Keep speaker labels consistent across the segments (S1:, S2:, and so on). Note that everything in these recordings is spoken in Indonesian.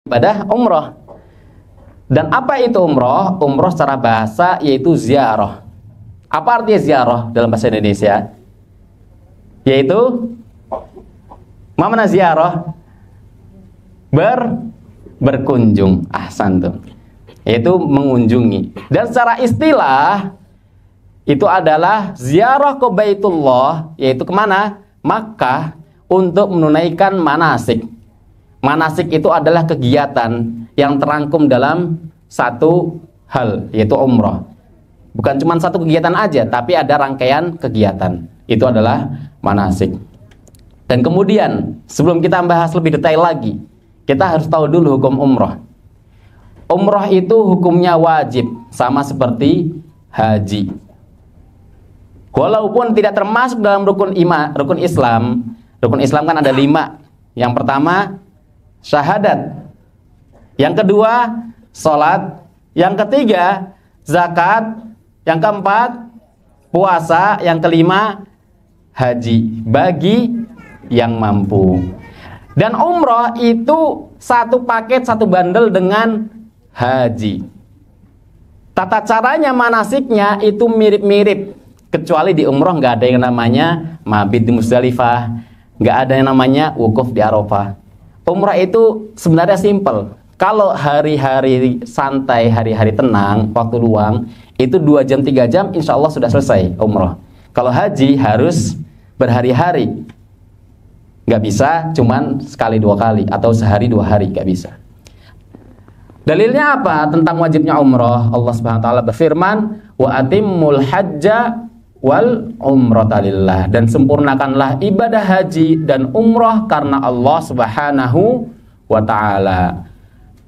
S1: ibadah umroh. Dan apa itu umroh? Umroh secara bahasa yaitu ziarah. Apa artinya ziarah dalam bahasa Indonesia? Yaitu mana ziarah? Berkunjung. Ahsantum. Yaitu mengunjungi. Dan secara istilah itu adalah ziarah ke Baitullah, yaitu kemana? Makkah, untuk menunaikan manasik. Manasik itu adalah kegiatan yang terangkum dalam satu hal, yaitu umrah. Bukan cuma satu kegiatan aja, tapi ada rangkaian kegiatan. Itu adalah manasik. Dan kemudian, sebelum kita bahas lebih detail lagi, kita harus tahu dulu hukum umrah. Umrah itu hukumnya wajib, sama seperti haji. Walaupun tidak termasuk dalam rukun Islam. Rukun Islam kan ada 5. Yang pertama, syahadat. Yang kedua, sholat. Yang ketiga, zakat. Yang keempat, puasa. Yang kelima, haji. Bagi yang mampu. Dan umroh itu satu paket, satu bundle dengan haji. Tata caranya, manasiknya itu mirip-mirip. Kecuali di umroh nggak ada yang namanya mabit di Musdalifah, nggak ada yang namanya wukuf di Arafah. Umrah itu sebenarnya simple. Kalau hari-hari santai, hari-hari tenang, waktu luang, itu 2 jam 3 jam insya Allah sudah selesai umrah. Kalau haji harus berhari-hari, nggak bisa cuman sekali 2 kali atau sehari 2 hari, nggak bisa. Dalilnya apa tentang wajibnya umrah? Allah Subhanahu wa taala berfirman, wa atimmul hajja wal umrata lillah, dan sempurnakanlah ibadah haji dan umrah karena Allah Subhanahu wa taala.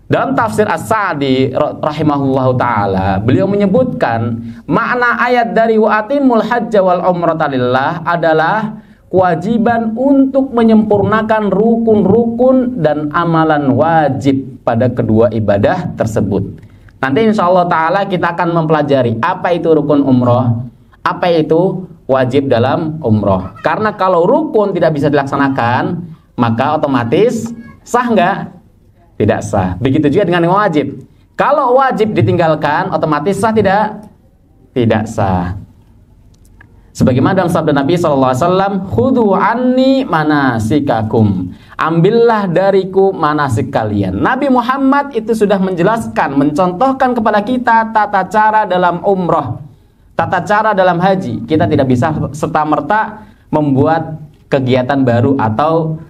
S1: Dalam tafsir As-Sa'di rahimahullahu taala, beliau menyebutkan makna ayat dari wa atimul hajja wal umrata lillah adalah kewajiban untuk menyempurnakan rukun-rukun dan amalan wajib pada kedua ibadah tersebut. Nanti insyaallah taala kita akan mempelajari apa itu rukun umrah, apa itu wajib dalam umroh. Karena kalau rukun tidak bisa dilaksanakan, maka otomatis sah nggak? Tidak sah. Begitu juga dengan yang wajib. Kalau wajib ditinggalkan, otomatis sah tidak? Tidak sah. Sebagaimana dalam sabda Nabi SAW, "Khudhu anni manasikakum." Ambillah dariku manasik kalian. Nabi Muhammad itu sudah menjelaskan, mencontohkan kepada kita tata cara dalam umroh, tata cara dalam haji. Kita tidak bisa serta-merta membuat kegiatan baru atau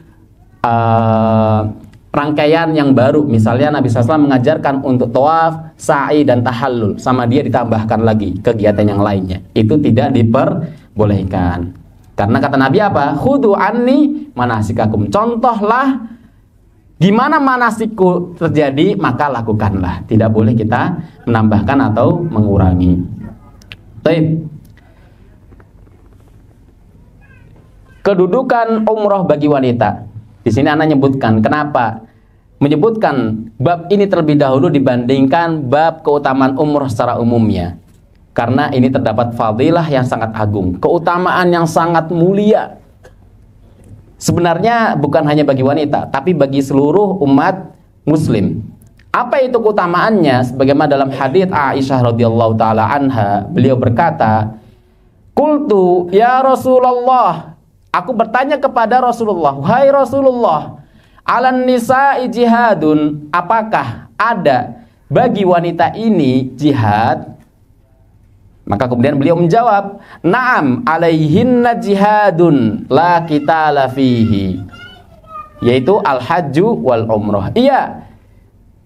S1: rangkaian yang baru. Misalnya Nabi SAW mengajarkan untuk tawaf, sa'i, dan tahallul. Sama dia ditambahkan lagi kegiatan yang lainnya. Itu tidak diperbolehkan. Karena kata Nabi apa? Khudhu anni manasikakum. Contohlah gimana manasikku terjadi, maka lakukanlah. Tidak boleh kita menambahkan atau mengurangi. Baik. Kedudukan umroh bagi wanita. Di sini Anda menyebutkan kenapa menyebutkan bab ini terlebih dahulu dibandingkan bab keutamaan umroh secara umumnya. Karena ini terdapat fadilah yang sangat agung, keutamaan yang sangat mulia. Sebenarnya bukan hanya bagi wanita, tapi bagi seluruh umat muslim. Apa itu keutamaannya? Sebagaimana dalam hadits Aisyah radhiyallahu taala anha, beliau berkata, "Qultu ya Rasulullah," aku bertanya kepada Rasulullah, "Wahai Rasulullah, alan nisa'i jihadun, apakah ada bagi wanita ini jihad?" Maka kemudian beliau menjawab, "Na'am, alaihinna jihadun la qitala fihi." Yaitu al-hajju wal umrah. Iya,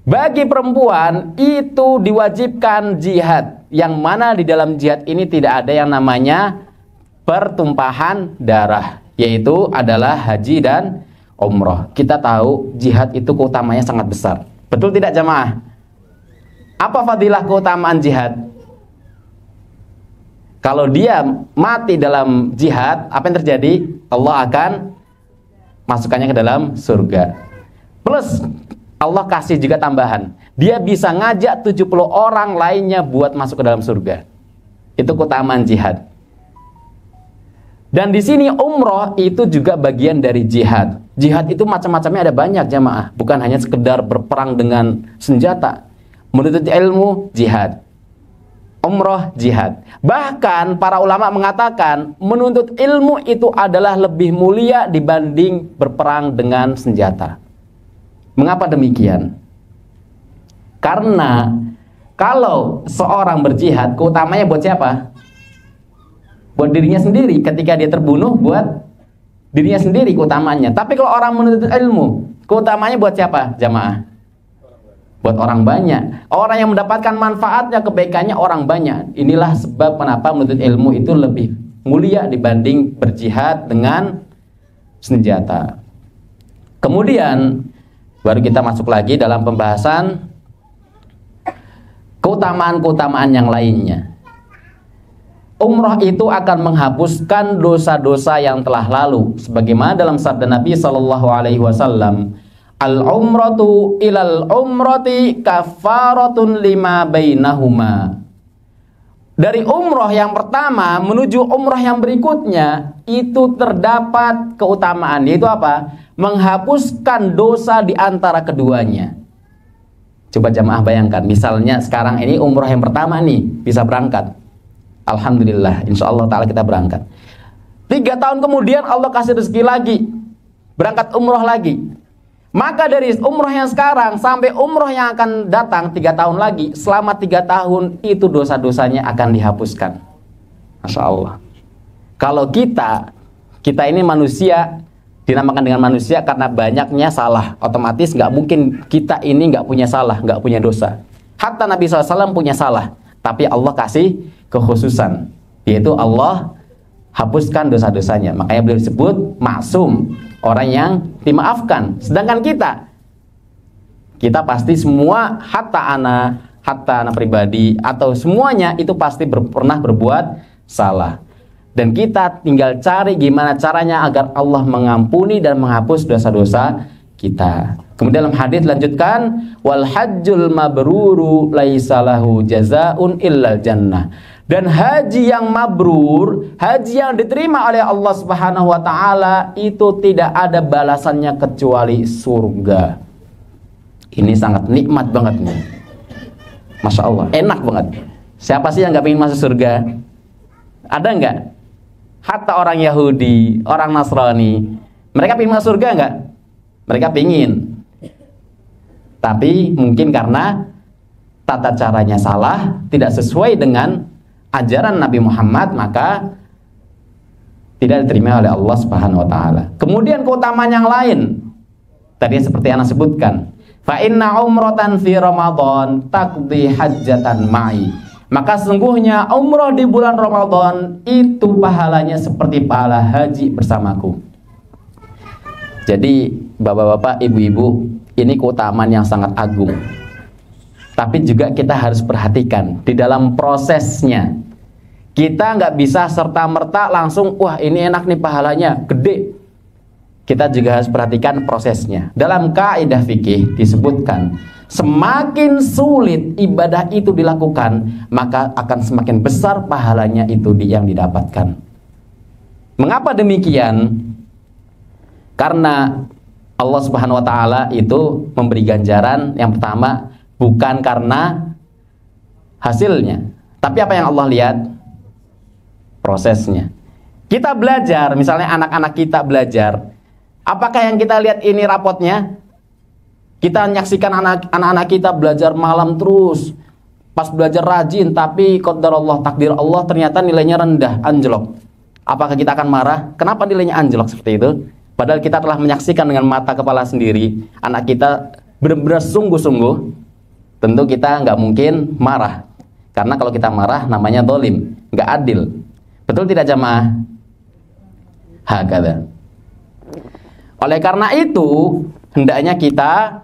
S1: bagi perempuan itu diwajibkan jihad, yang mana di dalam jihad ini tidak ada yang namanya pertumpahan darah, yaitu adalah haji dan umrah. Kita tahu jihad itu keutamanya sangat besar. Betul tidak jamaah? Apa fadilah keutamaan jihad? Kalau dia mati dalam jihad, apa yang terjadi? Allah akan masukkannya ke dalam surga. Plus Allah kasih juga tambahan, dia bisa ngajak 70 orang lainnya buat masuk ke dalam surga. Itu keutamaan jihad. Dan di sini umroh itu juga bagian dari jihad. Jihad itu macam-macamnya ada banyak jamaah, bukan hanya sekedar berperang dengan senjata. Menuntut ilmu jihad, umroh jihad. Bahkan para ulama mengatakan menuntut ilmu itu adalah lebih mulia dibanding berperang dengan senjata. Mengapa demikian? Karena kalau seorang berjihad, keutamanya buat siapa? Buat dirinya sendiri. Ketika dia terbunuh, buat dirinya sendiri keutamanya. Tapi kalau orang menuntut ilmu, keutamanya buat siapa jamaah? Buat orang banyak. Orang yang mendapatkan manfaatnya, kebaikannya orang banyak. Inilah sebab kenapa menuntut ilmu itu lebih mulia dibanding berjihad dengan senjata. Kemudian baru kita masuk lagi dalam pembahasan keutamaan-keutamaan yang lainnya. Umrah itu akan menghapuskan dosa-dosa yang telah lalu, sebagaimana dalam sabda Nabi SAW, al-umratu ilal umrati kafaratun lima bainahuma. Dari umrah yang pertama menuju umrah yang berikutnya itu terdapat keutamaan, yaitu apa? Menghapuskan dosa di antara keduanya. Coba jamaah bayangkan, misalnya sekarang ini umrah yang pertama nih bisa berangkat. Alhamdulillah, insya Allah ta'ala kita berangkat. 3 tahun kemudian Allah kasih rezeki lagi, berangkat umroh lagi. Maka dari umroh yang sekarang sampai umroh yang akan datang 3 tahun lagi, selama 3 tahun itu dosa-dosanya akan dihapuskan. Masya Allah. Kalau kita ini manusia, dinamakan dengan manusia karena banyaknya salah. Otomatis nggak mungkin kita ini nggak punya salah, nggak punya dosa. Hatta Nabi SAW punya salah, tapi Allah kasih kekhususan, yaitu Allah hapuskan dosa-dosanya. Makanya beliau disebut maksum, orang yang dimaafkan. Sedangkan kita pasti semua, hatta anak pribadi atau semuanya itu pasti pernah berbuat salah. Dan kita tinggal cari gimana caranya agar Allah mengampuni dan menghapus dosa-dosa kita. Kemudian dalam hadis lanjutkan, wal hajjul mabruru laisa lahu jazaun illal jannah. Dan haji yang mabrur, haji yang diterima oleh Allah Subhanahu wa taala itu tidak ada balasannya kecuali surga. Ini sangat nikmat banget nih. Masya Allah, enak banget. Siapa sih yang nggak pengen masuk surga? Ada nggak? Hatta orang Yahudi, orang Nasrani, mereka pengen masuk surga nggak? Mereka pengen. Tapi mungkin karena tata caranya salah, tidak sesuai dengan ajaran Nabi Muhammad, maka tidak diterima oleh Allah Subhanahu wa taala. Kemudian keutamaan yang lain tadi seperti yang saya sebutkan, fa inna umratan fi Ramadan taqdi hajjatan ma'i. Maka sesungguhnya umrah di bulan Ramadan itu pahalanya seperti pahala haji bersamaku. Jadi bapak-bapak, ibu-ibu, ini keutamaan yang sangat agung. Tapi juga kita harus perhatikan di dalam prosesnya. Kita nggak bisa serta-merta langsung, wah ini enak nih pahalanya, gede. Kita juga harus perhatikan prosesnya. Dalam kaidah fikih disebutkan, semakin sulit ibadah itu dilakukan, maka akan semakin besar pahalanya itu yang didapatkan. Mengapa demikian? Karena Allah Subhanahu wa taala itu memberi ganjaran yang pertama bukan karena hasilnya, tapi apa yang Allah lihat? Prosesnya. Kita belajar, misalnya anak-anak kita belajar, apakah yang kita lihat ini rapotnya? Kita menyaksikan anak-anak kita belajar malam terus, pas belajar rajin, tapi qadarullah, takdir Allah ternyata nilainya rendah, anjlok. Apakah kita akan marah? Kenapa nilainya anjlok seperti itu? Padahal kita telah menyaksikan dengan mata kepala sendiri, anak kita benar-benar sungguh-sungguh. Tentu kita nggak mungkin marah, karena kalau kita marah namanya dolim, nggak adil. Betul tidak jamaah? Hakada. Oleh karena itu hendaknya kita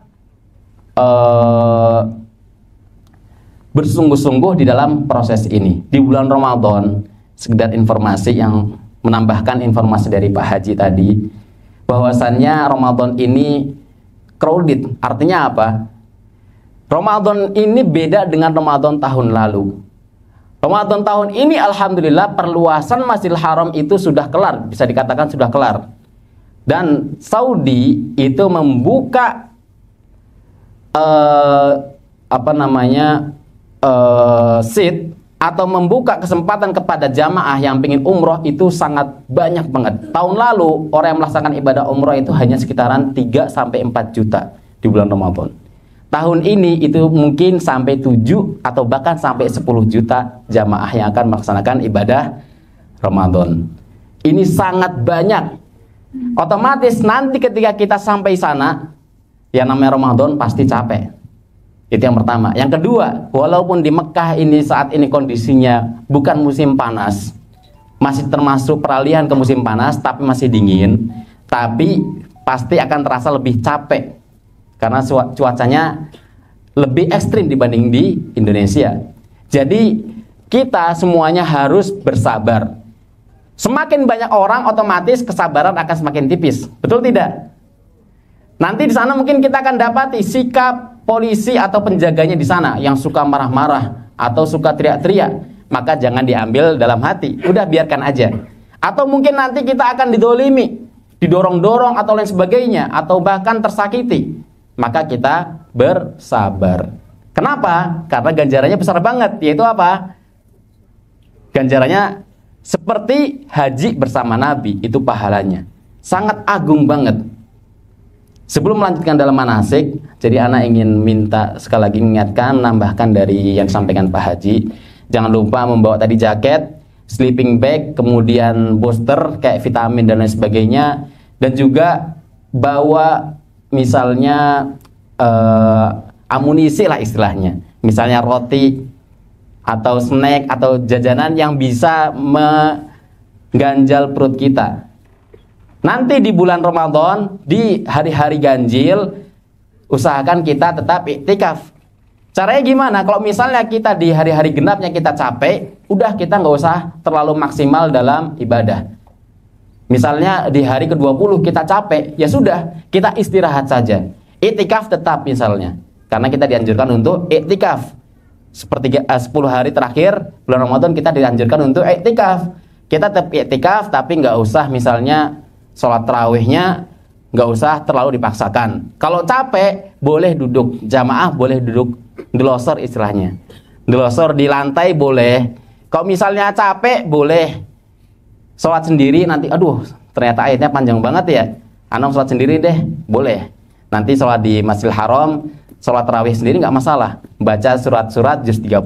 S1: bersungguh-sungguh di dalam proses ini. Di bulan Ramadan, sekedar informasi yang menambahkan informasi dari Pak Haji tadi, bahwasannya Ramadan ini crowded. Artinya apa? Ramadan ini beda dengan Ramadan tahun lalu. Ramadan tahun ini alhamdulillah perluasan Masjidil Haram itu sudah kelar, bisa dikatakan sudah kelar. Dan Saudi itu membuka seat atau membuka kesempatan kepada jamaah yang ingin umroh itu sangat banyak banget. Tahun lalu orang yang melaksanakan ibadah umroh itu hanya sekitaran 3 sampai 4 juta di bulan Ramadan. Tahun ini itu mungkin sampai 7 atau bahkan sampai 10 juta jamaah yang akan melaksanakan ibadah Ramadan. Ini sangat banyak. Otomatis nanti ketika kita sampai sana, yang namanya Ramadan pasti capek. Itu yang pertama. Yang kedua, walaupun di Mekah ini saat ini kondisinya bukan musim panas, masih termasuk peralihan ke musim panas, tapi masih dingin, tapi pasti akan terasa lebih capek karena cuacanya lebih ekstrim dibanding di Indonesia. Jadi kita semuanya harus bersabar. Semakin banyak orang, otomatis kesabaran akan semakin tipis. Betul tidak? Nanti di sana mungkin kita akan dapati sikap polisi atau penjaganya di sana yang suka marah-marah atau suka teriak-teriak, maka jangan diambil dalam hati. Udah biarkan aja. Atau mungkin nanti kita akan didolimi, didorong-dorong atau lain sebagainya, atau bahkan tersakiti. Maka kita bersabar. Kenapa? Karena ganjarannya besar banget. Yaitu apa? Ganjarannya seperti haji bersama Nabi. Itu pahalanya sangat agung banget. Sebelum melanjutkan dalam manasik, jadi anak ingin minta sekali lagi mengingatkan, nambahkan dari yang disampaikan Pak Haji. Jangan lupa membawa tadi jaket, sleeping bag, kemudian booster kayak vitamin dan lain sebagainya. Dan juga bawa misalnya amunisi lah istilahnya, misalnya roti atau snack atau jajanan yang bisa mengganjal perut kita. Nanti di bulan Ramadan, di hari-hari ganjil, usahakan kita tetap iktikaf. Caranya gimana? Kalau misalnya kita di hari-hari genapnya kita capek, udah kita nggak usah terlalu maksimal dalam ibadah. Misalnya di hari ke-20 kita capek, ya sudah, kita istirahat saja. Iktikaf tetap misalnya, karena kita dianjurkan untuk iktikaf. Seperti 10 hari terakhir bulan Ramadan kita dianjurkan untuk iktikaf. Kita tetap iktikaf, tapi nggak usah misalnya sholat tarawihnya nggak usah terlalu dipaksakan. Kalau capek boleh duduk jamaah, boleh duduk delosor istilahnya. Delosor di lantai boleh. Kalau misalnya capek boleh sholat sendiri nanti, aduh ternyata ayatnya panjang banget ya, anak sholat sendiri deh, boleh. Nanti sholat di Masjidil Haram, sholat tarawih sendiri nggak masalah. Baca surat-surat juz 30,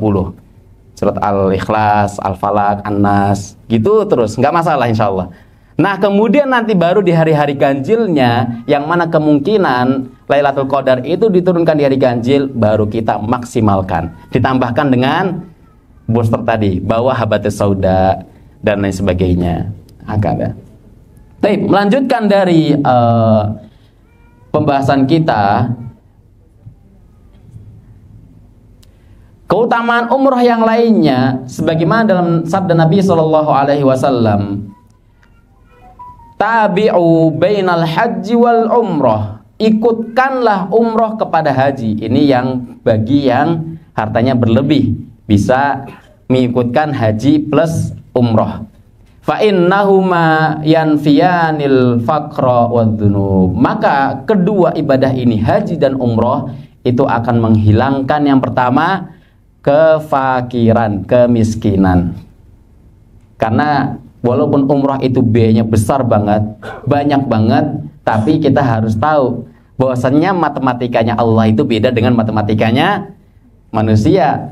S1: surat Al-Ikhlas, Al-Falaq, An-Nas, gitu terus, nggak masalah insya Allah. Nah kemudian nanti baru di hari-hari ganjilnya, yang mana kemungkinan Lailatul Qadar itu diturunkan di hari ganjil, baru kita maksimalkan. Ditambahkan dengan booster tadi, bawa habatus sauda dan lain sebagainya. Agak. Baik, melanjutkan dari pembahasan kita, keutamaan umrah yang lainnya, sebagaimana dalam sabda Nabi SAW, tabi'u bainal haji wal umrah, ikutkanlah umrah kepada haji. Ini yang bagi yang hartanya berlebih, bisa mengikutkan haji plus umrah. Fa innahuma yanfiyanil faqra wadzunub. Maka kedua ibadah ini, haji dan umrah, itu akan menghilangkan yang pertama kefakiran, kemiskinan. Karena walaupun umrah itu biayanya besar banget, banyak banget, tapi kita harus tahu bahwasannya matematikanya Allah itu beda dengan matematikanya manusia.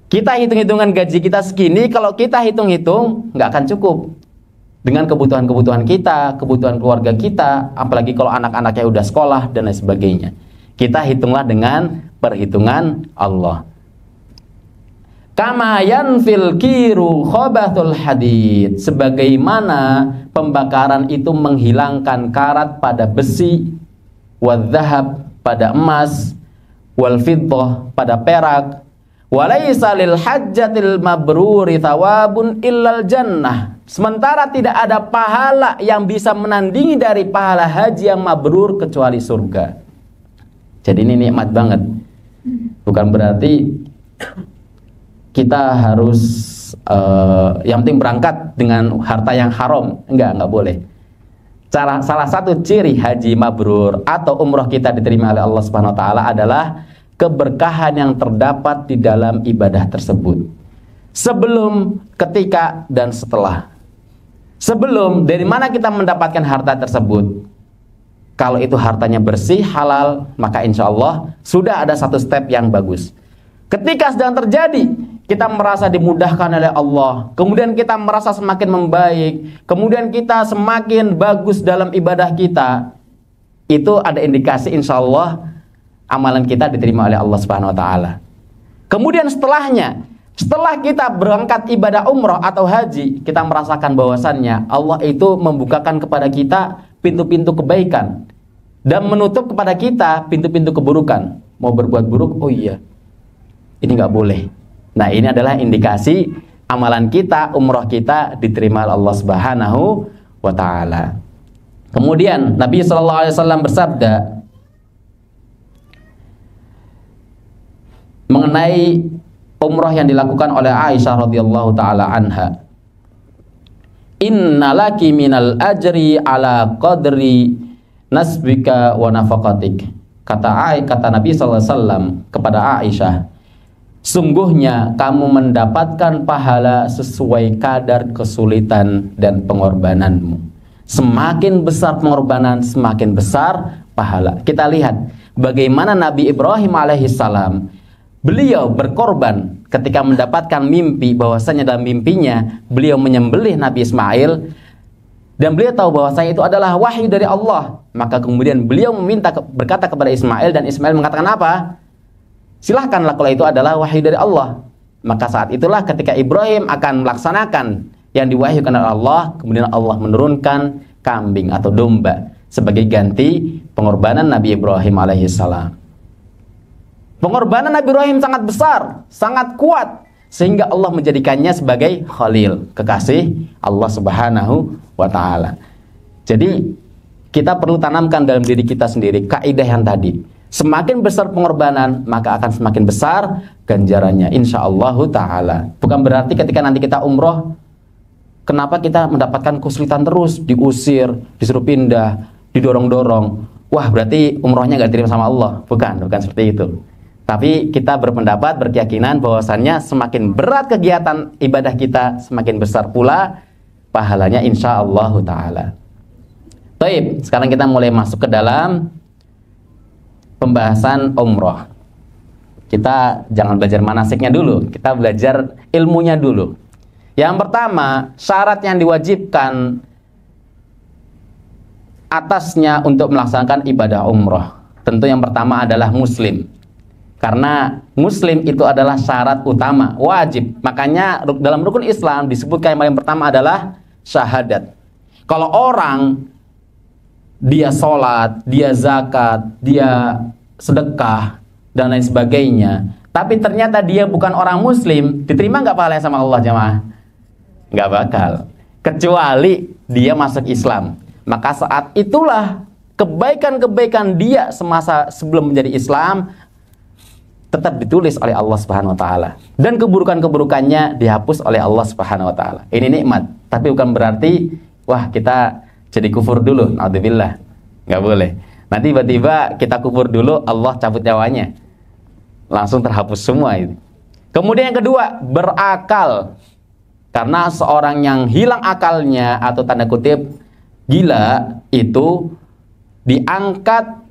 S1: Kita hitung-hitungan gaji kita segini, kalau kita hitung-hitung nggak akan cukup dengan kebutuhan-kebutuhan kita, kebutuhan keluarga kita, apalagi kalau anak-anaknya udah sekolah dan lain sebagainya. Kita hitunglah dengan perhitungan Allah. Kama yanfil kiru khobathul hadid, sebagaimana pembakaran itu menghilangkan karat pada besi, wadzahab pada emas, wal fiddah pada perak. Walaysa lil hajjatil mabruri thawabun illal jannah. Sementara tidak ada pahala yang bisa menandingi dari pahala haji yang mabrur kecuali surga. Jadi ini nikmat banget. Bukan berarti kita harus yang penting berangkat dengan harta yang haram. Enggak boleh. Salah satu ciri haji mabrur atau umroh kita diterima oleh Allah Subhanahu wa taala adalah keberkahan yang terdapat di dalam ibadah tersebut. Sebelum, ketika, dan setelah. Sebelum, dari mana kita mendapatkan harta tersebut? Kalau itu hartanya bersih, halal, maka insya Allah sudah ada satu step yang bagus. Ketika sedang terjadi, kita merasa dimudahkan oleh Allah, kemudian kita merasa semakin membaik, kemudian kita semakin bagus dalam ibadah kita, itu ada indikasi insya Allah amalan kita diterima oleh Allah Subhanahu wa taala. Kemudian setelahnya, setelah kita berangkat ibadah umroh atau haji, kita merasakan bahwasannya Allah itu membukakan kepada kita pintu-pintu kebaikan dan menutup kepada kita pintu-pintu keburukan. Mau berbuat buruk, oh iya, ini nggak boleh. Nah, ini adalah indikasi amalan kita, umroh kita diterima oleh Allah Subhanahu wa taala. Kemudian Nabi sallallahu alaihi wasallam bersabda mengenai umroh yang dilakukan oleh Aisyah radhiyallahu taala anha. Innalaki minal ajri ala qadri nasbika wa nafaqatik. Kata Nabi sallallahu alaihi wasallam kepada Aisyah, sungguhnya kamu mendapatkan pahala sesuai kadar kesulitan dan pengorbananmu. Semakin besar pengorbanan, semakin besar pahala. Kita lihat bagaimana Nabi Ibrahim alaihissalam, beliau berkorban ketika mendapatkan mimpi, bahwasanya dalam mimpinya beliau menyembelih Nabi Ismail, dan beliau tahu bahwasanya itu adalah wahyu dari Allah. Maka kemudian beliau berkata kepada Ismail, dan Ismail mengatakan apa? Silahkanlah kalau itu adalah wahyu dari Allah. Maka saat itulah ketika Ibrahim akan melaksanakan yang diwahyukan oleh Allah, kemudian Allah menurunkan kambing atau domba sebagai ganti pengorbanan Nabi Ibrahim alaihissalam. Pengorbanan Nabi Ibrahim sangat besar, sangat kuat, sehingga Allah menjadikannya sebagai Khalil, kekasih Allah Subhanahu wa taala. Jadi kita perlu tanamkan dalam diri kita sendiri kaidah yang tadi. Semakin besar pengorbanan, maka akan semakin besar ganjarannya insyaallah ta'ala. Bukan berarti ketika nanti kita umroh, kenapa kita mendapatkan kesulitan terus, diusir, disuruh pindah, didorong-dorong. Wah, berarti umrohnya gak diterima sama Allah. Bukan seperti itu. Tapi kita berpendapat, berkeyakinan bahwasannya semakin berat kegiatan ibadah kita, semakin besar pula pahalanya insyaallah ta'ala. Baik, sekarang kita mulai masuk ke dalam pembahasan umroh. Kita jangan belajar manasiknya dulu, kita belajar ilmunya dulu. Yang pertama, syarat yang diwajibkan atasnya untuk melaksanakan ibadah umroh. Tentu yang pertama adalah muslim. Karena muslim itu adalah syarat utama, wajib. Makanya dalam rukun Islam disebutkan yang paling pertama adalah syahadat. Kalau orang dia sholat, dia zakat, dia sedekah, dan lain sebagainya, tapi ternyata dia bukan orang muslim, diterima nggak pahalanya sama Allah jemaah? Nggak bakal. Kecuali dia masuk Islam. Maka saat itulah kebaikan-kebaikan dia semasa sebelum menjadi Islam tetap ditulis oleh Allah Subhanahu wa taala, dan keburukan-keburukannya dihapus oleh Allah Subhanahu wa taala. Ini nikmat, tapi bukan berarti wah kita jadi kufur dulu, naudzubillah. Nggak boleh. Nanti tiba-tiba kita kufur dulu, Allah cabut nyawanya, langsung terhapus semua itu. Kemudian yang kedua, berakal. Karena seorang yang hilang akalnya atau tanda kutip gila itu diangkat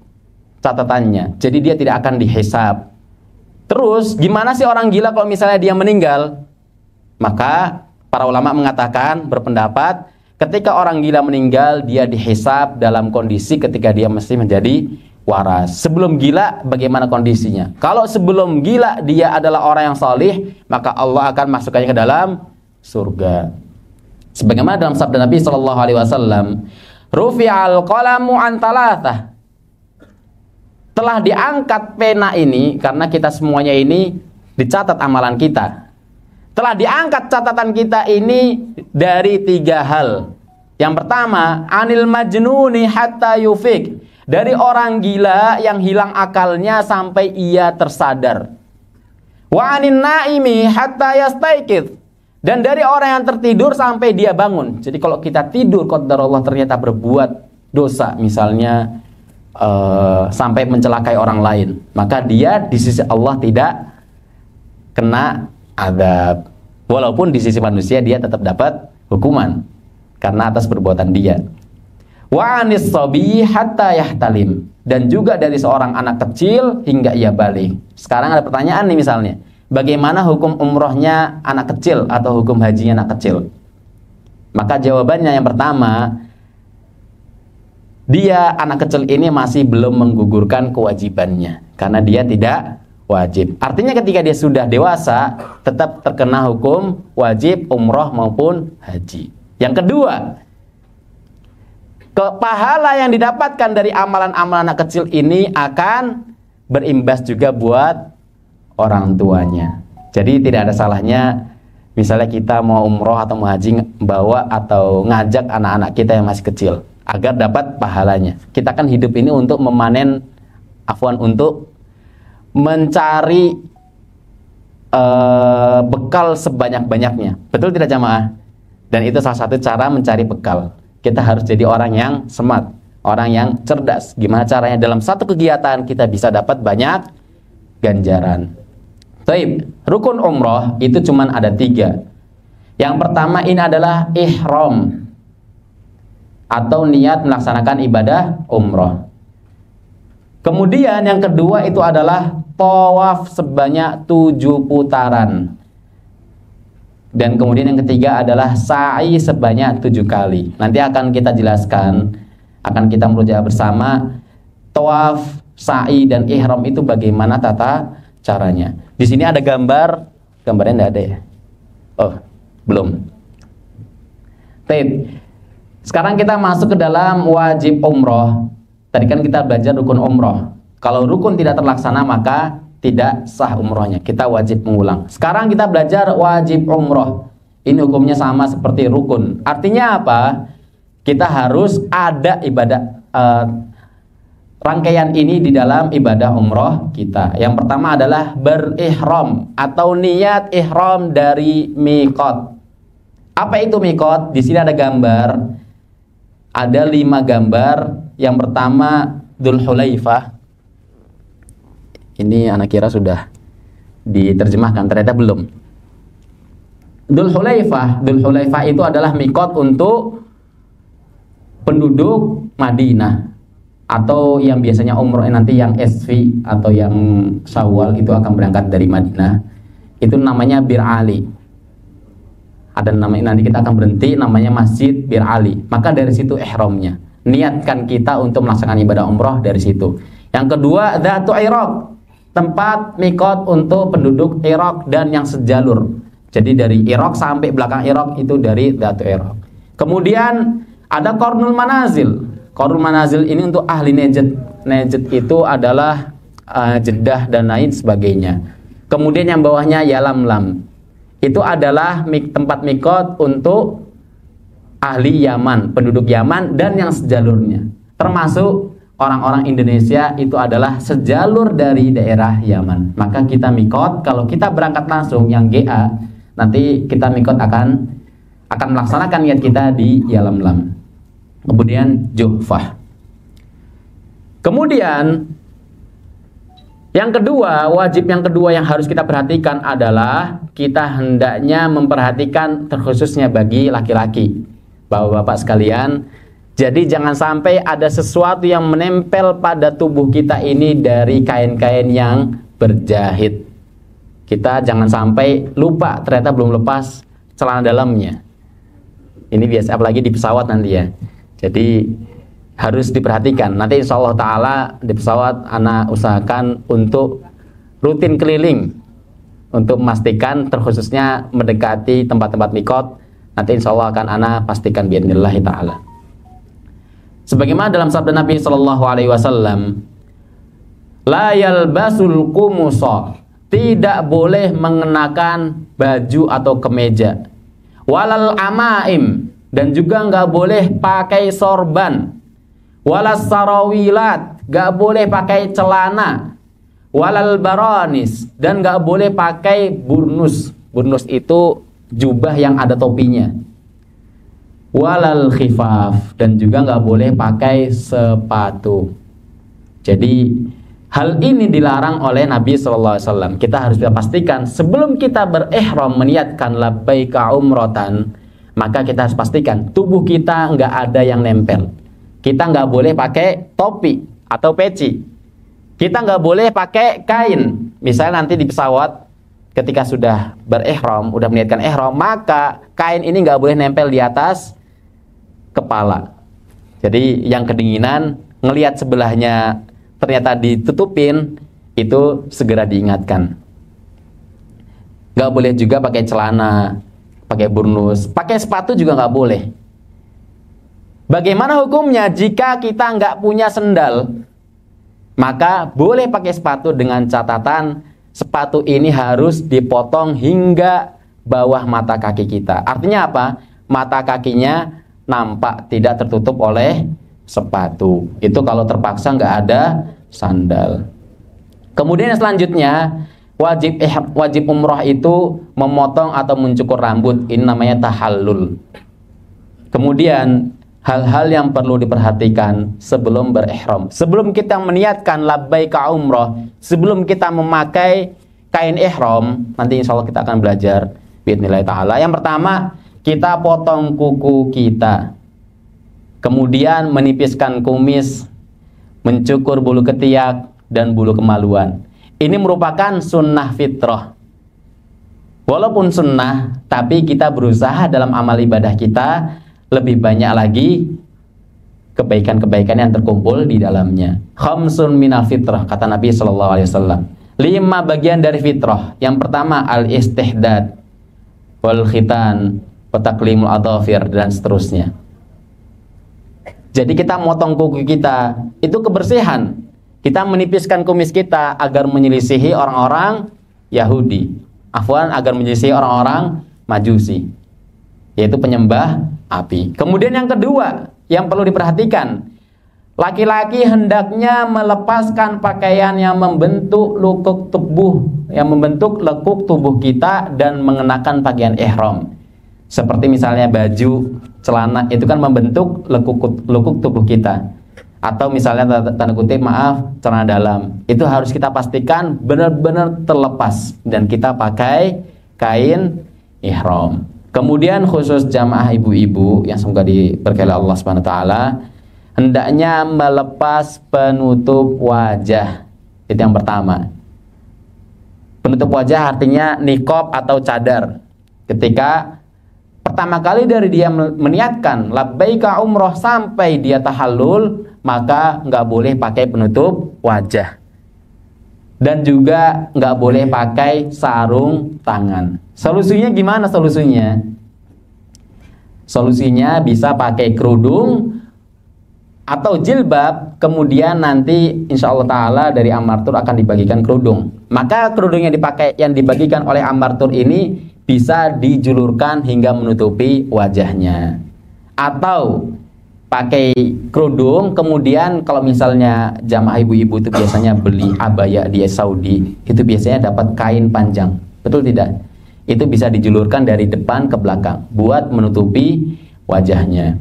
S1: catatannya, jadi dia tidak akan dihisab. Terus gimana sih orang gila kalau misalnya dia meninggal? Maka para ulama mengatakan, berpendapat, ketika orang gila meninggal, dia dihisab dalam kondisi ketika dia mesti menjadi waras. Sebelum gila bagaimana kondisinya? Kalau sebelum gila dia adalah orang yang salih, maka Allah akan masukkannya ke dalam surga. Sebagaimana dalam sabda Nabi sallallahu alaihi wasallam, rufi'al qalamu an thalathah. Telah diangkat pena ini, karena kita semuanya ini dicatat amalan kita. Telah diangkat catatan kita ini dari 3 hal. Yang pertama, anil majnuni hatta yufik. Dari orang gila yang hilang akalnya sampai ia tersadar. Wa 'anin naimi hatta yastaiqidz. Dan dari orang yang tertidur sampai dia bangun. Jadi kalau kita tidur qadarullah ternyata berbuat dosa, misalnya sampai mencelakai orang lain, maka dia di sisi Allah tidak kena azab. Walaupun di sisi manusia dia tetap dapat hukuman karena atas perbuatan dia. Wa 'anis sabi hatta yahtalim. Dan juga dari seorang anak kecil hingga ia balik. Sekarang ada pertanyaan nih misalnya, bagaimana hukum umrohnya anak kecil atau hukum hajinya anak kecil? Maka jawabannya yang pertama, dia anak kecil ini masih belum menggugurkan kewajibannya karena dia tidak wajib. Artinya ketika dia sudah dewasa tetap terkena hukum wajib umroh maupun haji. Yang kedua, pahala yang didapatkan dari amalan-amalan anak kecil ini akan berimbas juga buat orang tuanya. Jadi tidak ada salahnya misalnya kita mau umroh atau mau haji bawa atau ngajak anak-anak kita yang masih kecil agar dapat pahalanya. Kita kan hidup ini untuk memanen, untuk mencari bekal sebanyak-banyaknya. Betul tidak jamaah? Dan itu salah satu cara mencari bekal. Kita harus jadi orang yang smart, orang yang cerdas. Gimana caranya dalam satu kegiatan kita bisa dapat banyak ganjaran. Baik, rukun umroh itu cuman ada 3. Yang pertama ini adalah ihram atau niat melaksanakan ibadah umroh. Kemudian yang kedua itu adalah tawaf sebanyak 7 putaran. Dan kemudian yang ketiga adalah sa'i sebanyak 7 kali. Nanti akan kita jelaskan, akan kita merujuk bersama tawaf, sa'i dan ihram itu bagaimana tata caranya. Di sini ada gambarnya enggak ada ya? Oh, belum. Baik. Sekarang kita masuk ke dalam wajib umroh. Tadi kan kita belajar rukun umroh. Kalau rukun tidak terlaksana maka tidak sah umrohnya. Kita wajib mengulang. Sekarang kita belajar wajib umroh. Ini hukumnya sama seperti rukun. Artinya apa? Kita harus ada ibadah rangkaian ini di dalam ibadah umroh kita. Yang pertama adalah berihram atau niat ihram dari miqat. Apa itu miqat? Di sini ada gambar. Ada 5 gambar. Yang pertama Dzulhulaifah. Ini anak kira sudah diterjemahkan, ternyata belum. Dzulhulaifah itu adalah miqat untuk penduduk Madinah, atau yang biasanya umroh nanti yang SV atau yang Syawal itu akan berangkat dari Madinah. Itu namanya Bir Ali. Ada namanya, nanti kita akan berhenti, namanya Masjid Bir Ali. Maka dari situ ihramnya. Niatkan kita untuk melaksanakan ibadah umroh dari situ. Yang kedua, Dzatu Iraq, tempat miqat untuk penduduk Irak dan yang sejalur. Jadi dari Irak sampai belakang Irak itu dari Dzatu Iraq. Kemudian ada Qarnul Manazil. Qarnul Manazil ini untuk ahli Najd. Najd itu adalah Jeddah dan lain sebagainya. Kemudian yang bawahnya Yalamlam. Itu adalah tempat miqat untuk ahli Yaman, penduduk Yaman dan yang sejalurnya. Termasuk orang-orang Indonesia itu adalah sejalur dari daerah Yaman. Maka kita miqat, kalau kita berangkat langsung yang GA, nanti kita miqat akan melaksanakan niat kita di Yalamlam. Kemudian Juhfah. Kemudian yang kedua, wajib yang kedua yang harus kita perhatikan adalah kita hendaknya memperhatikan terkhususnya bagi laki-laki, bapak-bapak sekalian. Jadi jangan sampai ada sesuatu yang menempel pada tubuh kita ini dari kain-kain yang berjahit. Kita jangan sampai lupa ternyata belum lepas celana dalamnya. Ini biasa apalagi di pesawat nanti ya. Jadi harus diperhatikan. Nanti insya Allah Ta'ala di pesawat anak usahakan untuk rutin keliling untuk memastikan terkhususnya mendekati tempat-tempat miqat. Nanti insya Allah akan anak pastikan biidznillah Ta'ala. Sebagaimana dalam sabda Nabi Shallallahu Alaihi Wasallam, la yalbasul qumusa, tidak boleh mengenakan baju atau kemeja, walal amaim, dan juga nggak boleh pakai sorban, walas sarawilat, gak boleh pakai celana, walal baranis, dan nggak boleh pakai burnus. Burnus itu jubah yang ada topinya. Walal khifaf, dan juga nggak boleh pakai sepatu. Jadi hal ini dilarang oleh Nabi SAW. Kita harus pastikan sebelum kita berihram meniatkan labbaika umratan, maka kita harus pastikan tubuh kita nggak ada yang nempel. Kita nggak boleh pakai topi atau peci. Kita nggak boleh pakai kain. Misalnya nanti di pesawat ketika sudah berihram, udah meniatkan ihram, maka kain ini nggak boleh nempel di atas kepala. Jadi yang kedinginan ngelihat sebelahnya ternyata ditutupin, itu segera diingatkan. Nggak boleh juga pakai celana, pakai burnus, pakai sepatu juga nggak boleh. Bagaimana hukumnya jika kita nggak punya sendal? Maka boleh pakai sepatu dengan catatan sepatu ini harus dipotong hingga bawah mata kaki kita. Artinya apa? Mata kakinya nampak, tidak tertutup oleh sepatu. Itu kalau terpaksa nggak ada sandal. Kemudian selanjutnya wajib umroh itu memotong atau mencukur rambut. Ini namanya tahallul. Kemudian hal-hal yang perlu diperhatikan sebelum berihram, sebelum kita meniatkan labbaika umroh, sebelum kita memakai kain ihram, nanti insya Allah kita akan belajar biidznillah ta'ala. Yang pertama, kita potong kuku kita, kemudian menipiskan kumis, mencukur bulu ketiak dan bulu kemaluan. Ini merupakan sunnah fitrah. Walaupun sunnah, tapi kita berusaha dalam amal ibadah kita lebih banyak lagi kebaikan-kebaikan yang terkumpul di dalamnya. Khamsun minal fitrah, kata Nabi SAW. 5 bagian dari fitrah. Yang pertama al-istihdad, wal khitan, wataklimul adhafir, dan seterusnya. Jadi kita motong kuku kita, itu kebersihan. Kita menipiskan kumis kita agar menyelisihi orang-orang Yahudi, agar menyelisihi orang-orang Majusi, yaitu penyembah api. Kemudian yang kedua yang perlu diperhatikan, laki-laki hendaknya melepaskan pakaian yang membentuk lekuk tubuh kita dan mengenakan pakaian ihram. Seperti misalnya baju, celana, itu kan membentuk lekuk tubuh kita. Atau misalnya tanda kutip celana dalam, itu harus kita pastikan benar-benar terlepas dan kita pakai kain ihram. Kemudian khusus jamaah ibu-ibu yang semoga diberkahi Allah Subhanahu wa taala, hendaknya melepas penutup wajah. Itu yang pertama. Penutup wajah artinya niqab atau cadar. Ketika pertama kali dari dia meniatkan labbaika umroh sampai dia tahallul, maka nggak boleh pakai penutup wajah. Dan juga nggak boleh pakai sarung tangan. Solusinya gimana solusinya? Solusinya bisa pakai kerudung atau jilbab, kemudian nanti insya Allah ta'ala dari Ammartur akan dibagikan kerudung. Maka kerudung yang dibagikan oleh Ammartur ini bisa dijulurkan hingga menutupi wajahnya. Atau pakai kerudung, kemudian kalau misalnya jamaah ibu-ibu itu biasanya beli abaya di Saudi, itu biasanya dapat kain panjang, betul tidak? Itu bisa dijulurkan dari depan ke belakang buat menutupi wajahnya.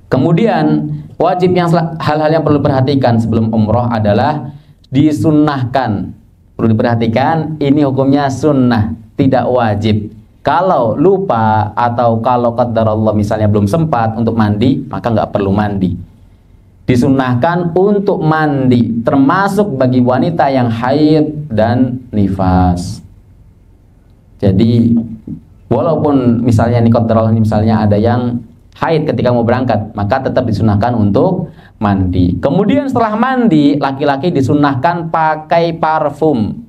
S1: Kemudian wajib hal-hal yang perlu diperhatikan sebelum umroh adalah disunnahkan. Perlu diperhatikan, ini hukumnya sunnah, tidak wajib. Kalau lupa atau kalau qadarullah misalnya belum sempat untuk mandi, maka nggak perlu mandi. Disunnahkan untuk mandi, termasuk bagi wanita yang haid dan nifas. Jadi walaupun misalnya qadarullah misalnya ada yang haid ketika mau berangkat, maka tetap disunnahkan untuk mandi. Kemudian setelah mandi, laki-laki disunnahkan pakai parfum.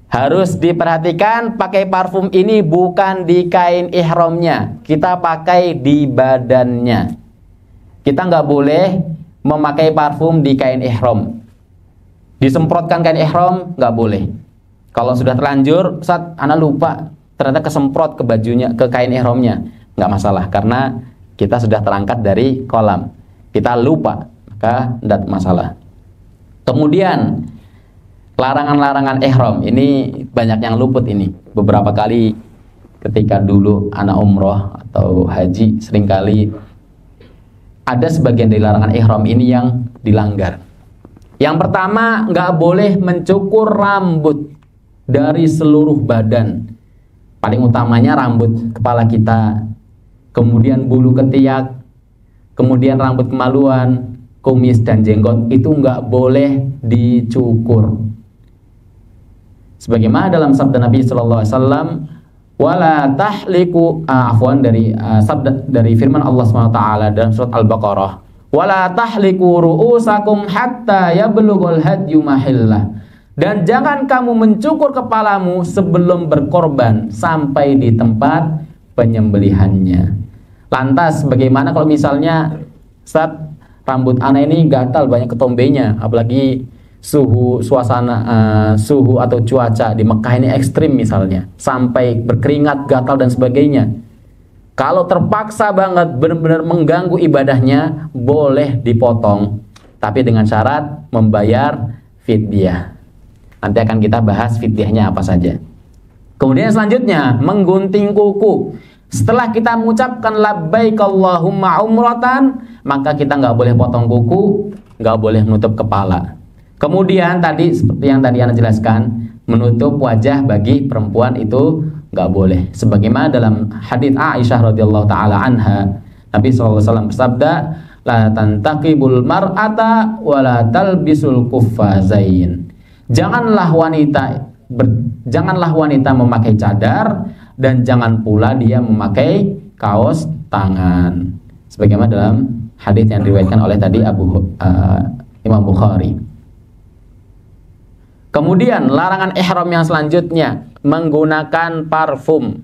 S1: Harus diperhatikan, pakai parfum ini bukan di kain ihramnya, kita pakai di badannya. Kita nggak boleh memakai parfum di kain ihram. Disemprotkan kain ihram nggak boleh. Kalau sudah terlanjur, Ustaz, ana lupa, ternyata kesemprot ke bajunya, ke kain ihramnya, nggak masalah, karena kita sudah terangkat dari kolam. Kita lupa, maka tidak masalah. Kemudian larangan-larangan ihram ini banyak yang luput ini. Beberapa kali ketika dulu anak umroh atau haji, seringkali ada sebagian dari larangan ihram ini yang dilanggar. Yang pertama, nggak boleh mencukur rambut dari seluruh badan. Paling utamanya rambut kepala kita, kemudian bulu ketiak, kemudian rambut kemaluan, kumis dan jenggot itu nggak boleh dicukur. Sebagaimana dalam sabda Nabi Shallallahu Alaihi Wasallam, wala tahliku sabda dari firman Allah SWT dalam surat Al-Baqarah, wala tahliku ru'usakum hatta yablughul hadyu mahillah. Dan jangan kamu mencukur kepalamu sebelum berkorban sampai di tempat penyembelihannya. Lantas bagaimana kalau misalnya saat rambut anak ini gatal, banyak ketombenya, apalagi suhu atau cuaca di Mekah ini ekstrim misalnya, sampai berkeringat, gatal dan sebagainya. Kalau terpaksa banget benar-benar mengganggu ibadahnya, boleh dipotong, tapi dengan syarat membayar fidyah. Nanti akan kita bahas fidyahnya apa saja. Kemudian selanjutnya, menggunting kuku. Setelah kita mengucapkan labbaik Allahumma umratan, maka kita nggak boleh potong kuku, nggak boleh menutup kepala. Kemudian tadi seperti yang tadi Anda jelaskan, menutup wajah bagi perempuan itu nggak boleh. Sebagaimana dalam hadits Aisyah radhiyallahu taala anha, Nabi SAW bersabda, la tantaqibul mar'ata wa la talbisul kuffazain. Janganlah wanita memakai cadar dan jangan pula dia memakai kaos tangan. Sebagaimana dalam hadits yang diriwayatkan oleh tadi Imam Bukhari. Kemudian larangan ihram yang selanjutnya, menggunakan parfum.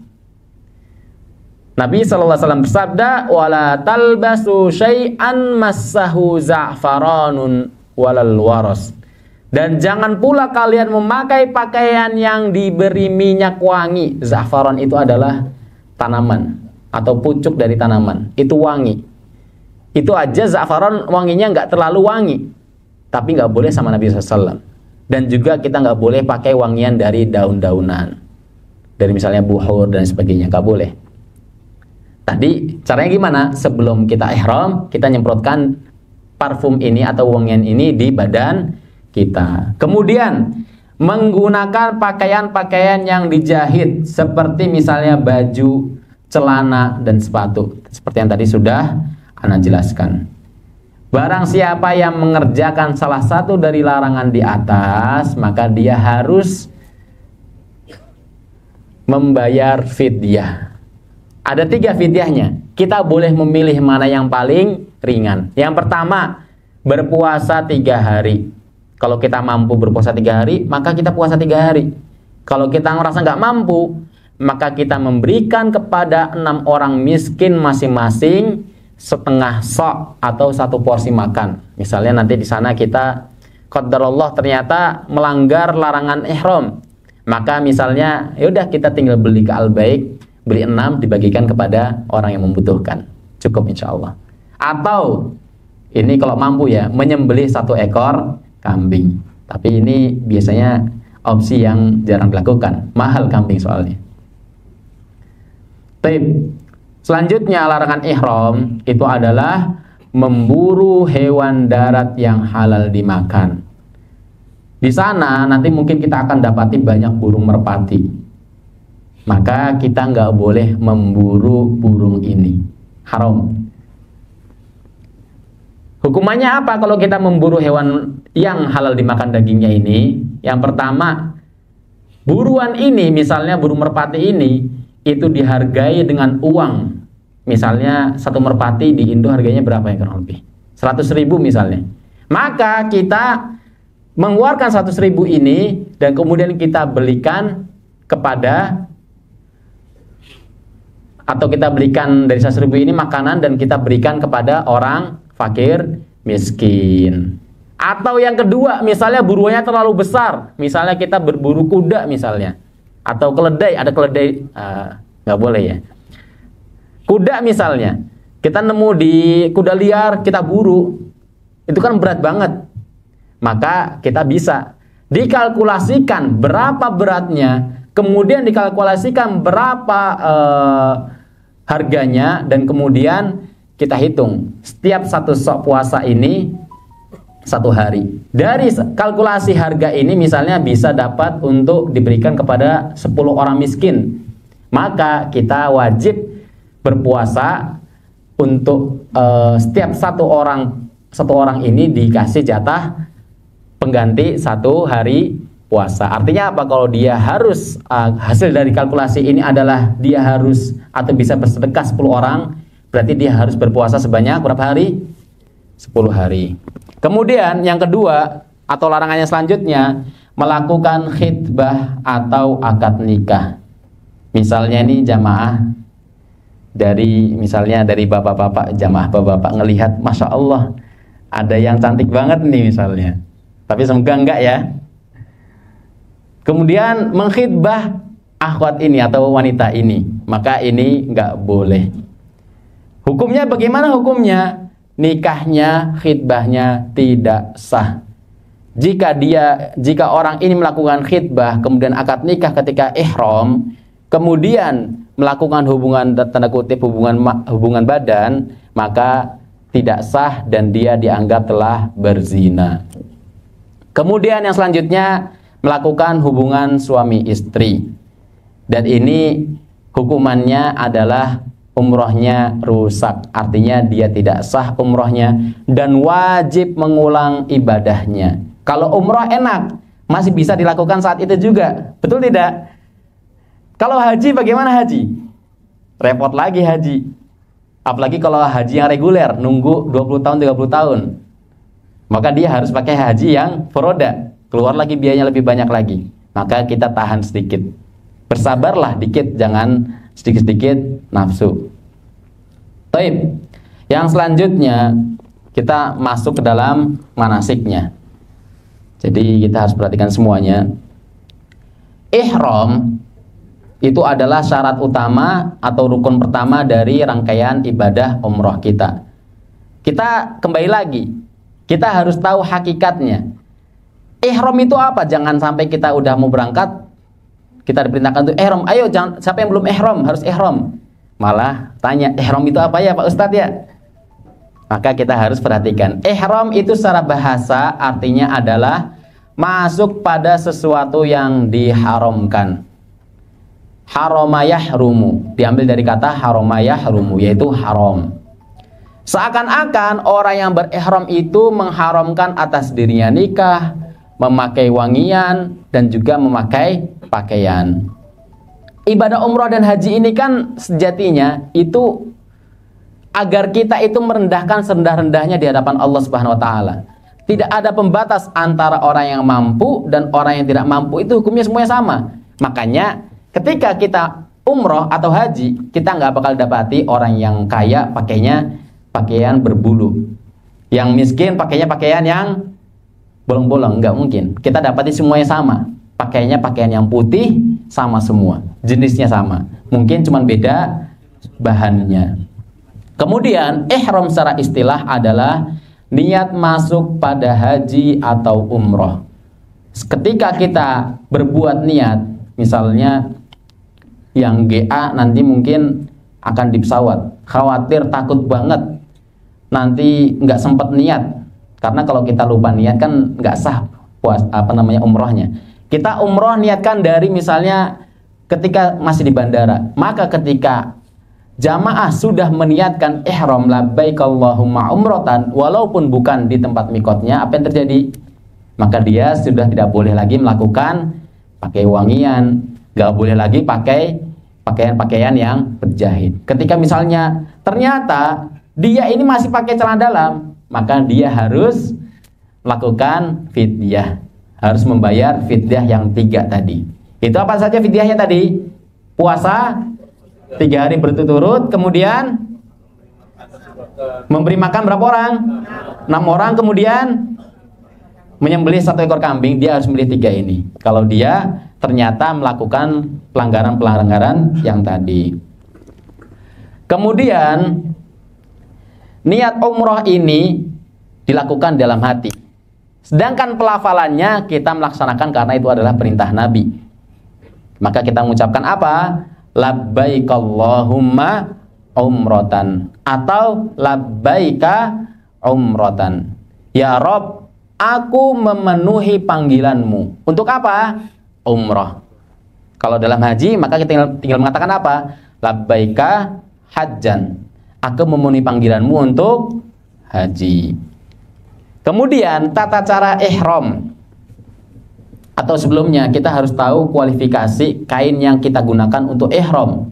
S1: Nabi SAW bersabda, wala talbasu syai'an massahu za'faranun walal waras. Dan jangan pula kalian memakai pakaian yang diberi minyak wangi. Za'faran itu adalah tanaman atau pucuk dari tanaman. Itu wangi. Itu aja za'faran wanginya nggak terlalu wangi, tapi nggak boleh sama Nabi SAW. Dan juga kita nggak boleh pakai wangian dari daun-daunan, dari misalnya buhur dan sebagainya, nggak boleh. Tadi caranya gimana? Sebelum kita ihram, kita nyemprotkan parfum ini atau wangian ini di badan kita. Kemudian menggunakan pakaian-pakaian yang dijahit, seperti misalnya baju, celana, dan sepatu, seperti yang tadi sudah Ana jelaskan. Barang siapa yang mengerjakan salah satu dari larangan di atas, maka dia harus membayar fidyah. Ada 3 fidyahnya. Kita boleh memilih mana yang paling ringan. Yang pertama, berpuasa 3 hari. Kalau kita mampu berpuasa 3 hari, maka kita puasa 3 hari. Kalau kita merasa nggak mampu, maka kita memberikan kepada 6 orang miskin masing-masing setengah sok atau 1 porsi makan. Misalnya nanti di sana kita qadarullah ternyata melanggar larangan ihram, maka misalnya yaudah kita tinggal beli ke Al-Baik, beli 6 dibagikan kepada orang yang membutuhkan, cukup insya Allah. Atau ini kalau mampu ya, menyembelih 1 ekor kambing. Tapi ini biasanya opsi yang jarang dilakukan, mahal kambing soalnya. Baik. Selanjutnya larangan ihram itu adalah memburu hewan darat yang halal dimakan. Di sana nanti mungkin kita akan dapati banyak burung merpati. Maka kita nggak boleh memburu burung ini, haram. Hukumannya apa kalau kita memburu hewan yang halal dimakan dagingnya ini? Yang pertama, buruan ini, misalnya burung merpati ini, itu dihargai dengan uang. Misalnya 1 merpati di Indo harganya berapa ya kurang lebih? 100.000 misalnya. Maka kita mengeluarkan 100.000 ini dan kemudian kita belikan kepada, atau kita belikan dari 100.000 ini makanan dan kita berikan kepada orang fakir miskin. Atau yang kedua, misalnya buruannya terlalu besar, misalnya kita berburu kuda misalnya, atau keledai, ada keledai, nggak boleh ya. Kuda misalnya, kita nemu di kuda liar, kita buru, itu kan berat banget. Maka kita bisa dikalkulasikan berapa beratnya, kemudian dikalkulasikan berapa harganya, dan kemudian kita hitung setiap satu sok puasa ini 1 hari. Dari kalkulasi harga ini misalnya bisa dapat untuk diberikan kepada 10 orang miskin, maka kita wajib berpuasa untuk setiap satu orang ini dikasih jatah pengganti 1 hari puasa. Artinya apa? Kalau dia harus hasil dari kalkulasi ini adalah dia harus atau bisa bersedekah 10 orang, berarti dia harus berpuasa sebanyak berapa hari? 10 hari. Kemudian yang kedua atau larangannya selanjutnya, melakukan khitbah atau akad nikah. Misalnya ini jamaah misalnya dari bapak-bapak, jamaah bapak-bapak ngelihat, Masya Allah ada yang cantik banget nih misalnya, tapi semoga enggak ya. Kemudian mengkhitbah akhwat ini atau wanita ini, maka ini enggak boleh. Hukumnya bagaimana hukumnya? Nikahnya, khitbahnya tidak sah. Jika orang ini melakukan khitbah kemudian akad nikah ketika ihram, kemudian melakukan hubungan, tanda kutip hubungan badan, maka tidak sah dan dia dianggap telah berzina. Kemudian yang selanjutnya, melakukan hubungan suami istri, dan ini hukumannya adalah umrohnya rusak, artinya dia tidak sah umrohnya dan wajib mengulang ibadahnya. Kalau umroh enak, masih bisa dilakukan saat itu juga, betul tidak? Kalau haji bagaimana haji? Repot lagi haji. Apalagi kalau haji yang reguler, nunggu 20 tahun, 30 tahun. Maka dia harus pakai haji yang furoda, keluar lagi biayanya lebih banyak lagi. Maka kita tahan sedikit. Bersabarlah dikit, jangan sedikit-sedikit nafsu. Baik. Yang selanjutnya kita masuk ke dalam manasiknya. Jadi kita harus perhatikan semuanya. Ihram itu adalah syarat utama atau rukun pertama dari rangkaian ibadah umroh kita. Kita kembali lagi, kita harus tahu hakikatnya. Ihram itu apa? Jangan sampai kita udah mau berangkat, kita diperintahkan untuk ihram. Ayo, siapa yang belum ihram harus ihram. Malah tanya, ihram itu apa ya Pak Ustadz ya? Maka kita harus perhatikan. Ihram itu secara bahasa artinya adalah masuk pada sesuatu yang diharamkan. Harama yahrumu, diambil dari kata harama yahrumu, yaitu haram. Seakan-akan orang yang berihram itu mengharamkan atas dirinya nikah, memakai wangian, dan juga memakai pakaian. Ibadah umroh dan haji ini kan sejatinya itu agar kita itu merendahkan serendah-rendahnya di hadapan Allah Subhanahu wa taala. Tidak ada pembatas antara orang yang mampu dan orang yang tidak mampu, itu hukumnya semuanya sama. Makanya ketika kita umroh atau haji, kita nggak bakal dapati orang yang kaya pakainya pakaian berbulu, yang miskin pakainya pakaian yang bolong-bolong, nggak mungkin. Kita dapati semuanya sama, pakainya pakaian yang putih, sama semua, jenisnya sama, mungkin cuma beda bahannya. Kemudian ihram secara istilah adalah niat masuk pada haji atau umroh. Ketika kita berbuat niat, misalnya yang GA nanti mungkin akan di pesawat, khawatir takut banget nanti nggak sempat niat, karena kalau kita lupa niat kan nggak sah umrohnya. Kita umroh niatkan dari misalnya ketika masih di bandara, maka ketika jamaah sudah meniatkan ihram labbaik Allahumma umratan, walaupun bukan di tempat mikotnya, apa yang terjadi? Maka dia sudah tidak boleh lagi melakukan pakai wangian, nggak boleh lagi pakai pakaian-pakaian yang berjahit. Ketika misalnya ternyata dia ini masih pakai celana dalam, maka dia harus melakukan fidyah, harus membayar fidyah yang 3 tadi. Itu apa saja fidyahnya tadi? Puasa 3 hari berturut-turut, kemudian memberi makan berapa orang? 6 orang, kemudian menyembelih 1 ekor kambing. Dia harus memilih 3 ini. Kalau dia ternyata melakukan pelanggaran-pelanggaran yang tadi. Kemudian niat umroh ini dilakukan dalam hati. Sedangkan pelafalannya kita melaksanakan karena itu adalah perintah Nabi. Maka kita mengucapkan apa? Labbaik Allahumma umratan atau labbaika umratan. Ya Rob, aku memenuhi panggilanmu. Untuk apa? Umrah. Kalau dalam haji maka kita tinggal mengatakan apa? Labbaika hajjan. Aku memenuhi panggilanmu untuk haji. Kemudian tata cara ihram. Atau sebelumnya kita harus tahu kualifikasi kain yang kita gunakan untuk ihram.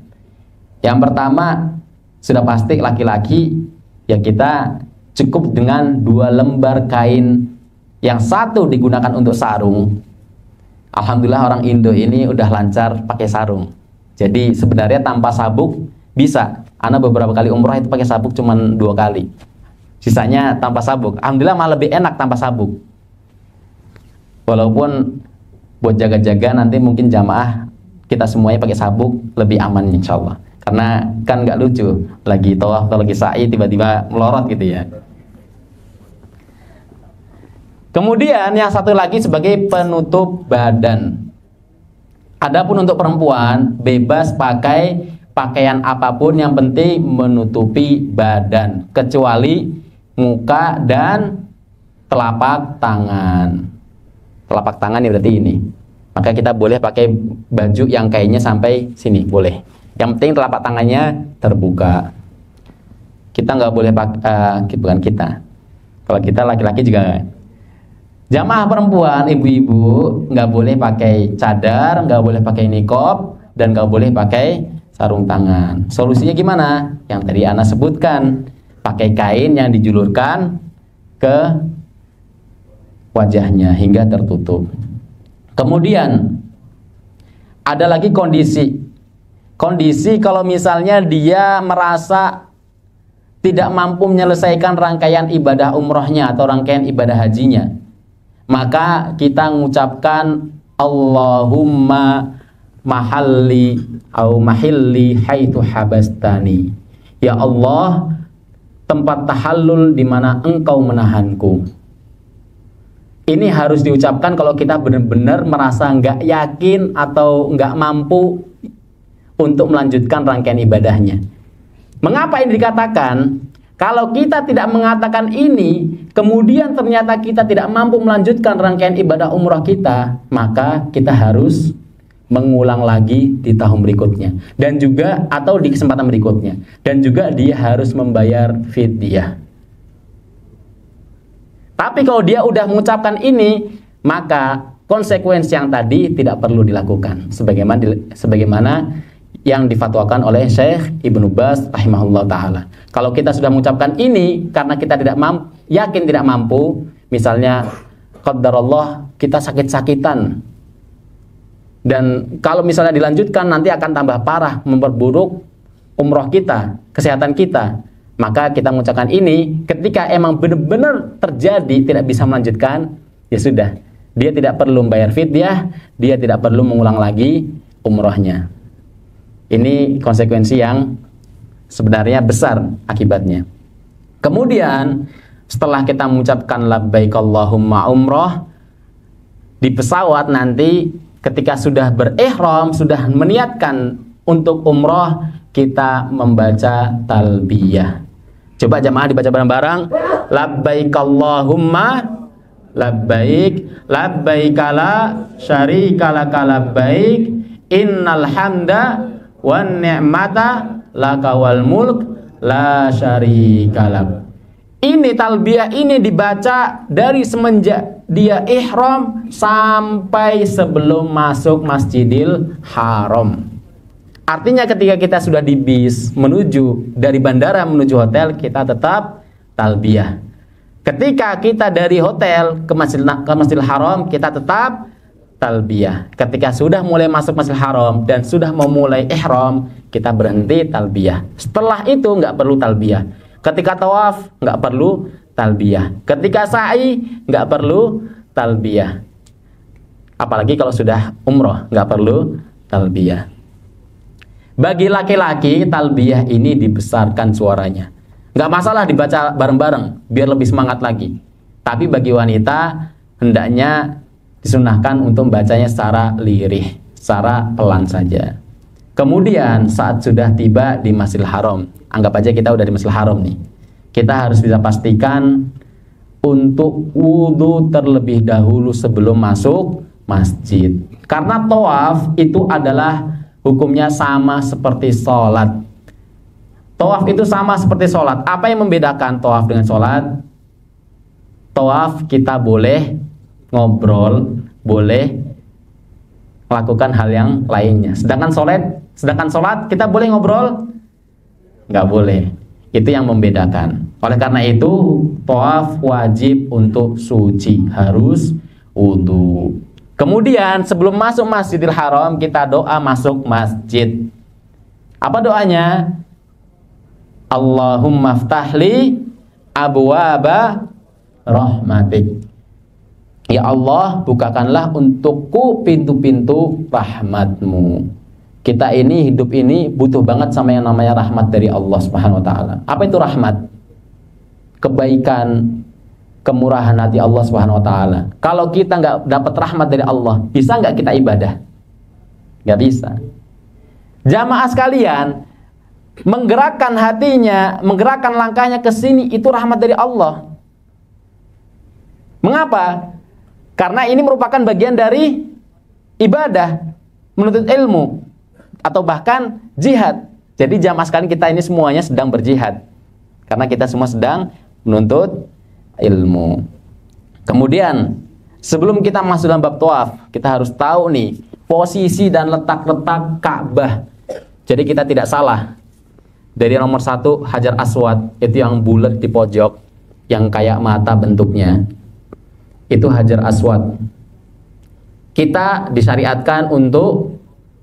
S1: Yang pertama sudah pasti laki-laki, ya kita cukup dengan 2 lembar kain. Yang satu digunakan untuk sarung. Alhamdulillah orang Indo ini udah lancar pakai sarung. Jadi sebenarnya tanpa sabuk bisa. Ana beberapa kali umrah itu pakai sabuk cuma 2 kali. Sisanya tanpa sabuk. Alhamdulillah malah lebih enak tanpa sabuk. Walaupun buat jaga-jaga nanti mungkin jamaah kita semuanya pakai sabuk lebih aman insya Allah. Karena kan nggak lucu lagi tawaf atau lagi sa'i tiba-tiba melorot gitu ya. Kemudian yang satu lagi sebagai penutup badan. Adapun untuk perempuan bebas pakai pakaian apapun yang penting menutupi badan kecuali muka dan telapak tangan. Telapak tangan ya berarti ini. Maka kita boleh pakai baju yang kainnya sampai sini, boleh. Yang penting telapak tangannya terbuka. Kita nggak boleh pakai, bukan kita. Kalau kita laki-laki juga. Jamaah perempuan, ibu-ibu nggak boleh pakai cadar, nggak boleh pakai niqab, dan nggak boleh pakai sarung tangan. Solusinya gimana? Yang tadi Ana sebutkan, pakai kain yang dijulurkan ke wajahnya hingga tertutup. Kemudian ada lagi kondisi kalau misalnya dia merasa tidak mampu menyelesaikan rangkaian ibadah umrohnya atau rangkaian ibadah hajinya, maka kita mengucapkan Allahumma mahalli au mahilli haitsu habastani. Ya Allah, tempat tahallul di mana engkau menahanku. Ini harus diucapkan kalau kita benar-benar merasa nggak yakin atau nggak mampu untuk melanjutkan rangkaian ibadahnya. Mengapa ini dikatakan? Kalau kita tidak mengatakan ini, kemudian ternyata kita tidak mampu melanjutkan rangkaian ibadah umrah kita, maka kita harus mengulang lagi di tahun berikutnya dan juga atau di kesempatan berikutnya, dan juga dia harus membayar fidyah. Tapi kalau dia udah mengucapkan ini, maka konsekuensi yang tadi tidak perlu dilakukan sebagaimana yang difatwakan oleh Syekh Ibnu Baz rahimahullah ta'ala. Kalau kita sudah mengucapkan ini karena kita tidak yakin tidak mampu, misalnya qadarullah kita sakit-sakitan, dan kalau misalnya dilanjutkan nanti akan tambah parah, memperburuk umroh kita, kesehatan kita, maka kita mengucapkan ini ketika emang benar-benar terjadi tidak bisa melanjutkan, ya sudah, dia tidak perlu membayar fidyah, dia tidak perlu mengulang lagi umrohnya. Ini konsekuensi yang sebenarnya besar akibatnya. Kemudian setelah kita mengucapkan labbaik Allahumma umroh, di pesawat nanti ketika sudah berihram, sudah meniatkan untuk umroh, kita membaca talbiyah. Coba jamaah dibaca bareng-bareng. Labbaik Allahumma labbaik, labbaik la syarika laka labbaik, innal hamda wan ni'mata laka wal mulk la syarika lak. Ini talbiyah ini dibaca dari semenjak dia ihram sampai sebelum masuk Masjidil Haram. Artinya ketika kita sudah di bis menuju dari bandara menuju hotel, kita tetap talbiyah. Ketika kita dari hotel ke Masjidil Haram, kita tetap talbiyah. Ketika sudah mulai masuk Masjidil Haram dan sudah memulai ihram, kita berhenti talbiyah. Setelah itu nggak perlu talbiyah. Ketika tawaf nggak perlu talbiyah. Ketika sa'i nggak perlu talbiyah. Apalagi kalau sudah umroh nggak perlu talbiyah. Bagi laki-laki talbiyah ini dibesarkan suaranya. Nggak masalah dibaca bareng-bareng biar lebih semangat lagi. Tapi bagi wanita hendaknya disunahkan untuk membacanya secara lirih, secara pelan saja. Kemudian saat sudah tiba di Masjidil Haram, anggap aja kita udah di Masjidil Haram nih, kita harus bisa pastikan untuk wudhu terlebih dahulu sebelum masuk masjid. Karena tawaf itu adalah hukumnya sama seperti sholat. Tawaf itu sama seperti sholat. Apa yang membedakan tawaf dengan sholat? Tawaf kita boleh ngobrol, boleh melakukan hal yang lainnya. Sedangkan sholat kita boleh ngobrol? Nggak boleh. Itu yang membedakan. Oleh karena itu, tawaf wajib untuk suci, harus wudu. Kemudian sebelum masuk Masjidil Haram, kita doa masuk masjid. Apa doanya? Allahumma ftahli abwaaba rahmatik. Ya Allah, bukakanlah untukku pintu-pintu rahmatmu. Kita ini hidup ini butuh banget sama yang namanya rahmat dari Allah Subhanahu wa taala. Apa itu rahmat? Kebaikan, kemurahan hati Allah Subhanahu wa taala. Kalau kita nggak dapat rahmat dari Allah, bisa nggak kita ibadah? Nggak bisa. Jamaah sekalian, menggerakkan hatinya, menggerakkan langkahnya ke sini itu rahmat dari Allah. Mengapa? Karena ini merupakan bagian dari ibadah, menuntut ilmu, atau bahkan jihad. Jadi jamaah sekalian, kita ini semuanya sedang berjihad, karena kita semua sedang menuntut ilmu. Kemudian sebelum kita masuk dalam bab tawaf, kita harus tahu nih posisi dan letak-letak Ka'bah. Jadi kita tidak salah. Dari nomor 1 Hajar Aswad, itu yang bulat di pojok, yang kayak mata bentuknya, itu Hajar Aswad. Kita disyariatkan untuk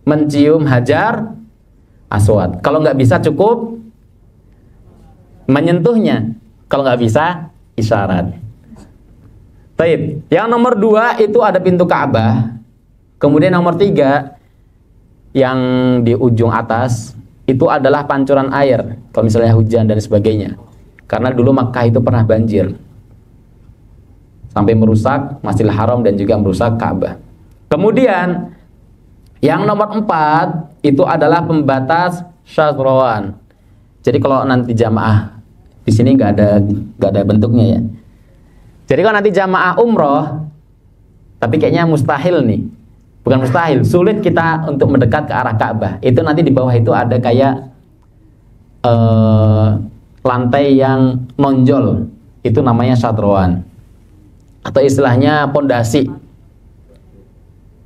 S1: mencium Hajar Aswad. Kalau nggak bisa cukup menyentuhnya, kalau nggak bisa isyarat. Baik. Yang nomor 2 itu ada pintu Ka'bah. Kemudian nomor 3 yang di ujung atas itu adalah pancuran air kalau misalnya hujan dan sebagainya. Karena dulu Makkah itu pernah banjir sampai merusak Masjidil Haram dan juga merusak Ka'bah. Kemudian yang nomor 4 itu adalah pembatas syazrawan. Jadi kalau nanti jamaah di sini nggak ada bentuknya ya. Jadi kalau nanti jamaah umroh, tapi kayaknya mustahil nih, bukan mustahil, sulit kita untuk mendekat ke arah Ka'bah. Itu nanti di bawah itu ada kayak lantai yang nonjol, itu namanya syazrawan, atau istilahnya pondasi.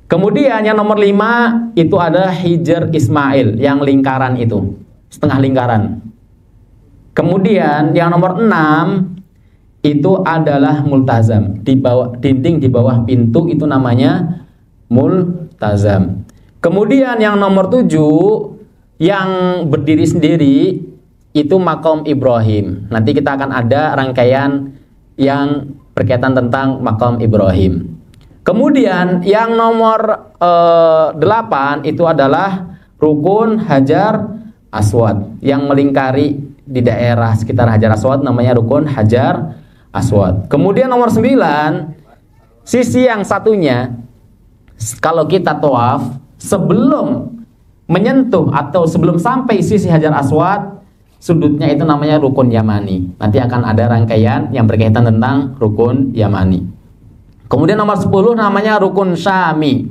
S1: Kemudian yang nomor 5 itu ada Hijr Ismail, yang lingkaran itu, setengah lingkaran. Kemudian yang nomor 6 itu adalah multazam, di bawah dinding, di bawah pintu, itu namanya multazam. Kemudian yang nomor 7 yang berdiri sendiri itu Maqam Ibrahim. Nanti kita akan ada rangkaian yang berkaitan tentang Maqam Ibrahim. Kemudian yang nomor 8 itu adalah Rukun Hajar Aswad, yang melingkari di daerah sekitar Hajar Aswad, namanya Rukun Hajar Aswad. Kemudian nomor 9, sisi yang satunya, kalau kita tawaf, sebelum menyentuh atau sebelum sampai sisi Hajar Aswad, sudutnya itu namanya Rukun Yamani. Nanti akan ada rangkaian yang berkaitan tentang Rukun Yamani. Kemudian nomor 10 namanya Rukun Syami.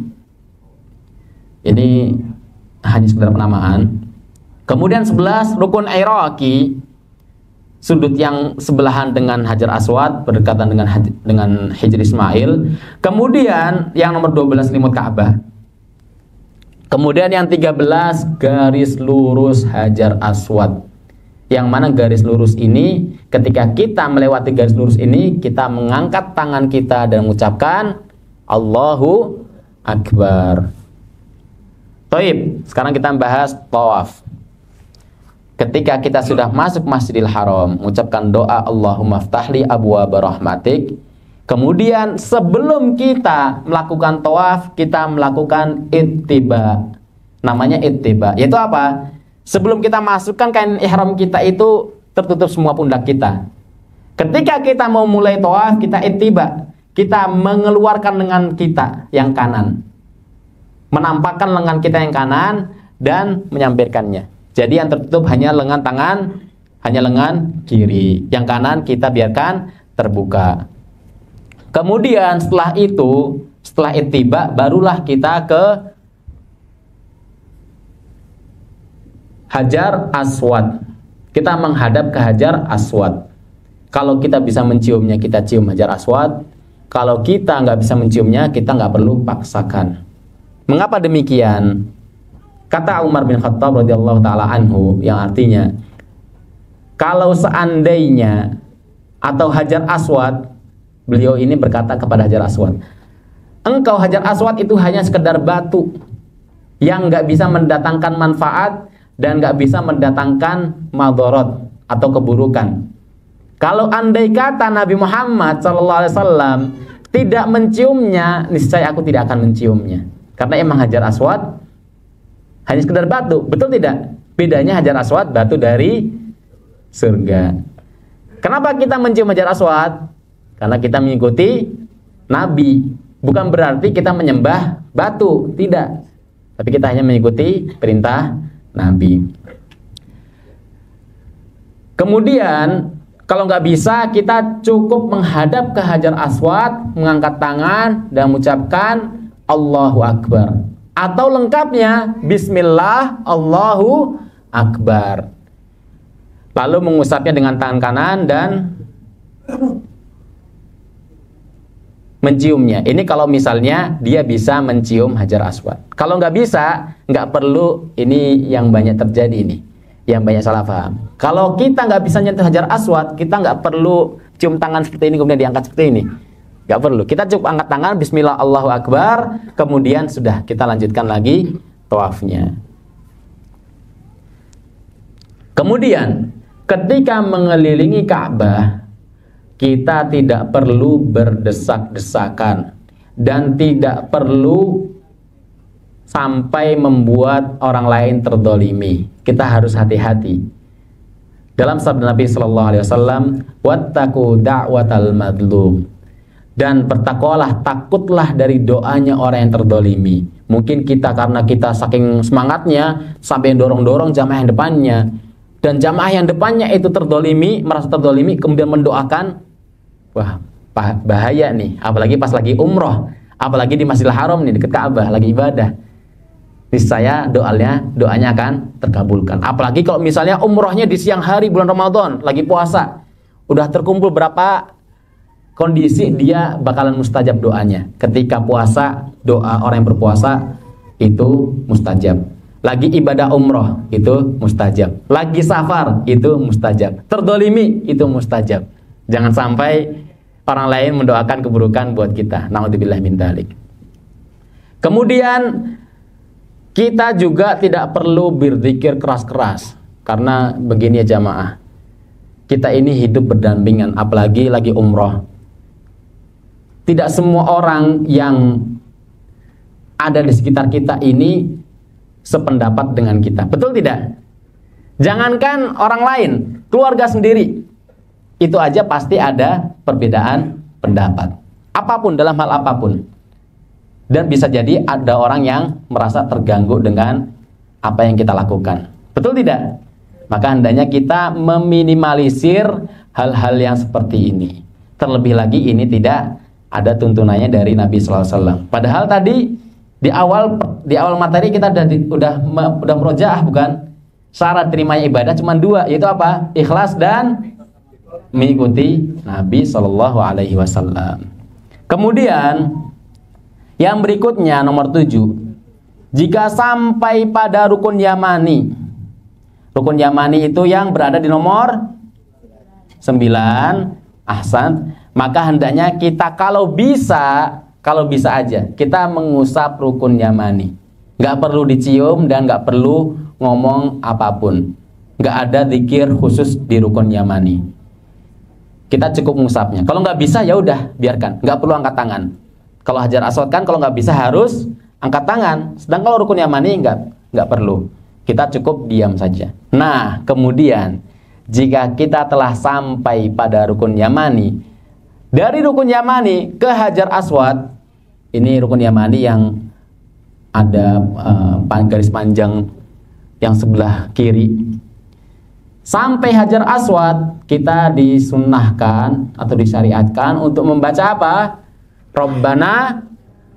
S1: Ini hanya sekedar penamaan. Kemudian 11 Rukun Iraqi, sudut yang sebelahan dengan Hajar Aswad, berdekatan dengan Hijr Ismail. Kemudian yang nomor 12 Limut Ka'bah. Kemudian yang 13 garis lurus Hajar Aswad. Yang mana garis lurus ini, ketika kita melewati garis lurus ini, kita mengangkat tangan kita dan mengucapkan Allahu Akbar. Taib, sekarang kita membahas tawaf. Ketika kita sudah masuk Masjidil Haram, mengucapkan doa Allahumma ftahli abwaaba rahmatik. Kemudian sebelum kita melakukan tawaf, kita melakukan ittiba. Namanya ittiba, yaitu apa? Sebelum kita masukkan kain ihram kita itu tertutup semua pundak kita. Ketika kita mau mulai tawaf, kita ittiba. kita mengeluarkan lengan kita yang kanan, menampakkan lengan kita yang kanan dan menyampirkannya. Jadi yang tertutup hanya lengan tangan, hanya lengan kiri. Yang kanan kita biarkan terbuka. Kemudian setelah itu, setelah ittiba, barulah kita ke Hajar Aswad. Kita menghadap ke Hajar Aswad. Kalau kita bisa menciumnya, kita cium Hajar Aswad. Kalau kita nggak bisa menciumnya, kita nggak perlu paksakan. Mengapa demikian? Kata Umar bin Khattab radhiyallahu taala anhu, yang artinya, kalau seandainya atau Hajar Aswad, beliau ini berkata kepada Hajar Aswad, engkau Hajar Aswad itu hanya sekedar batu yang nggak bisa mendatangkan manfaat dan nggak bisa mendatangkan madorot atau keburukan. Kalau andai kata Nabi Muhammad SAW tidak menciumnya, niscaya aku tidak akan menciumnya. Karena emang Hajar Aswad hanya sekedar batu, betul tidak? Bedanya Hajar Aswad batu dari surga. Kenapa kita mencium Hajar Aswad? Karena kita mengikuti Nabi. Bukan berarti kita menyembah batu, tidak. Tapi kita hanya mengikuti perintah Nabi. Kemudian kalau nggak bisa, kita cukup menghadap ke Hajar Aswad, mengangkat tangan dan mengucapkan Allahu Akbar. Atau lengkapnya Bismillah Allahu Akbar. Lalu mengusapnya dengan tangan kanan dan menciumnya. Ini kalau misalnya dia bisa mencium Hajar Aswad. Kalau nggak bisa, nggak perlu. Ini yang banyak terjadi ini, yang banyak salah paham. Kalau kita nggak bisa nyentuh Hajar Aswad, kita nggak perlu cium tangan seperti ini kemudian diangkat seperti ini. Nggak perlu. Kita cukup angkat tangan, Bismillah Allahu Akbar, kemudian sudah kita lanjutkan lagi tawafnya. Kemudian ketika mengelilingi Ka'bah, kita tidak perlu berdesak-desakan dan tidak perlu sampai membuat orang lain terdolimi. Kita harus hati-hati. Dalam sabda Nabi Sallallahu Alaihi Wasallam, wattaqu da'watal madlum, dan bertakwalah, takutlah dari doanya orang yang terdolimi. Mungkin kita karena kita saking semangatnya sampai dorong-dorong jamaah yang depannya, dan jamaah yang depannya itu terdolimi, merasa terdolimi, kemudian mendoakan. Wah, bahaya nih, apalagi pas lagi umroh, apalagi di Masjidil Haram nih, dekat Ka'bah, lagi ibadah. Niscaya doanya akan terkabulkan. Apalagi kalau misalnya umrohnya di siang hari bulan Ramadan, lagi puasa, udah terkumpul berapa kondisi, dia bakalan mustajab doanya. Ketika puasa, doa orang yang berpuasa itu mustajab. Lagi ibadah umroh itu mustajab. Lagi safar itu mustajab. Terdolimi itu mustajab. Jangan sampai orang lain mendoakan keburukan buat kita. Na'udzubillah min dzalik. Kemudian kita juga tidak perlu berzikir keras-keras. Karena begini ya jamaah, kita ini hidup berdampingan, apalagi lagi umroh. Tidak semua orang yang ada di sekitar kita ini sependapat dengan kita. Betul tidak? Jangankan orang lain, keluarga sendiri, itu aja pasti ada perbedaan pendapat. Apapun, dalam hal apapun. Dan bisa jadi ada orang yang merasa terganggu dengan apa yang kita lakukan. Betul tidak? Maka hendaknya kita meminimalisir hal-hal yang seperti ini. Terlebih lagi ini tidak ada tuntunannya dari Nabi sallallahu alaihi wasallam. Padahal tadi di awal materi kita udah murojaah, bukan? Syarat terimanya ibadah cuma dua, yaitu apa? Ikhlas dan mengikuti Nabi sallallahu alaihi wasallam. Kemudian yang berikutnya nomor 7, jika sampai pada rukun Yamani. Rukun Yamani itu yang berada di nomor 9, ahsan, maka hendaknya kita kalau bisa aja kita mengusap rukun Yamani. Nggak perlu dicium dan nggak perlu ngomong apapun. Nggak ada zikir khusus di rukun Yamani. Kita cukup mengusapnya. Kalau nggak bisa ya udah biarkan, nggak perlu angkat tangan. Kalau Hajar Aswad kan kalau nggak bisa harus angkat tangan. Sedang kalau rukun Yamani nggak perlu. Kita cukup diam saja. Nah, kemudian jika kita telah sampai pada rukun Yamani, Dari rukun Yamani ke Hajar Aswad, ini rukun Yamani yang ada garis panjang yang sebelah kiri. Sampai Hajar Aswad kita disunnahkan atau disyariatkan untuk membaca apa? Rabbana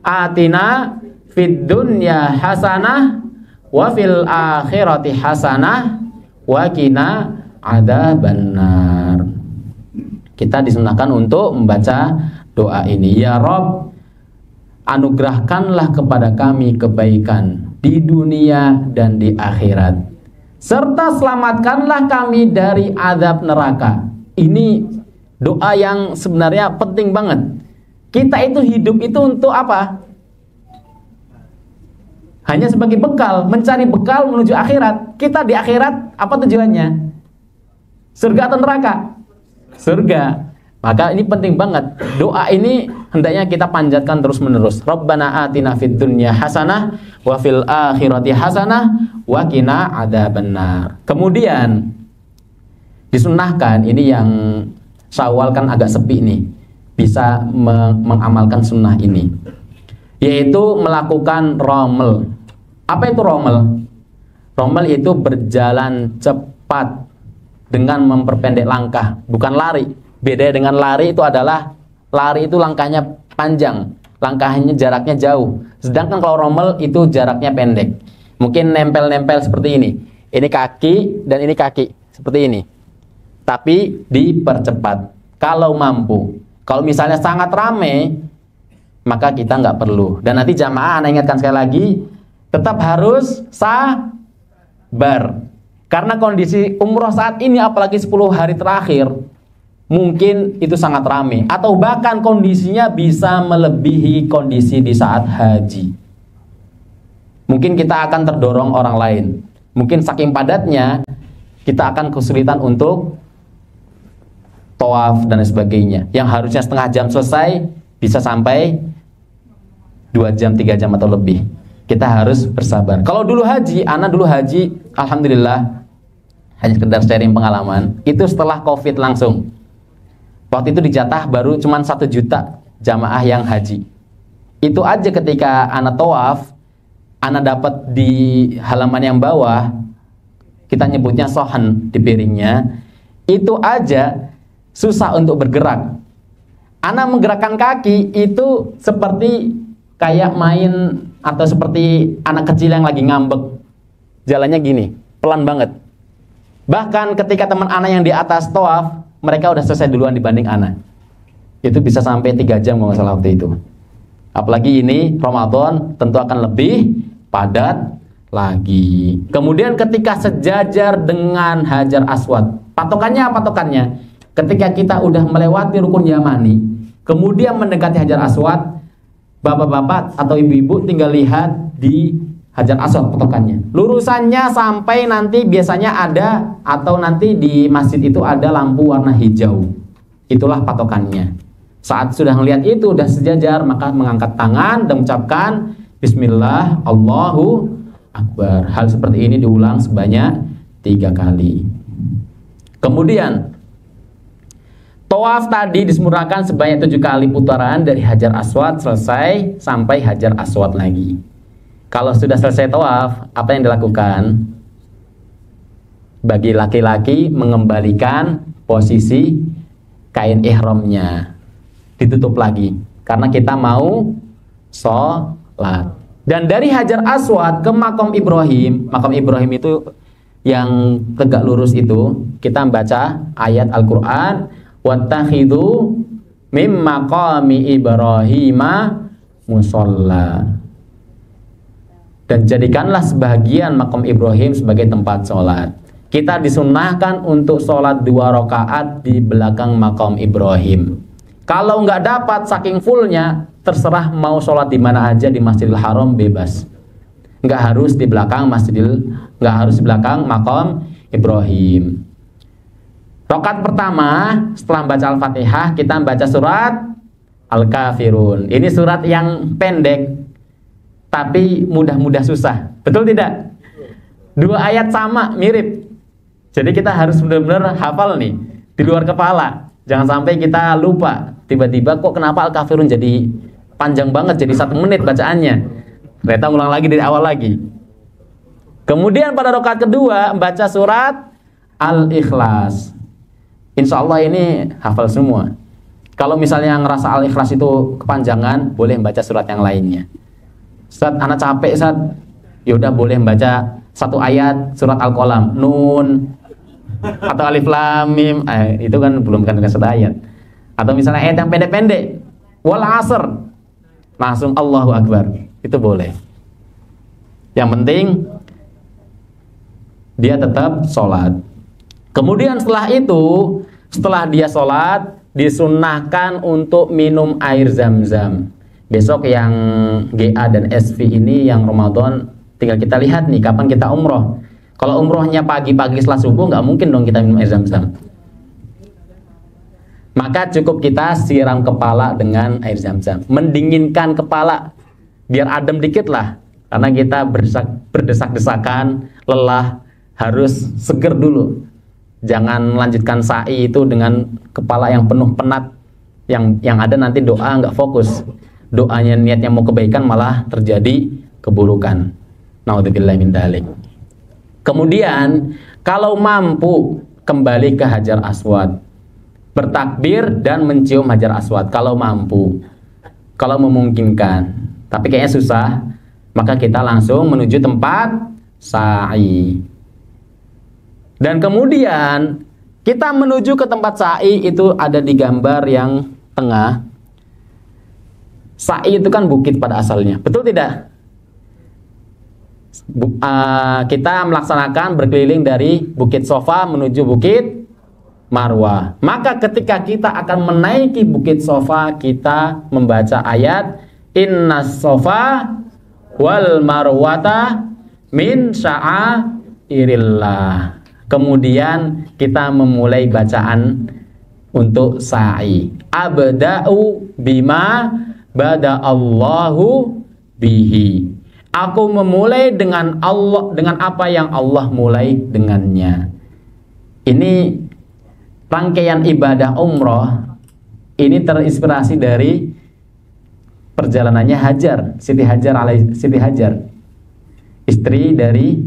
S1: atina fid dunya hasanah wa fil akhirati hasanah wa qina adzabannar. Kita disunnahkan untuk membaca doa ini. Ya Rabb, anugerahkanlah kepada kami kebaikan di dunia dan di akhirat, serta selamatkanlah kami dari azab neraka. Ini doa yang sebenarnya penting banget. Kita itu hidup itu untuk apa? Hanya sebagai bekal, mencari bekal menuju akhirat. Kita di akhirat apa tujuannya? Surga atau neraka? Surga. Maka ini penting banget. Doa ini hendaknya kita panjatkan terus-menerus. Rabbana atina fid dunya hasanah wa fil akhirati hasanah wa qina adzabannar. Kemudian disunnahkan, ini yang Syawal kan agak sepi nih, bisa mengamalkan sunnah ini, yaitu melakukan romel. Apa itu romel? Romel itu berjalan cepat dengan memperpendek langkah, bukan lari. Beda dengan lari, itu adalah lari itu langkahnya panjang, langkahnya jaraknya jauh. Sedangkan kalau romel itu jaraknya pendek. Mungkin nempel-nempel seperti ini. Ini kaki dan ini kaki, seperti ini. Tapi dipercepat kalau mampu. Kalau misalnya sangat rame, maka kita nggak perlu. Dan nanti jamaah, Anda ingatkan sekali lagi, tetap harus sabar. Karena kondisi umroh saat ini, apalagi 10 hari terakhir, mungkin itu sangat ramai, atau bahkan kondisinya bisa melebihi kondisi di saat haji. Mungkin kita akan terdorong orang lain. Mungkin saking padatnya, kita akan kesulitan untuk tawaf dan sebagainya. Yang harusnya setengah jam selesai, bisa sampai 2 jam, 3 jam atau lebih. Kita harus bersabar. Kalau dulu haji, anak dulu haji, alhamdulillah, hanya sekedar sharing pengalaman. Itu setelah COVID langsung. Waktu itu dijatah baru cuman 1 juta jamaah yang haji. Itu aja ketika anak tawaf, anak dapat di halaman yang bawah, kita nyebutnya sohan di piringnya, itu aja susah untuk bergerak. Anak menggerakkan kaki itu seperti kayak main, atau seperti anak kecil yang lagi ngambek. Jalannya gini, pelan banget. Bahkan ketika teman anak yang di atas tawaf, mereka udah selesai duluan dibanding anak. Itu bisa sampai 3 jam kalau nggak salah waktu itu. Apalagi ini Ramadan, tentu akan lebih padat lagi. Kemudian ketika sejajar dengan Hajar Aswad, patokannya apa patokannya? Ketika kita udah melewati rukun Yamani, kemudian mendekati Hajar Aswad, bapak-bapak atau ibu-ibu tinggal lihat di Hajar Aswad patokannya. Lurusannya sampai nanti biasanya ada, atau nanti di masjid itu ada lampu warna hijau. Itulah patokannya. Saat sudah melihat itu udah sejajar, maka mengangkat tangan dan mengucapkan Bismillah, Allahu Akbar. Hal seperti ini diulang sebanyak 3 kali. Kemudian tawaf tadi disempurnakan sebanyak 7 kali putaran dari Hajar Aswad selesai sampai Hajar Aswad lagi. Kalau sudah selesai tawaf, apa yang dilakukan? Bagi laki-laki mengembalikan posisi kain ihramnya, ditutup lagi karena kita mau sholat. Dan dari Hajar Aswad ke Maqam Ibrahim itu yang tegak lurus itu, kita membaca ayat Al-Quran, wattakhidhu mim maqami Ibrahima musalla. Dan jadikanlah sebagian Maqam Ibrahim sebagai tempat sholat. Kita disunnahkan untuk sholat 2 rakaat di belakang Maqam Ibrahim. Kalau nggak dapat saking fullnya, terserah mau sholat di mana aja di Masjidil Haram, bebas. Nggak harus di belakang Maqam Ibrahim. Rakaat pertama setelah baca Al-Fatihah, kita baca surat Al-Kafirun. Ini surat yang pendek, tapi mudah-mudah susah. Betul tidak? 2 ayat sama, mirip. Jadi kita harus benar-benar hafal nih, di luar kepala. Jangan sampai kita lupa. Tiba-tiba kok kenapa Al-Kafirun jadi panjang banget, jadi 1 menit bacaannya. Ternyata ulang lagi dari awal lagi. Kemudian pada rakaat kedua baca surat Al-Ikhlas. Insya Allah ini hafal semua. Kalau misalnya ngerasa Al-Ikhlas itu kepanjangan, boleh membaca surat yang lainnya. Ustaz, anak capek Ustaz. Yaudah boleh membaca 1 ayat surat Al-Qalam, Nun atau Alif Lam Mim. Itu kan belum kan dengan 1 ayat. Atau misalnya ayat yang pendek-pendek, Wal Asr, langsung Allahu Akbar. Itu boleh. Yang penting dia tetap sholat. Kemudian setelah itu, setelah dia sholat, disunnahkan untuk minum air zam-zam. Besok yang GA dan SV ini yang Ramadan, tinggal kita lihat nih kapan kita umroh. Kalau umrohnya pagi-pagi setelah subuh, nggak mungkin dong kita minum air zam-zam. Maka cukup kita siram kepala dengan air zam-zam. Mendinginkan kepala, biar adem dikit lah. Karena kita berdesak-desakan, lelah, harus seger dulu. Jangan melanjutkan sa'i itu dengan kepala yang penuh penat. Yang ada nanti doa nggak fokus. Doanya niatnya mau kebaikan malah terjadi keburukan. Naudzubillahi min dzalik. Kemudian kalau mampu kembali ke Hajar Aswad, bertakbir dan mencium Hajar Aswad kalau mampu, kalau memungkinkan. Tapi kayaknya susah, maka kita langsung menuju tempat sa'i. Dan kemudian kita menuju ke tempat sa'i itu ada di gambar yang tengah. Sa'i itu kan bukit pada asalnya, betul tidak? Kita melaksanakan berkeliling dari Bukit Sofa menuju Bukit Marwah. Maka ketika kita akan menaiki Bukit Sofa, kita membaca ayat Innas Sofa wal Marwata min sya'airillah. Kemudian kita memulai bacaan untuk sa'i. Abda'u bima bada Allahu bihi. Aku memulai dengan Allah, dengan apa yang Allah mulai dengannya. Ini rangkaian ibadah umroh ini terinspirasi dari perjalanannya Hajar, Siti Hajar, istri dari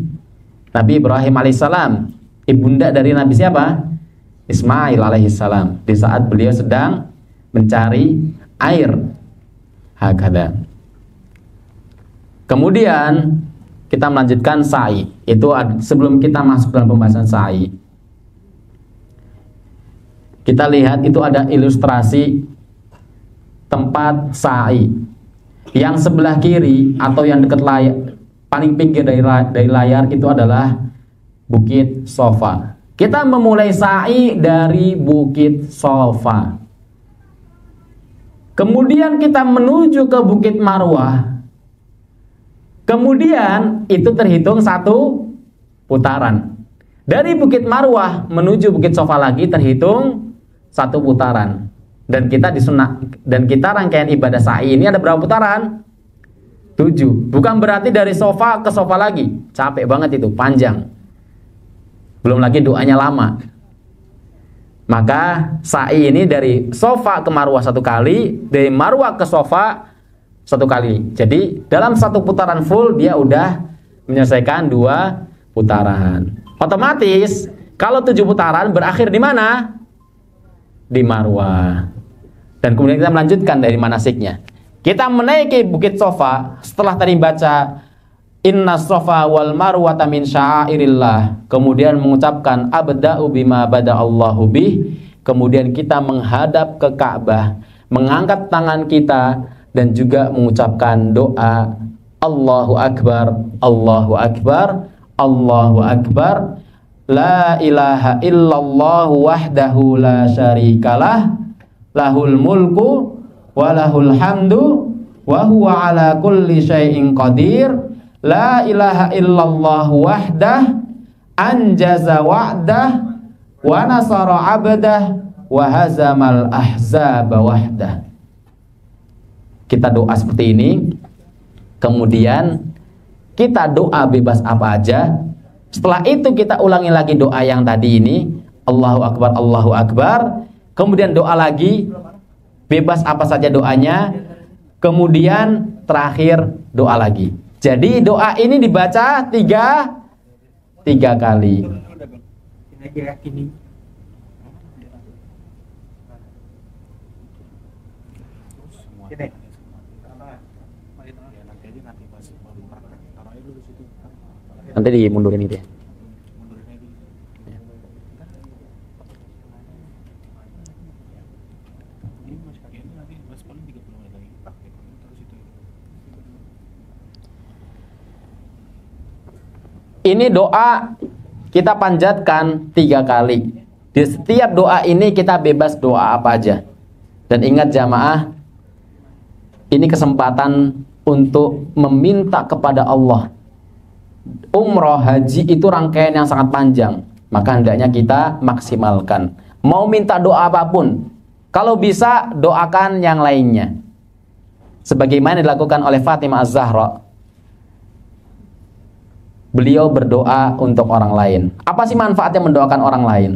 S1: Nabi Ibrahim alaihissalam, ibunda dari Nabi siapa? Ismail alaihissalam. Di saat beliau sedang mencari air, hakada. Kemudian kita melanjutkan sa'i. Itu sebelum kita masuk dalam pembahasan sa'i, kita lihat itu ada ilustrasi tempat sa'i. Yang sebelah kiri atau yang dekat layar, paling pinggir dari layar itu adalah Bukit Sofa. Kita memulai sa'i dari Bukit Sofa. Kemudian kita menuju ke Bukit Marwah. Kemudian itu terhitung 1 putaran. Dari Bukit Marwah menuju Bukit Sofa lagi terhitung 1 putaran. Dan kita rangkaian ibadah sa'i ini ada berapa putaran? 7. Bukan berarti dari sofa ke sofa lagi. Capek banget itu, panjang. Belum lagi doanya lama. Maka sa'i ini dari sofa ke Marwah 1 kali, dari Marwah ke sofa 1 kali. Jadi dalam 1 putaran full dia udah menyelesaikan 2 putaran. Otomatis kalau 7 putaran berakhir di mana? Di Marwah. Dan kemudian kita melanjutkan dari manasiknya. Kita menaiki Bukit Sofa setelah tadi baca Innas Sofa wal Marwata min sya'airillah, kemudian mengucapkan abda'u bima bada Allahu bih. Kemudian kita menghadap ke Ka'bah, mengangkat tangan kita dan juga mengucapkan doa Allahu Akbar, Allahu Akbar, Allahu Akbar, la ilaha illallah wahdahu la syarikalah, lahul mulku wa lahul hamdu wa huwa ala kulli syai'in qadir, la ilaha illallah wahdah anjaza wa'dah wa nasara abdah wa hazamal ahzaba wahdah. Kita doa seperti ini. Kemudian kita doa bebas apa aja. Setelah itu kita ulangi lagi doa yang tadi ini, Allahu Akbar, Allahu Akbar. kemudian doa lagi, bebas apa saja doanya, kemudian terakhir doa lagi. Jadi doa ini dibaca tiga kali. Nanti dimundurin itu ya. Ini doa kita panjatkan 3 kali. Di setiap doa ini kita bebas doa apa aja. Dan ingat jamaah, ini kesempatan untuk meminta kepada Allah. Umroh, haji itu rangkaian yang sangat panjang, maka hendaknya kita maksimalkan. Mau minta doa apapun, kalau bisa doakan yang lainnya, sebagaimana dilakukan oleh Fatimah Az-Zahra. Beliau berdoa untuk orang lain. Apa sih manfaatnya mendoakan orang lain?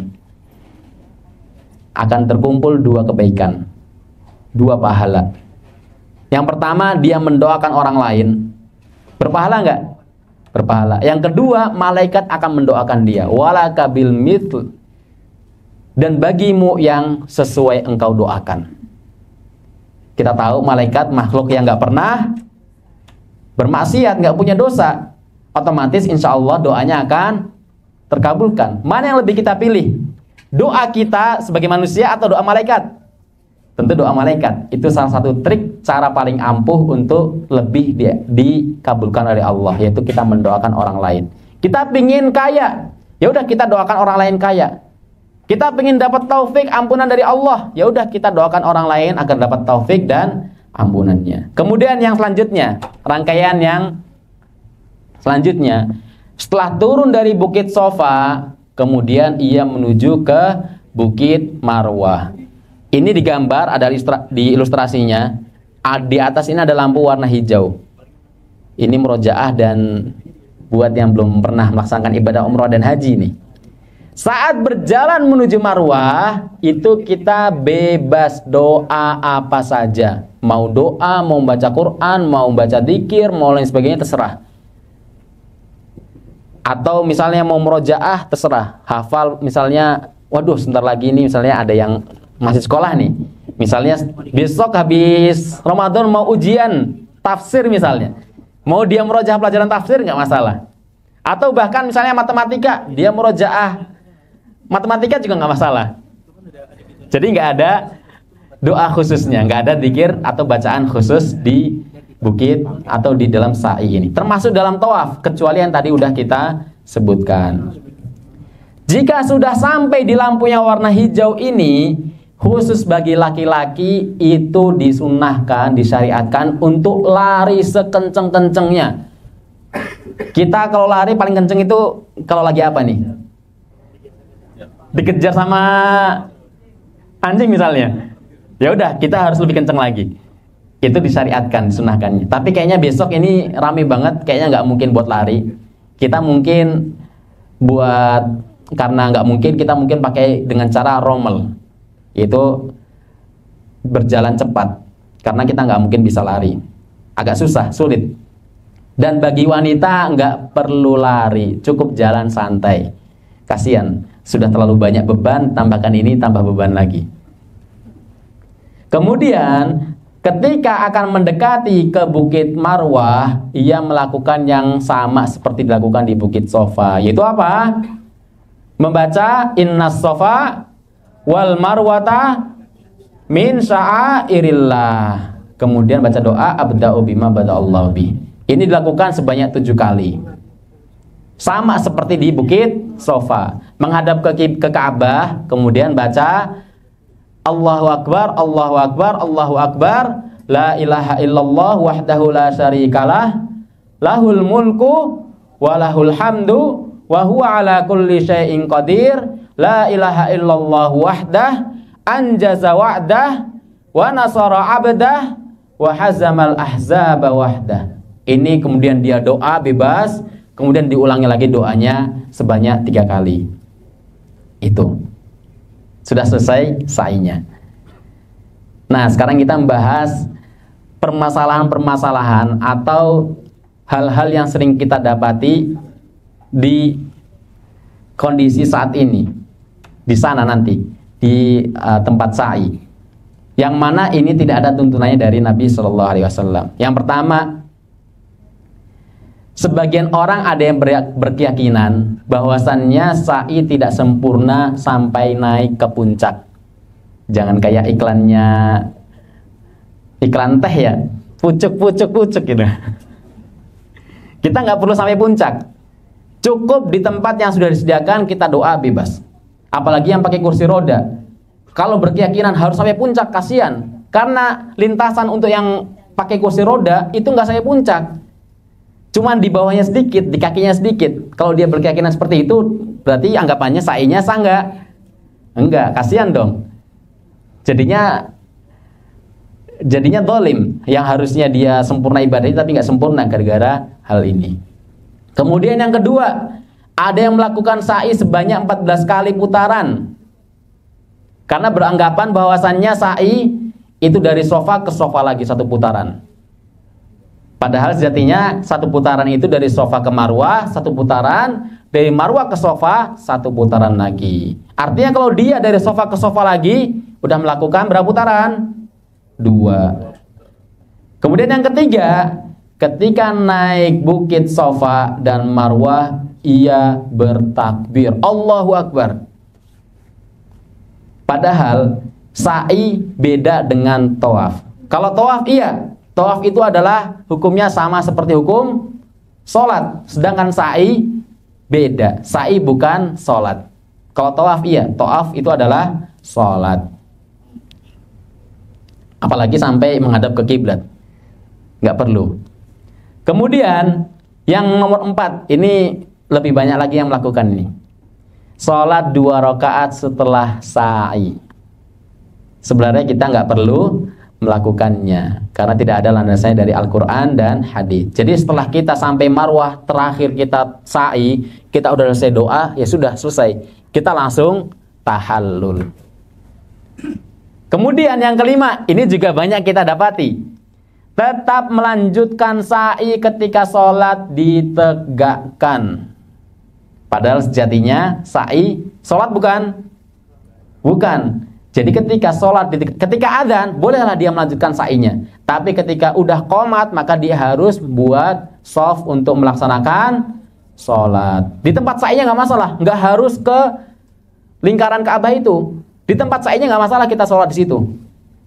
S1: Akan terkumpul 2 kebaikan, 2 pahala. Yang pertama, dia mendoakan orang lain, berpahala enggak? Berpahala. Yang kedua, malaikat akan mendoakan dia, walaka bil mithl, dan bagimu yang sesuai engkau doakan. Kita tahu malaikat makhluk yang nggak pernah bermaksiat, nggak punya dosa, otomatis insya Allah doanya akan terkabulkan. Mana yang lebih kita pilih? Doa kita sebagai manusia atau doa malaikat? Tentu doa malaikat. Itu salah satu trik, cara paling ampuh untuk lebih dikabulkan oleh Allah, yaitu kita mendoakan orang lain. Kita pingin kaya, ya udah kita doakan orang lain kaya. Kita pingin dapat taufik, ampunan dari Allah, ya udah kita doakan orang lain agar dapat taufik dan ampunannya. Kemudian yang selanjutnya, rangkaian yang selanjutnya, setelah turun dari Bukit Sofa, kemudian ia menuju ke Bukit Marwah. Ini digambar, ada di ilustrasinya. Di atas ini ada lampu warna hijau. Ini murojaah dan buat yang belum pernah melaksanakan ibadah umroh dan haji nih. Saat berjalan menuju Marwah, itu kita bebas doa apa saja. Mau doa, mau baca Quran, mau baca dzikir, mau lain sebagainya, terserah. Atau misalnya mau murojaah, terserah. Hafal misalnya, waduh sebentar lagi nih misalnya ada yang masih sekolah nih, misalnya besok habis Ramadan mau ujian tafsir misalnya, mau dia murojaah pelajaran tafsir nggak masalah. Atau bahkan misalnya matematika, dia murojaah matematika juga nggak masalah. Jadi nggak ada doa khususnya, nggak ada dzikir atau bacaan khusus di bukit atau di dalam sa'i ini, termasuk dalam tawaf, kecuali yang tadi udah kita sebutkan. Jika sudah sampai di lampu yang warna hijau ini, khusus bagi laki-laki itu disunahkan, disyariatkan untuk lari sekenceng-kencengnya. Kita kalau lari paling kenceng itu kalau lagi apa nih? Dikejar sama anjing misalnya. Ya udah, kita harus lebih kenceng lagi. Itu disyariatkan, disunahkannya. Tapi kayaknya besok ini rame banget, kayaknya nggak mungkin buat lari. Kita mungkin karena nggak mungkin, kita mungkin pakai dengan cara rommel. Itu berjalan cepat, karena kita nggak mungkin bisa lari, agak susah, sulit. Dan bagi wanita nggak perlu lari, cukup jalan santai. Kasihan, sudah terlalu banyak beban, tambahkan ini, tambah beban lagi. Kemudian ketika akan mendekati ke Bukit Marwah, ia melakukan yang sama seperti dilakukan di Bukit Sofa, yaitu apa? Membaca Innas Sofa wal marwata min sya'airillah. Kemudian baca doa abda'u bima bada'allahu bi. Ini dilakukan sebanyak 7 kali. Sama seperti di Bukit Sofa, menghadap ke Ka'bah, kemudian baca Allahu Akbar, Allahu Akbar, Allahu Akbar, la ilaha illallah wahdahu la syarikalah, lahul mulku wa lahul hamdu wa huwa ala kulli syai'in qadir. La ilaha illallah wahdah anjaza wa'dah wa nasara abdah wa hazamal ahzaba wahdah. Ini kemudian dia doa bebas, kemudian diulangi lagi doanya sebanyak 3 kali. Itu Sudah selesai sa'inya. Nah, sekarang kita membahas permasalahan-permasalahan atau hal-hal yang sering kita dapati di kondisi saat ini, di sana nanti, di tempat sa'i. Yang mana ini tidak ada tuntunannya dari Nabi Shallallahu Alaihi Wasallam. Yang pertama, sebagian orang ada yang berkeyakinan bahwasannya sa'i tidak sempurna sampai naik ke puncak. Jangan kayak iklan teh ya, pucuk gitu. Kita nggak perlu sampai puncak, cukup di tempat yang sudah disediakan kita doa bebas. Apalagi yang pakai kursi roda, kalau berkeyakinan harus sampai puncak, kasihan. Karena lintasan untuk yang pakai kursi roda itu nggak sampai puncak, cuman di bawahnya sedikit, di kakinya sedikit. Kalau dia berkeyakinan seperti itu, berarti anggapannya sa'inya sah nggak? Enggak, kasihan dong. Jadinya dolim, yang harusnya dia sempurna ibadahnya tapi nggak sempurna gara-gara hal ini. Kemudian yang kedua, ada yang melakukan sa'i sebanyak 14 kali putaran karena beranggapan bahwasannya sa'i itu dari sofa ke sofa lagi satu putaran. Padahal sejatinya satu putaran itu dari sofa ke marwah satu putaran, dari marwah ke sofa satu putaran lagi. Artinya kalau dia dari sofa ke sofa lagi udah melakukan berapa putaran? 2. Kemudian yang ketiga, ketika naik bukit sofa dan marwah, ia bertakbir Allahu Akbar. Padahal sa'i beda dengan tawaf. Kalau tawaf iya, tawaf itu adalah hukumnya sama seperti hukum sholat. Sedangkan sa'i beda, sa'i bukan sholat. Kalau tawaf iya, tawaf itu adalah sholat. Apalagi sampai menghadap ke kiblat, nggak perlu. Kemudian yang nomor 4, ini lebih banyak lagi yang melakukan ini. Sholat 2 rakaat setelah sa'i. Sebenarnya kita nggak perlu melakukannya karena tidak ada landasannya dari Al-Quran dan hadis. Jadi setelah kita sampai marwah, terakhir kita sa'i, kita udah selesai doa, ya sudah selesai. Kita langsung tahallul. Kemudian yang kelima, ini juga banyak kita dapati. Tetap melanjutkan sa'i ketika sholat ditegakkan. Padahal sejatinya sa'i sholat bukan? Bukan. Jadi ketika sholat, ketika adzan, bolehlah dia melanjutkan sa'inya. Tapi ketika udah qomat, maka dia harus buat shaf untuk melaksanakan sholat. Di tempat sa'inya nggak masalah, nggak harus ke lingkaran Ka'bah itu. Di tempat sa'inya nggak masalah kita sholat di situ.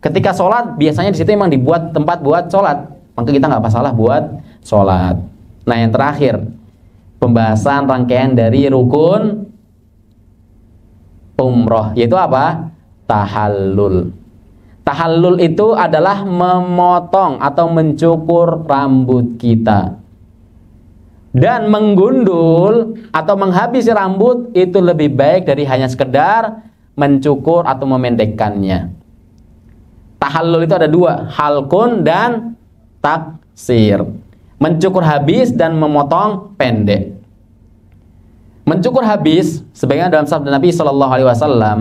S1: Ketika sholat biasanya di situ memang dibuat tempat buat sholat, maka kita nggak masalah buat sholat. Nah yang terakhir, pembahasan rangkaian dari rukun umroh, yaitu apa? Tahallul. Tahallul itu adalah memotong atau mencukur rambut kita. Dan menggundul atau menghabisi rambut itu lebih baik dari hanya sekedar mencukur atau memendekkannya. Tahallul itu ada 2, halqun dan taksir. Mencukur habis dan memotong pendek. Mencukur habis, sebagaimana dalam sabda Nabi Shallallahu Alaihi Wasallam,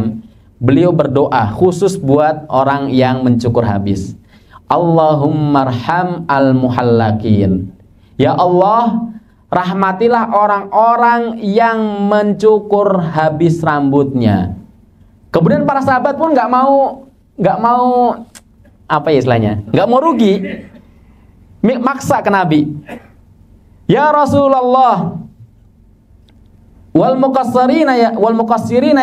S1: beliau berdoa khusus buat orang yang mencukur habis. Allahummarham al-muhallakin. Ya Allah, rahmatilah orang-orang yang mencukur habis rambutnya. Kemudian para sahabat pun nggak mau apa ya istilahnya, nggak mau rugi, maksa ke Nabi. Ya Rasulullah, wal muqassirina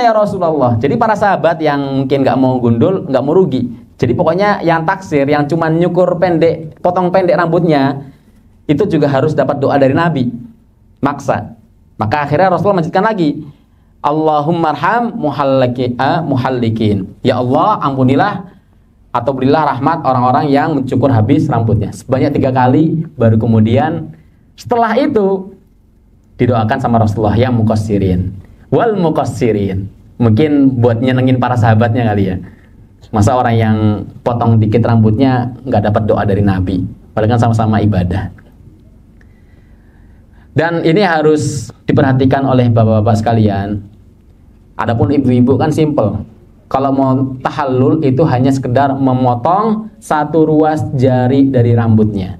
S1: ya Rasulullah. Jadi para sahabat yang mungkin nggak mau gundul, nggak mau rugi. Jadi pokoknya yang taksir, yang cuma nyukur pendek, potong pendek rambutnya, itu juga harus dapat doa dari Nabi. Maksa. Maka akhirnya Rasulullah melanjutkan lagi. Allahummarham muhallikin. Ya Allah, ampunilah atau berilah rahmat orang-orang yang mencukur habis rambutnya. Sebanyak 3 kali, baru kemudian setelah itu didoakan sama Rasulullah yang muqassirin. Wal muqassirin. Mungkin buat nyenengin para sahabatnya kali ya. Masa orang yang potong dikit rambutnya nggak dapat doa dari Nabi? Padahal kan sama-sama ibadah. Dan ini harus diperhatikan oleh bapak-bapak sekalian. Adapun ibu-ibu kan simple. Kalau mau tahallul itu hanya sekedar memotong satu ruas jari dari rambutnya.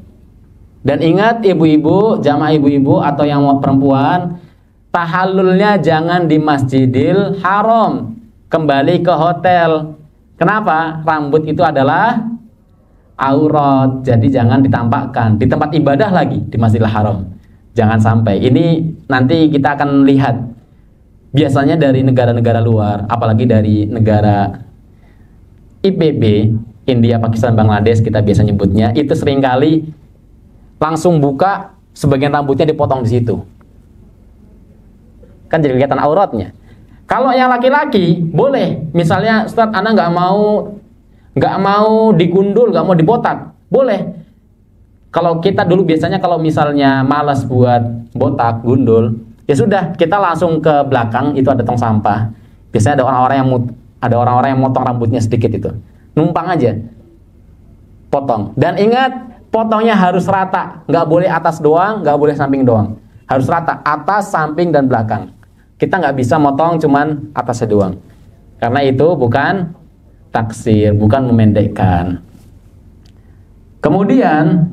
S1: Dan ingat ibu-ibu, jamaah ibu-ibu atau yang perempuan, tahallulnya jangan di Masjidil Haram, kembali ke hotel. Kenapa? Rambut itu adalah aurat, jadi jangan ditampakkan di tempat ibadah lagi di Masjidil Haram. Jangan sampai. Ini nanti kita akan lihat. Biasanya dari negara-negara luar, apalagi dari negara IPB, India, Pakistan, Bangladesh kita biasa nyebutnya, itu seringkali langsung buka sebagian rambutnya dipotong di situ. Kan jadi kelihatan auratnya. Kalau yang laki-laki boleh, misalnya Ustaz, Ana nggak mau digundul, nggak mau dibotak, boleh. Kalau kita dulu biasanya kalau misalnya malas buat botak, gundul, ya sudah kita langsung ke belakang, itu ada tong sampah. Biasanya ada orang-orang yang motong rambutnya sedikit itu, numpang aja, potong. Dan ingat, potongnya harus rata, nggak boleh atas doang, nggak boleh samping doang, harus rata, atas, samping, dan belakang. Kita nggak bisa motong cuman atasnya doang, karena itu bukan taksir, bukan memendekkan. Kemudian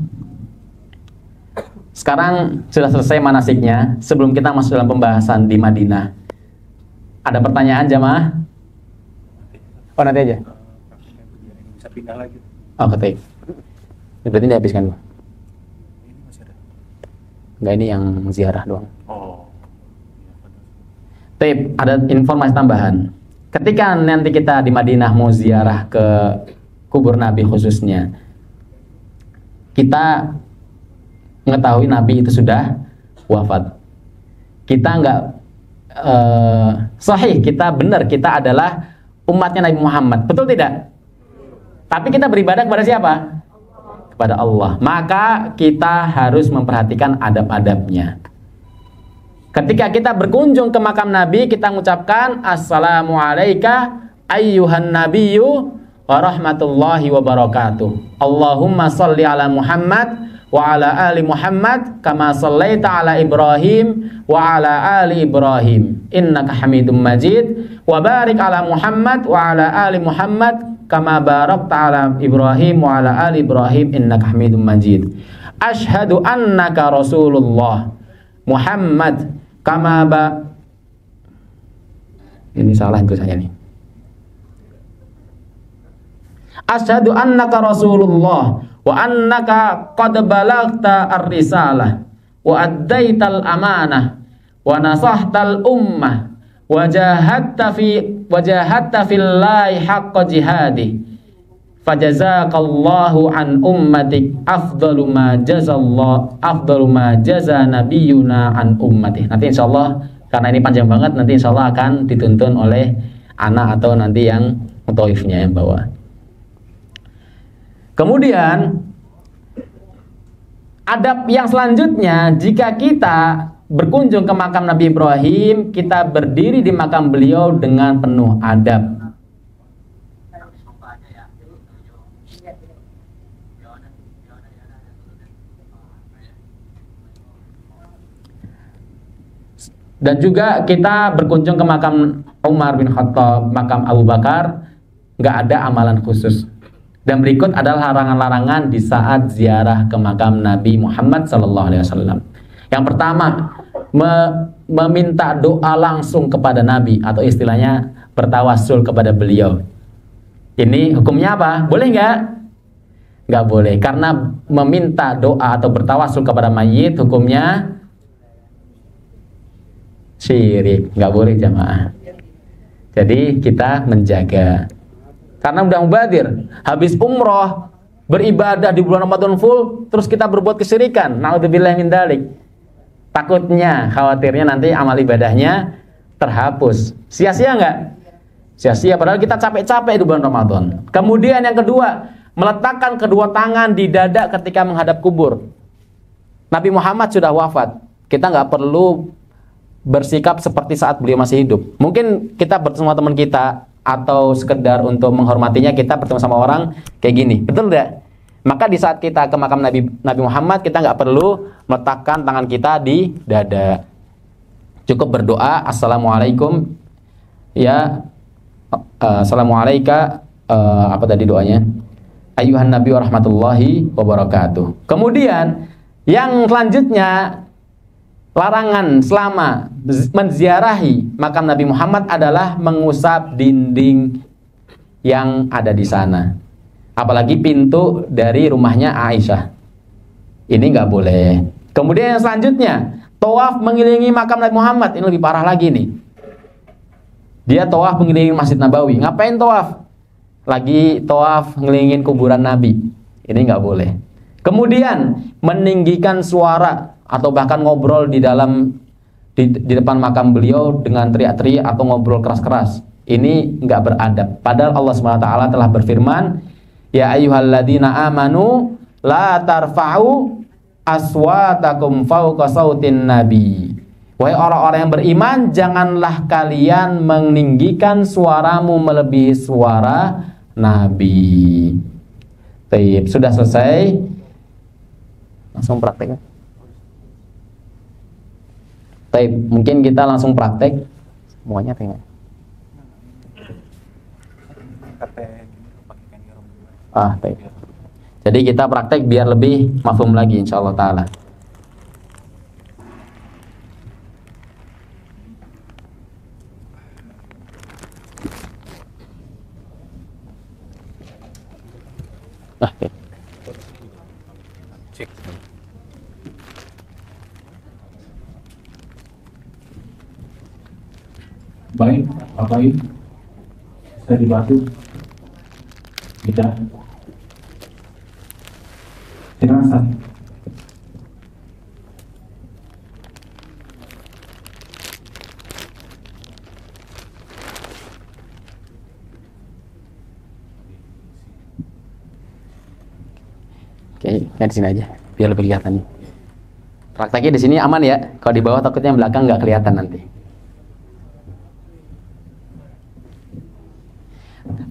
S1: sekarang sudah selesai manasiknya. Sebelum kita masuk dalam pembahasan di Madinah, ada pertanyaan jamaah? Oh, nanti aja.
S2: Bisa pindah lagi.
S1: Oh, ketik. Berarti dihabiskan.
S2: Ini masih ada.
S1: Enggak, ini yang ziarah doang.
S2: Oh.
S1: Tip, ada informasi tambahan. Ketika nanti kita di Madinah mau ziarah ke kubur Nabi khususnya, kita mengetahui Nabi itu sudah wafat. Kita nggak sahih, kita benar, kita adalah umatnya Nabi Muhammad, betul tidak? Tapi kita beribadah kepada siapa? Kepada Allah. Maka kita harus memperhatikan adab-adabnya. Ketika kita berkunjung ke makam Nabi, kita mengucapkan Assalamualaikum ayyuhan nabiyyu wa rahmatullahi wa barakatuh. Allahumma salli ala Muhammad wa ala ali Muhammad kama sallaita ala Ibrahim wa ala ali Ibrahim innaka Hamidum Majid wa barik ala Muhammad wa ala ali Muhammad kama barakta ala Ibrahim wa ala ali Ibrahim innaka Hamidum Majid. Asyhadu annaka Rasulullah Muhammad kama ini salah tulisannya nih. Asyhadu annaka Rasulullah wa annaka qad balagta ar-risalah wa addaital amanah wa nasahtal ummah wa jahadta fillahi haqqa jihadi fajazakallahu an ummatik afdalu ma jaza nabiyuna an ummatih. Nanti insyaallah, karena ini panjang banget, nanti insyaallah akan dituntun oleh anak atau nanti yang mutawifnya yang bawa. Kemudian adab yang selanjutnya, jika kita berkunjung ke makam Nabi Ibrahim, kita berdiri di makam beliau dengan penuh adab. Dan juga kita berkunjung ke makam Umar bin Khattab, makam Abu Bakar, nggak ada amalan khusus. Dan berikut adalah larangan-larangan di saat ziarah ke makam Nabi Muhammad SAW. Yang pertama, meminta doa langsung kepada Nabi, atau istilahnya bertawassul kepada beliau. Ini hukumnya apa? Boleh nggak? Nggak boleh, karena meminta doa atau bertawassul kepada mayit hukumnya syirik, nggak boleh jamaah. Jadi kita menjaga. Karena udah mubadir, habis umroh, beribadah di bulan Ramadan full, terus kita berbuat kesyirikan. Naudzubillah min dzalik. Takutnya, khawatirnya nanti amal ibadahnya terhapus. Sia-sia nggak? Sia-sia, padahal kita capek-capek di bulan Ramadan. Kemudian yang kedua, meletakkan kedua tangan di dada ketika menghadap kubur. Nabi Muhammad sudah wafat. Kita nggak perlu bersikap seperti saat beliau masih hidup. Mungkin kita bertemu teman kita, atau sekedar untuk menghormatinya kita bertemu sama orang kayak gini, betul nggak? Maka di saat kita ke makam Nabi Muhammad, kita nggak perlu meletakkan tangan kita di dada. Cukup berdoa Assalamualaikum ya Assalamualaikum, apa tadi doanya? Ayuhan Nabi wa rahmatullahi wabarakatuh. Kemudian yang selanjutnya, larangan selama menziarahi makam Nabi Muhammad adalah mengusap dinding yang ada di sana. Apalagi pintu dari rumahnya Aisyah. Ini nggak boleh. Kemudian yang selanjutnya, tawaf mengelilingi makam Nabi Muhammad. Ini lebih parah lagi nih. Dia tawaf mengelilingi Masjid Nabawi. Ngapain tawaf? Lagi tawaf ngelilingin kuburan Nabi. Ini nggak boleh. Kemudian meninggikan suara atau bahkan ngobrol di depan makam beliau dengan teriak-teriak atau ngobrol keras-keras. Ini nggak beradab. Padahal Allah SWT telah berfirman, ya ayyuhalladzina amanu la tarfa'u aswatakum fawqa sautin nabi. Wahai orang-orang yang beriman, janganlah kalian meninggikan suaramu melebihi suara Nabi. Baik, sudah selesai. Langsung praktek. Baik, mungkin kita langsung praktek semuanya pengen. Baik. Jadi kita praktek biar lebih mafhum lagi insyaallah taala. Okay.
S2: Cek.
S3: Baik, Bapak Ibu, saya dibantu. Tidak. Silakan.
S1: Oke, di sini aja, biar lebih kelihatan. Prakteknya di sini aman ya. Kalau di bawah takutnya yang belakang nggak kelihatan nanti.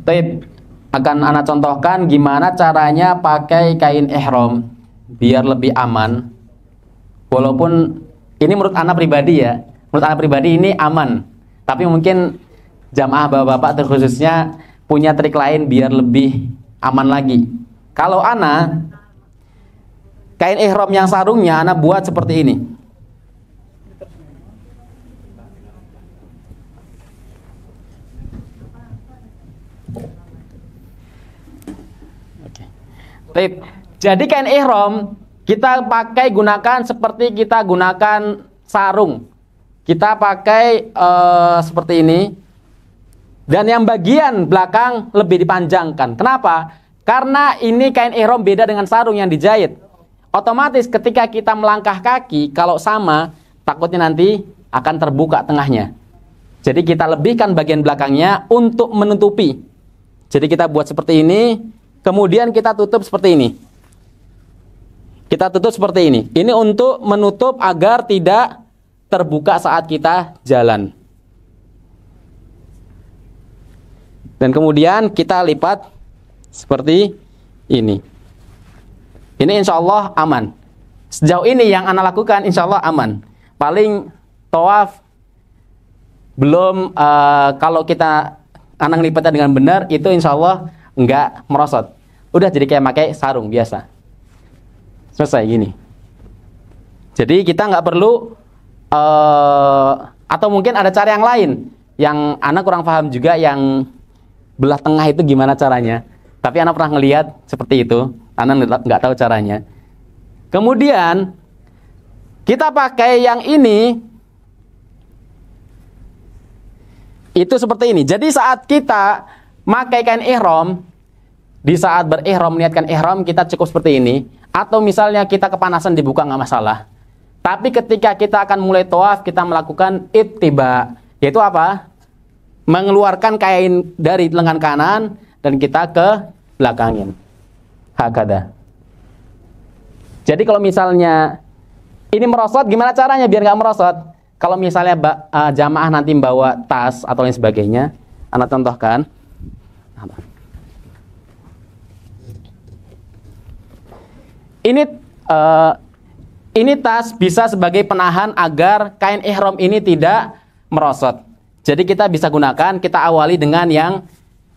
S1: Baik, akan ana contohkan gimana caranya pakai kain ihram biar lebih aman. Walaupun ini menurut ana pribadi ya, menurut ana pribadi ini aman. Tapi mungkin jamaah bapak-bapak terkhususnya punya trik lain biar lebih aman lagi. Kalau ana kain ihram yang sarungnya ana buat seperti ini. Baik, jadi kain ihram kita pakai gunakan seperti kita gunakan sarung. Kita pakai seperti ini. Dan yang bagian belakang lebih dipanjangkan. Kenapa? Karena ini kain ihram beda dengan sarung yang dijahit. Otomatis ketika kita melangkah kaki, kalau sama, takutnya nanti akan terbuka tengahnya. Jadi kita lebihkan bagian belakangnya untuk menutupi. Jadi kita buat seperti ini. Kemudian kita tutup seperti ini. Kita tutup seperti ini. Ini untuk menutup agar tidak terbuka saat kita jalan. Dan kemudian kita lipat seperti ini. Ini insya Allah aman. Sejauh ini yang ana lakukan insya Allah aman. Paling tawaf belum kalau kita ana ngelipatnya dengan benar itu insya Allah enggak merosot. Udah jadi kayak pakai sarung biasa. Selesai gini. Jadi kita nggak perlu atau mungkin ada cara yang lain yang anak kurang paham juga, yang belah tengah itu gimana caranya. Tapi anak pernah ngelihat seperti itu. Anak nggak tahu caranya. Kemudian kita pakai yang ini. Itu seperti ini. Jadi saat kita pakai kain ihram, di saat berihram, niatkan ihram, kita cukup seperti ini. Atau misalnya kita kepanasan dibuka nggak masalah. Tapi ketika kita akan mulai tawaf, kita melakukan ittiba. Yaitu apa? Mengeluarkan kain dari lengan kanan dan kita ke belakangin. Hakada. Jadi kalau misalnya ini merosot, gimana caranya biar nggak merosot? Kalau misalnya jamaah nanti membawa tas atau lain sebagainya, anak contohkan. Ini tas bisa sebagai penahan agar kain ihram ini tidak merosot. Jadi kita bisa gunakan, kita awali dengan yang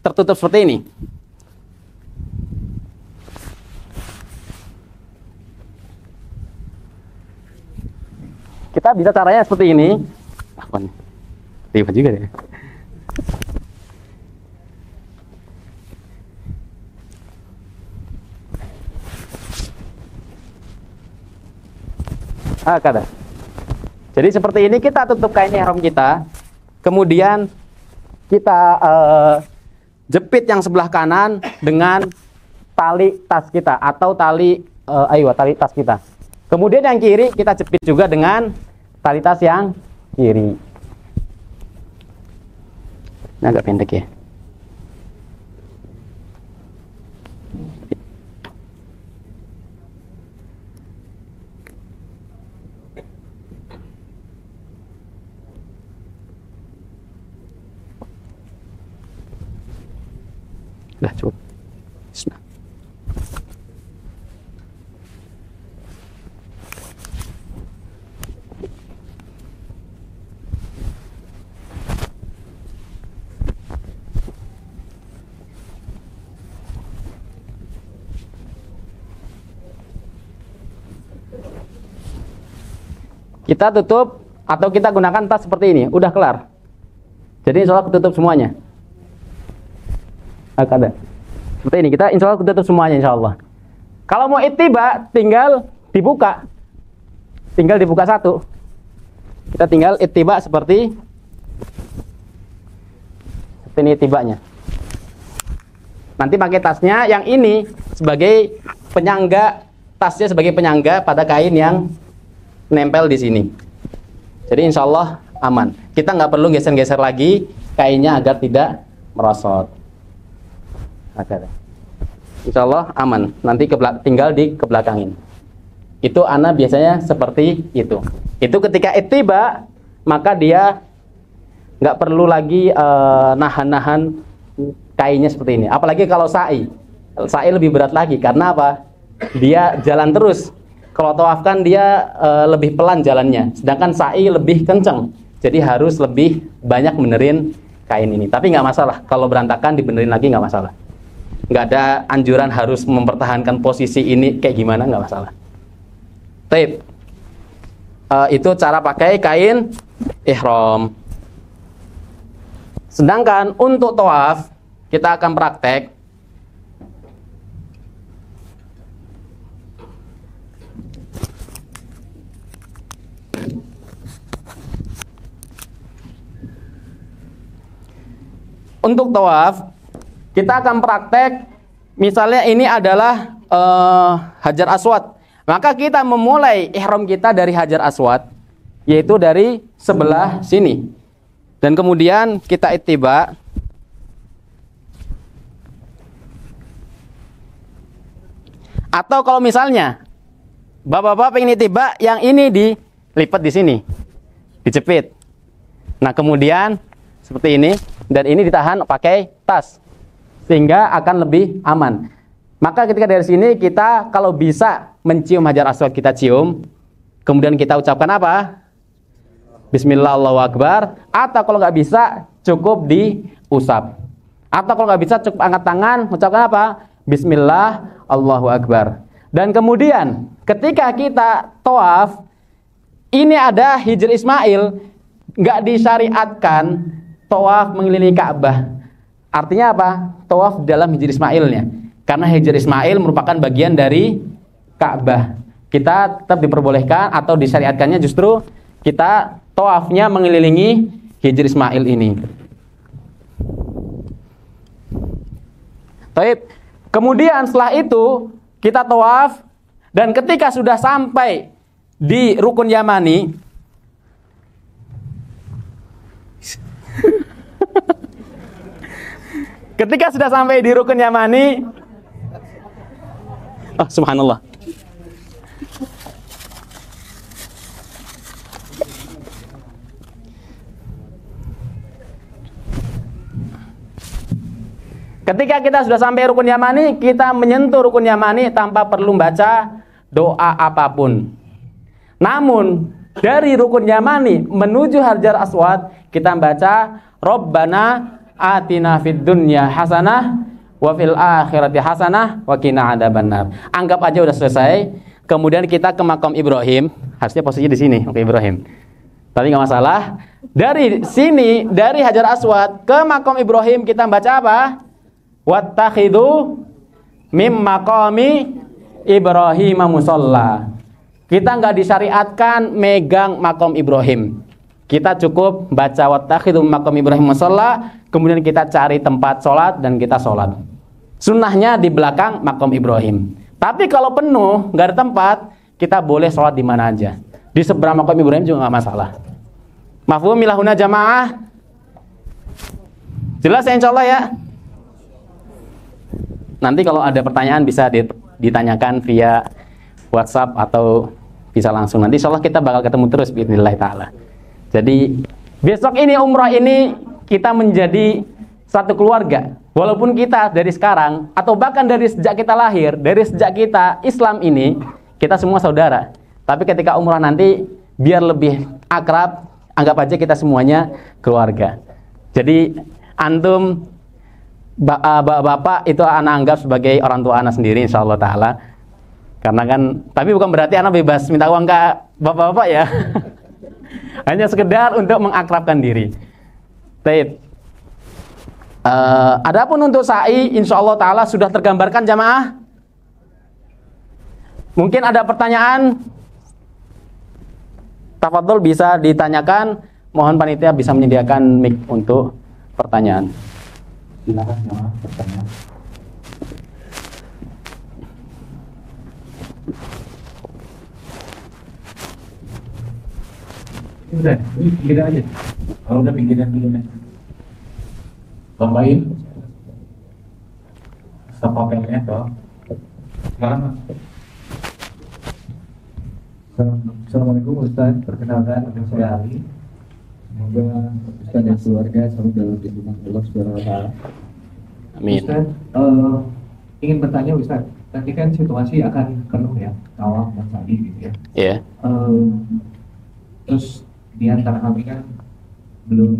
S1: tertutup seperti ini. Kita bisa caranya seperti ini. Apa nih? Ribet juga deh. Kada. Jadi seperti ini kita tutup kain ihram kita. Kemudian kita jepit yang sebelah kanan dengan tali tas kita atau tali tali tas kita. Kemudian yang kiri kita jepit juga dengan tali tas yang kiri. Ini agak pendek ya. Udah cukup. Bismillah. Kita tutup atau kita gunakan tas seperti ini, udah kelar. Jadi insya Allah tutup semuanya. Ada. Seperti ini, kita insya Allah tutup semuanya insya Allah. Kalau mau ittiba, tinggal dibuka. Tinggal dibuka satu. Kita tinggal ittiba seperti ini ittibanya. Nanti pakai tasnya yang ini sebagai penyangga, tasnya sebagai penyangga pada kain yang nempel di sini. Jadi insya Allah aman. Kita nggak perlu geser-geser lagi kainnya agar tidak merosot. Insya Allah aman. Nanti tinggal dikebelakangin. Itu ana biasanya seperti itu. Itu ketika ittiba, maka dia nggak perlu lagi nahan-nahan kainnya seperti ini. Apalagi kalau sa'i. Sa'i lebih berat lagi. Karena apa? Dia jalan terus. Kalau tawaf kan dia lebih pelan jalannya, sedangkan sa'i lebih kenceng. Jadi harus lebih banyak benerin kain ini. Tapi nggak masalah, kalau berantakan dibenerin lagi nggak masalah. Nggak ada anjuran harus mempertahankan posisi ini kayak gimana, nggak masalah. Taib. Itu cara pakai kain ihram. Sedangkan untuk tawaf kita akan praktek. Untuk tawaf kita akan praktek, misalnya ini adalah Hajar Aswad, maka kita memulai ihram kita dari Hajar Aswad, yaitu dari sebelah sini, dan kemudian kita ittiba. Atau kalau misalnya bapak-bapak pengen ittiba, yang ini dilipat di sini, dijepit. Nah kemudian seperti ini, dan ini ditahan pakai tas sehingga akan lebih aman. Maka ketika dari sini kita kalau bisa mencium Hajar Aswad, kita cium, kemudian kita ucapkan apa? Bismillah Allahu Akbar. Atau kalau nggak bisa cukup diusap. Atau kalau nggak bisa cukup angkat tangan, ucapkan apa? Bismillah Allahu Akbar. Dan kemudian ketika kita tawaf, ini ada Hijr Ismail, nggak disyariatkan tawaf mengelilingi Ka'bah. Artinya apa? Tawaf dalam Hijr Ismailnya. Karena Hijr Ismail merupakan bagian dari Ka'bah. Kita tetap diperbolehkan atau disyariatkannya justru kita tawafnya mengelilingi Hijr Ismail ini. Baik. Kemudian setelah itu kita tawaf, dan ketika sudah sampai di Rukun Yamani, ketika sudah sampai di Rukun Yamani, subhanallah. Ketika kita sudah sampai Rukun Yamani, kita menyentuh Rukun Yamani tanpa perlu baca doa apapun. Namun dari Rukun Yamani menuju Hajar Aswad, kita baca Rabbana atina fid dunya hasanah wa fil akhirati hasanah wa qina adzabannar. Anggap aja udah selesai. Kemudian kita ke makam Ibrahim. Harusnya posisinya di sini, oke Ibrahim. Tapi nggak masalah. Dari sini, dari Hajar Aswad ke makam Ibrahim kita baca apa? Wattakhidhu mim maqami Ibrahim musalla. Kita nggak disyariatkan megang makam Ibrahim. Kita cukup baca wattakhidhu mim maqami Ibrahim musalla, kemudian kita cari tempat sholat dan kita sholat. Sunnahnya di belakang makam Ibrahim. Tapi kalau penuh, nggak ada tempat, kita boleh sholat di mana aja. Di seberang makam Ibrahim juga nggak masalah. Mafhum milahuna jamaah? Jelas ya insya Allah ya? Nanti kalau ada pertanyaan bisa ditanyakan via WhatsApp atau bisa langsung. Nanti insya Allah kita bakal ketemu terus bismillah ta'ala. Jadi besok ini umrah ini kita menjadi satu keluarga. Walaupun kita dari sekarang atau bahkan dari sejak kita lahir, dari sejak kita Islam ini, kita semua saudara. Tapi ketika umrah nanti biar lebih akrab, anggap aja kita semuanya keluarga. Jadi antum bapak itu anak anggap sebagai orang tua anak sendiri insyaallah ta'ala. Karena kan, tapi bukan berarti anak bebas minta uang ke bapak-bapak ya. Hanya sekedar untuk mengakrabkan diri. Baik. Adapun untuk sa'i insyaallah ta'ala sudah tergambarkan jamaah. Mungkin ada pertanyaan, tafadhol bisa ditanyakan. Mohon panitia bisa menyediakan mic untuk pertanyaan.
S3: Silakan jamaah pertanyaan. Udah, pinggiran aja. Kalau udah pinggiran dulu nih. Lombain. Stop papelnya toh. Sekarang.
S4: Assalamualaikum Ustaz, perkenalkan nama saya Ali. Semoga Ustaz dan keluarga selalu dalam lindungan Allah Subhanahu wa taala.
S1: Amin.
S4: Ustaz, ingin bertanya Ustaz, nanti kan situasi akan penuh ya, tawaf dan sa'i gitu ya.
S1: Iya.
S4: Terus di antara kami kan belum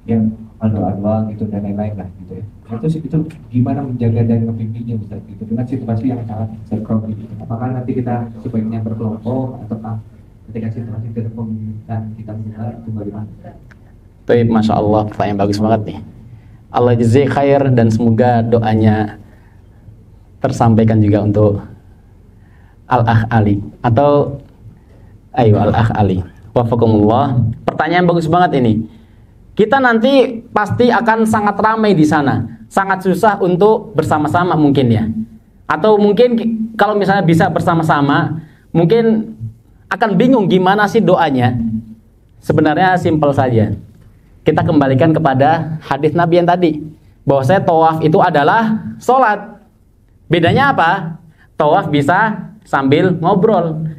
S4: yang doa-doa gitu dan lain-lain lah gitu ya. Terus itu gimana menjaga dan membimbingnya Ustaz gitu dengan situasi yang sangat serkrok gitu. Apakah nanti kita sebaiknya berkelompok ataukah ketika situasi tidak memungkinkan kita mendengar itu bagaimana?
S1: Baik, Masya Allah, pertanyaan bagus banget nih. Allah jaza'i khair dan semoga doanya tersampaikan juga untuk Al-Akh Ali atau Al-Akh Ali. Wafakumullah. Pertanyaan bagus banget ini. Kita nanti pasti akan sangat ramai di sana. Sangat susah untuk bersama-sama mungkin ya. Atau mungkin kalau misalnya bisa bersama-sama, mungkin akan bingung gimana sih doanya. Sebenarnya simpel saja. Kita kembalikan kepada hadis Nabi yang tadi, bahwasanya tawaf itu adalah sholat. Bedanya apa? Tawaf bisa sambil ngobrol.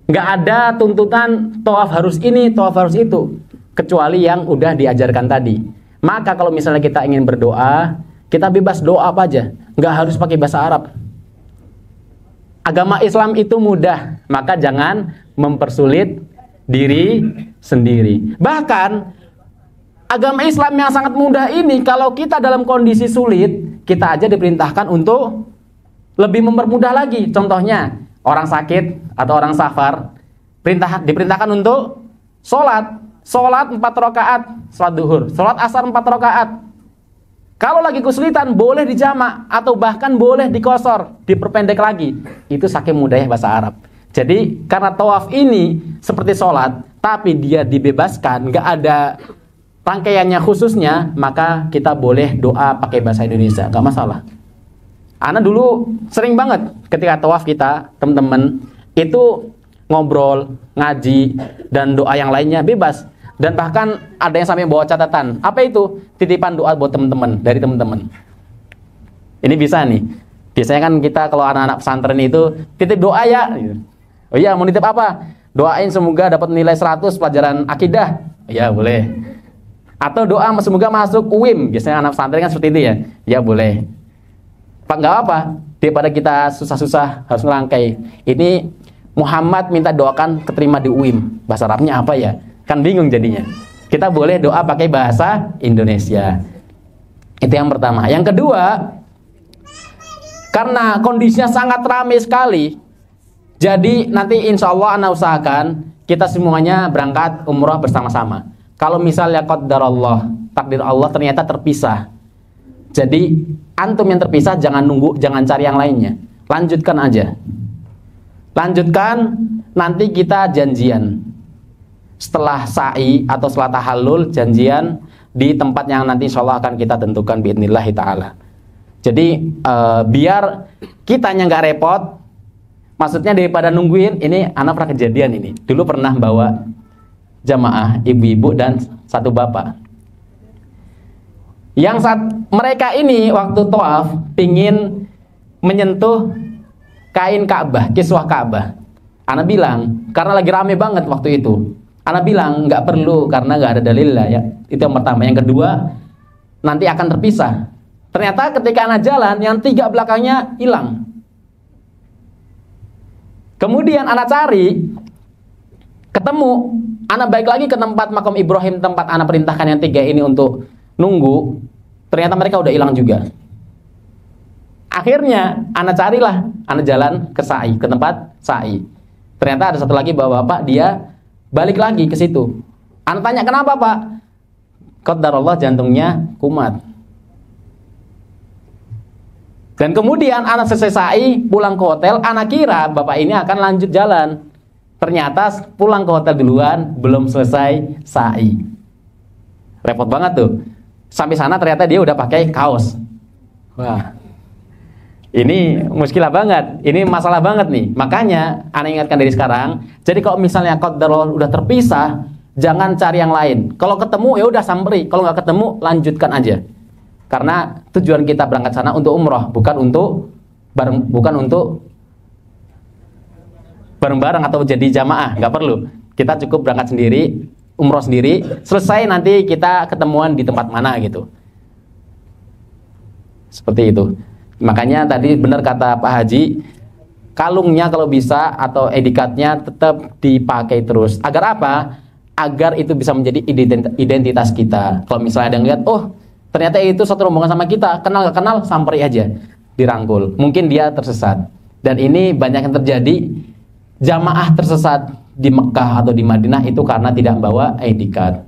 S1: Nggak ada tuntutan tawaf harus ini, tawaf harus itu, kecuali yang udah diajarkan tadi. Maka kalau misalnya kita ingin berdoa, kita bebas doa apa aja, nggak harus pakai bahasa Arab. Agama Islam itu mudah, maka jangan mempersulit diri sendiri. Bahkan agama Islam yang sangat mudah ini, kalau kita dalam kondisi sulit, kita aja diperintahkan untuk lebih mempermudah lagi. Contohnya, orang sakit atau orang safar diperintahkan untuk sholat 4 rakaat sholat duhur, sholat asar 4 rakaat. Kalau lagi kesulitan boleh dijamak atau bahkan boleh dikosor, diperpendek lagi. Itu saking mudahnya bahasa Arab. Jadi karena tawaf ini seperti sholat, tapi dia dibebaskan, nggak ada rangkaiannya khususnya, maka kita boleh doa pakai bahasa Indonesia, nggak masalah. Ana dulu sering banget ketika tawaf kita, teman-teman, itu ngobrol, ngaji, dan doa yang lainnya bebas. Dan bahkan ada yang sampai bawa catatan. Apa itu? Titipan doa buat teman-teman, dari teman-teman. Ini bisa nih. Biasanya kan kita kalau anak-anak pesantren itu titip doa ya. Oh iya, mau nitip apa? Doain semoga dapat nilai 100 pelajaran akidah. Ya boleh. Atau doa semoga masuk UIM. Biasanya anak pesantren kan seperti itu ya. Ya boleh. Nggak apa, daripada kita susah-susah harus ngerangkai. Ini Muhammad minta doakan keterima di UIM. Bahasa Arabnya apa ya? Kan bingung jadinya. Kita boleh doa pakai bahasa Indonesia. Itu yang pertama. Yang kedua, karena kondisinya sangat ramai sekali, jadi nanti insya Allah ana usahakan kita semuanya berangkat umrah bersama-sama. Kalau misalnya qadarullah, takdir Allah ternyata terpisah, jadi antum yang terpisah jangan nunggu, jangan cari yang lainnya, lanjutkan aja. Lanjutkan, nanti kita janjian setelah sa'i atau setelah tahallul, janjian di tempat yang nanti insya Allah akan kita tentukan biidnillahi ta'ala. Jadi biar kitanya nggak repot, maksudnya daripada nungguin, ini anak pernah kejadian ini. Dulu pernah bawa jamaah ibu-ibu dan satu bapak. Yang mereka ini waktu tawaf pingin menyentuh kain Ka'bah, kiswah Ka'bah. Ana bilang, karena lagi rame banget waktu itu. Ana bilang nggak perlu karena nggak ada dalil lah ya. Itu yang pertama. Yang kedua, nanti akan terpisah. Ternyata ketika ana jalan, yang tiga belakangnya hilang. Kemudian ana cari, ketemu, ana balik lagi ke tempat makam Ibrahim, tempat ana perintahkan yang tiga ini untuk nunggu. Ternyata mereka udah hilang juga. Akhirnya ana carilah, ana jalan ke sa'i, ke tempat sa'i. Ternyata ada satu lagi bapak-bapak, dia balik lagi ke situ. Ana tanya, kenapa Pak? Qadarullah, jantungnya kumat. Dan kemudian ana selesai sa'i, pulang ke hotel, ana kira bapak ini akan lanjut jalan. Ternyata pulang ke hotel duluan, belum selesai sa'i. Repot banget tuh. Sampai sana ternyata dia udah pakai kaos. Wah, ini muskilah banget. Ini masalah banget nih. Makanya ana ingatkan dari sekarang. Jadi kalau misalnya qadarullah udah terpisah, jangan cari yang lain. Kalau ketemu ya udah samperi. Kalau nggak ketemu, lanjutkan aja. Karena tujuan kita berangkat sana untuk umroh, bukan untuk bareng-bareng atau jadi jamaah. Nggak perlu. Kita cukup berangkat sendiri, umroh sendiri. Selesai nanti kita ketemuan di tempat mana gitu. Seperti itu. Makanya tadi benar kata Pak Haji, kalungnya kalau bisa atau edikatnya tetap dipakai terus. Agar apa? Agar itu bisa menjadi identitas kita. Kalau misalnya ada yang lihat, oh ternyata itu satu rombongan sama kita, kenal gak kenal, samperi aja, dirangkul. Mungkin dia tersesat. Dan ini banyak yang terjadi, jamaah tersesat di Mekah atau di Madinah itu karena tidak membawa ID card.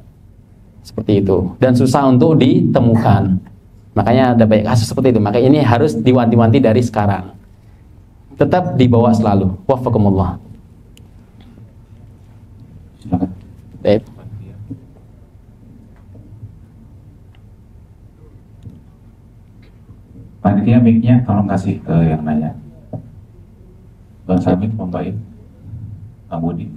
S1: Seperti itu. Dan susah untuk ditemukan. Makanya ada banyak kasus seperti itu. Makanya ini harus diwanti-wanti dari sekarang. Tetap dibawa selalu. Wafakumullah.
S3: Silakan.
S1: Baik.
S3: Panitia mic-nya tolong kasih ke yang nanya. Bang Samit, Mbak Bang Budi.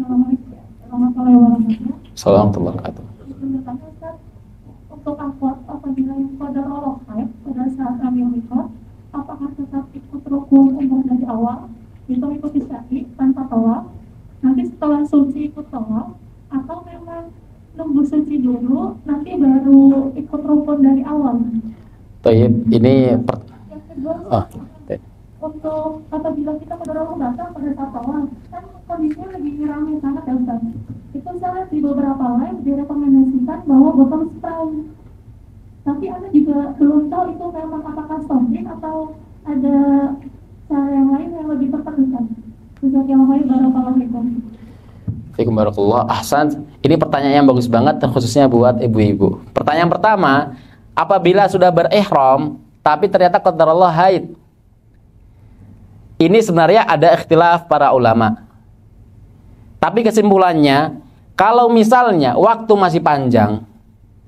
S5: Assalamualaikum warahmatullahi wabarakatuh.
S1: Assalamualaikum warahmatullahi
S5: Ustaz, untuk akhwat apabila yang qadarullah haid pada saat kami mikot, apakah tetap ikut rukun umrah dari awal, itu ikuti sa'i tanpa tawaf, nanti setelah suci ikut tawaf, atau memang nunggu suci dulu, nanti baru ikut rukun dari awal?
S1: Tayyib, ini
S5: Yang kedua,
S1: baik.
S5: untuk apabila kita qadarullah datang pada saat tawaf, kan kondisinya lagi ramai sangat ya Ustaz. Itu saya lihat di beberapa live direkomendasikan bahwa botol spray. Tapi Anda juga belum tahu itu memang apakah stopping atau ada cara yang lain yang lebih tertentu. Jazakallahu barakallahu.
S1: Fikum barakallah. Ahsan. Ini pertanyaan yang bagus banget, khususnya buat ibu-ibu. Pertanyaan pertama, apabila sudah berihram tapi ternyata qadarullah haid. Ini sebenarnya ada ikhtilaf para ulama. Tapi kesimpulannya, kalau misalnya waktu masih panjang,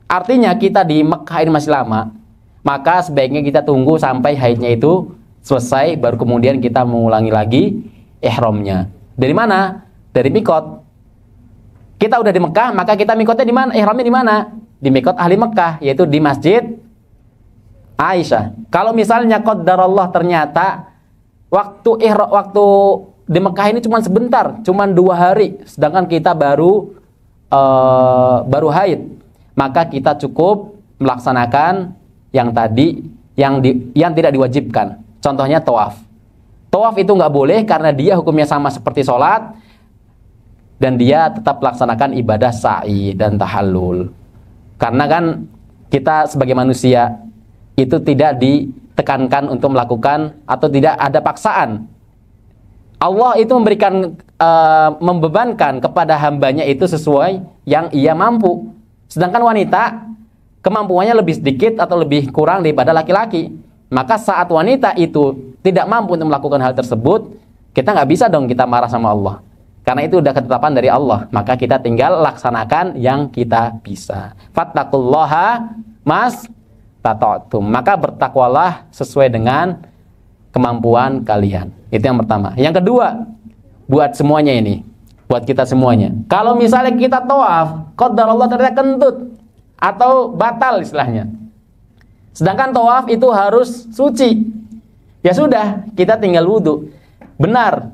S1: artinya kita di Mekah ini masih lama, maka sebaiknya kita tunggu sampai haidnya itu selesai, baru kemudian kita mengulangi lagi ihramnya. Dari mana? Dari mikot. Kita udah di Mekah, maka kita mikotnya di mana? Ihramnya di mana? Di mikot ahli Mekah, yaitu di Masjid Aisyah. Kalau misalnya qadarullah ternyata waktu di Mekah ini cuma sebentar, cuma 2 hari, sedangkan kita baru haid, maka kita cukup melaksanakan yang tadi yang tidak diwajibkan. Contohnya tawaf. Tawaf itu nggak boleh karena dia hukumnya sama seperti sholat dan dia tetap melaksanakan ibadah sa'i dan tahallul. Karena kan kita sebagai manusia itu tidak ditekankan untuk melakukan atau tidak ada paksaan. Allah itu membebankan kepada hambanya itu sesuai yang ia mampu. Sedangkan wanita kemampuannya lebih sedikit atau lebih kurang daripada laki-laki. Maka saat wanita itu tidak mampu untuk melakukan hal tersebut, kita nggak bisa dong kita marah sama Allah. Karena itu udah ketetapan dari Allah. Maka kita tinggal laksanakan yang kita bisa. Fattaqullaha mastata'tum. Maka bertakwalah sesuai dengan kemampuan kalian. Itu yang pertama. Yang kedua, buat semuanya ini, buat kita semuanya. Kalau misalnya kita tawaf, qadarullah ternyata kentut atau batal istilahnya. Sedangkan tawaf itu harus suci. Ya sudah, kita tinggal wudhu. Benar.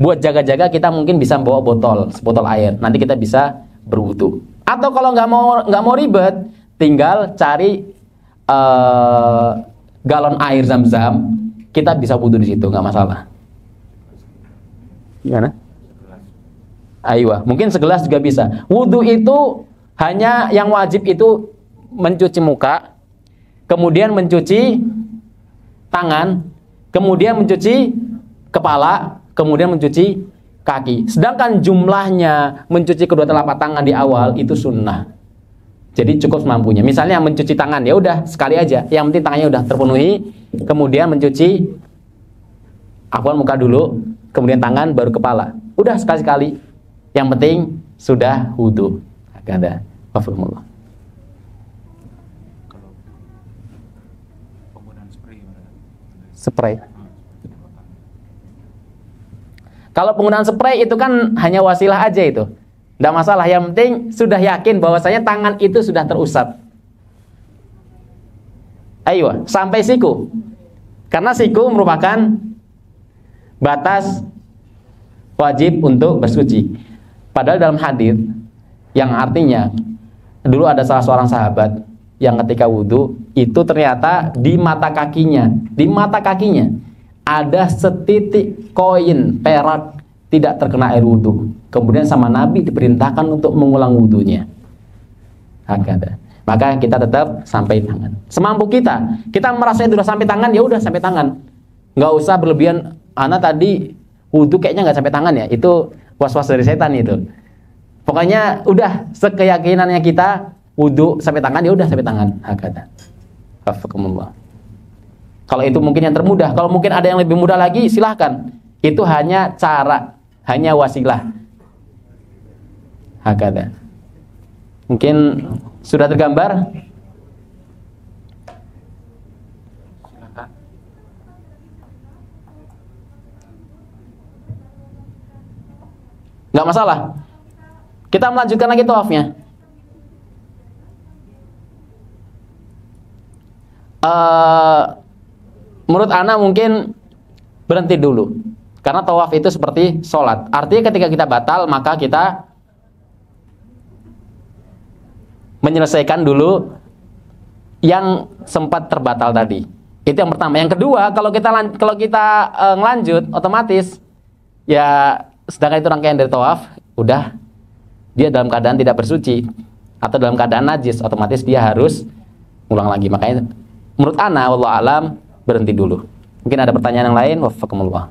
S1: Buat jaga-jaga kita mungkin bisa bawa sebotol air. Nanti kita bisa berwudhu. Atau kalau nggak mau ribet, tinggal cari galon air Zam-Zam. Kita bisa wudhu di situ, nggak masalah. Gimana? Aywa, mungkin segelas juga bisa. Wudhu itu hanya yang wajib itu mencuci muka, kemudian mencuci tangan, kemudian mencuci kepala, kemudian mencuci kaki. Sedangkan jumlahnya mencuci kedua telapak tangan di awal itu sunnah. Jadi cukup semampunya. Misalnya mencuci tangan, ya udah sekali aja. Yang penting tangannya udah terpenuhi. Kemudian mencuci muka dulu, kemudian tangan, baru kepala. Udah sekali-sekali. Yang penting sudah wudu. Ada. Wafahumullah.
S2: Kalau penggunaan spray gimana?
S1: Spray. Kalau penggunaan spray itu kan hanya wasilah aja itu. Tidak masalah, yang penting sudah yakin bahwasanya tangan itu sudah terusap. Ayo, sampai siku. Karena siku merupakan batas wajib untuk bersuci. Padahal dalam hadis yang artinya dulu ada salah seorang sahabat yang ketika wudhu itu ternyata di mata kakinya ada setitik koin perak tidak terkena air wudhu. Kemudian sama Nabi diperintahkan untuk mengulang wudhunya. Hakada. Maka kita tetap sampai tangan. Semampu kita. Kita merasa sudah sampai tangan, ya udah sampai tangan. Nggak usah berlebihan. Ana tadi wudhu kayaknya nggak sampai tangan ya. Itu was-was dari setan itu. Pokoknya udah sekeyakinannya kita wudhu sampai tangan, ya udah sampai tangan. Hakada. Hafakumullah. Kalau itu mungkin yang termudah. Kalau mungkin ada yang lebih mudah lagi, silahkan. Itu hanya cara, hanya wasilah. Hakada. Mungkin sudah tergambar?
S2: Silakan.
S1: Nggak masalah. Kita melanjutkan lagi tawafnya. Menurut Ana mungkin berhenti dulu. Karena tawaf itu seperti sholat. Artinya ketika kita batal, maka kita menyelesaikan dulu yang sempat terbatal tadi. Itu yang pertama. Yang kedua, kalau kita ngelanjut, otomatis ya sedangkan itu rangkaian dari tawaf, udah dia dalam keadaan tidak bersuci atau dalam keadaan najis, otomatis dia harus ulang lagi. Makanya menurut Ana, wallahu alam, berhenti dulu. Mungkin ada pertanyaan yang lain. Wafakumullah.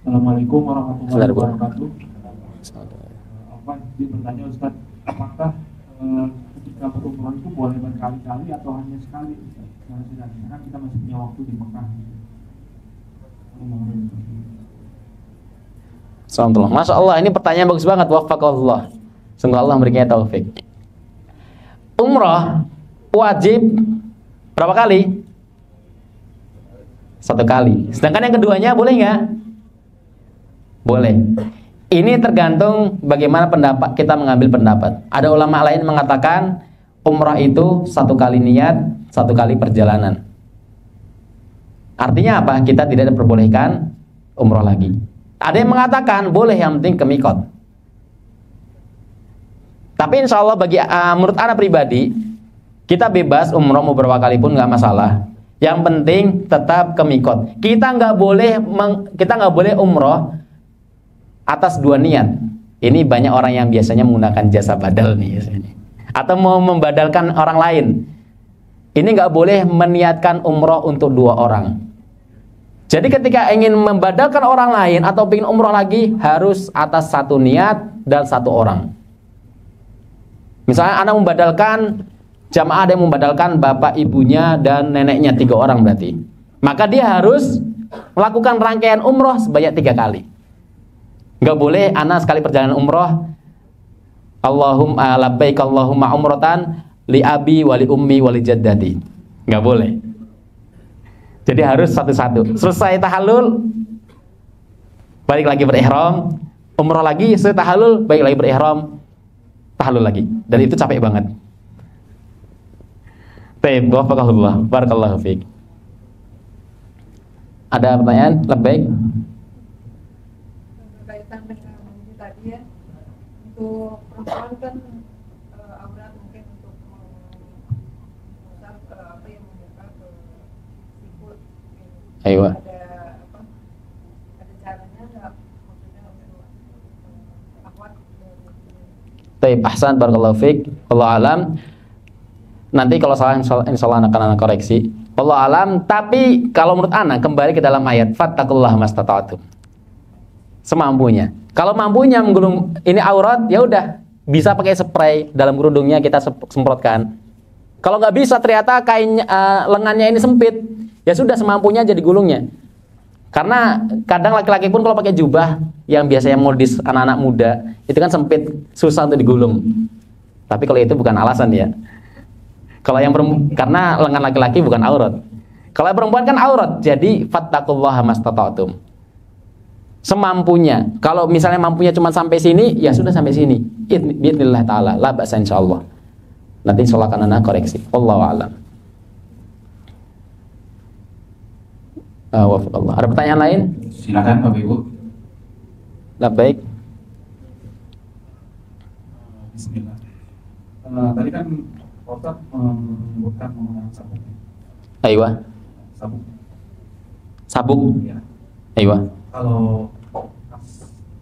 S3: Assalamualaikum warahmatullahi wabarakatuh. Apa dia bertanya Ustaz, apakah ketika berumrah itu boleh berkali-kali atau hanya sekali? Karena kita masih punya waktu di Mekah.
S1: Assalamualaikum. Masya Allah, ini pertanyaan bagus banget. Wafakallah. Semoga Allah memberikan taufik. Umrah wajib berapa kali? 1 kali. Sedangkan yang keduanya boleh nggak? Boleh. Ini tergantung bagaimana pendapat kita mengambil pendapat. Ada ulama lain mengatakan umrah itu 1 kali niat, 1 kali perjalanan. Artinya apa? Kita tidak diperbolehkan umrah lagi. Ada yang mengatakan boleh, yang penting ke mikot. Tapi insya Allah bagi menurut anak pribadi, kita bebas umroh mau berapa kali pun nggak masalah. Yang penting tetap ke mikot. Kita nggak boleh umroh atas dua niat. Ini banyak orang yang biasanya menggunakan jasa badal nih biasanya. Atau mau membadalkan orang lain. Ini nggak boleh meniatkan umroh untuk dua orang. Jadi ketika ingin membadalkan orang lain atau ingin umroh lagi, harus atas satu niat dan satu orang. Misalnya Anda membadalkan, jamaah ada yang membadalkan bapak, ibunya, dan neneknya 3 orang berarti. Maka dia harus melakukan rangkaian umroh sebanyak 3 kali. Nggak boleh Anda sekali perjalanan umroh, Allahumma labbaik Allahumma umrotan li abi wali ummi wali jaddati. Nggak boleh. Jadi harus satu-satu. Selesai tahallul, balik lagi berihram, umroh lagi, selesai tahallul, balik lagi berihram, tahallul lagi. Dan itu capek banget. Taib, wafaqahullah, barakallahu fiik. Ada pertanyaan? Labbaik.
S6: Berkaitan dengan ini tadi ya, untuk perempuan kan aurat mungkin untuk apa yang membuka ke sikut.
S1: Ayo.
S6: Ada caranya nggak, maksudnya untuk akhwat.
S1: Taib, ahsan, barakallahu fiik. Wallahu alam. Nanti kalau salah insya Allah akan koreksi. Wallahu alam. Tapi kalau menurut anak kembali ke dalam ayat fattaqullaha mastata'tum. Semampunya. Kalau mampunya menggulung ini aurat, ya udah bisa pakai spray dalam kerudungnya kita semprotkan. Kalau nggak bisa ternyata kain lengannya ini sempit, ya sudah semampunya jadi gulungnya. Karena kadang laki-laki pun kalau pakai jubah yang biasanya modis anak-anak muda itu kan sempit, susah untuk digulung. Tapi kalau itu bukan alasan ya. Kalau yang karena lengan laki-laki bukan aurat. Kalau perempuan kan aurat, jadi fattaqullaha mastata'tum. Semampunya. Kalau misalnya mampunya cuma sampai sini, ya sudah sampai sini. Bismillah taala, la ba'sa insyaallah. Nanti insyaallah akan ana koreksi. Wallahu a'lam. Wafaqallah. Ada pertanyaan lain?
S2: Silakan Bapak Ibu.
S1: Labbaik.
S3: Bismillah. Tadi kan Ustaz menyebutkan mengenai sabuk.
S1: Aywa.
S3: Sabuk.
S1: Sabuk.
S3: Ya.
S1: Aywa.
S3: Kalau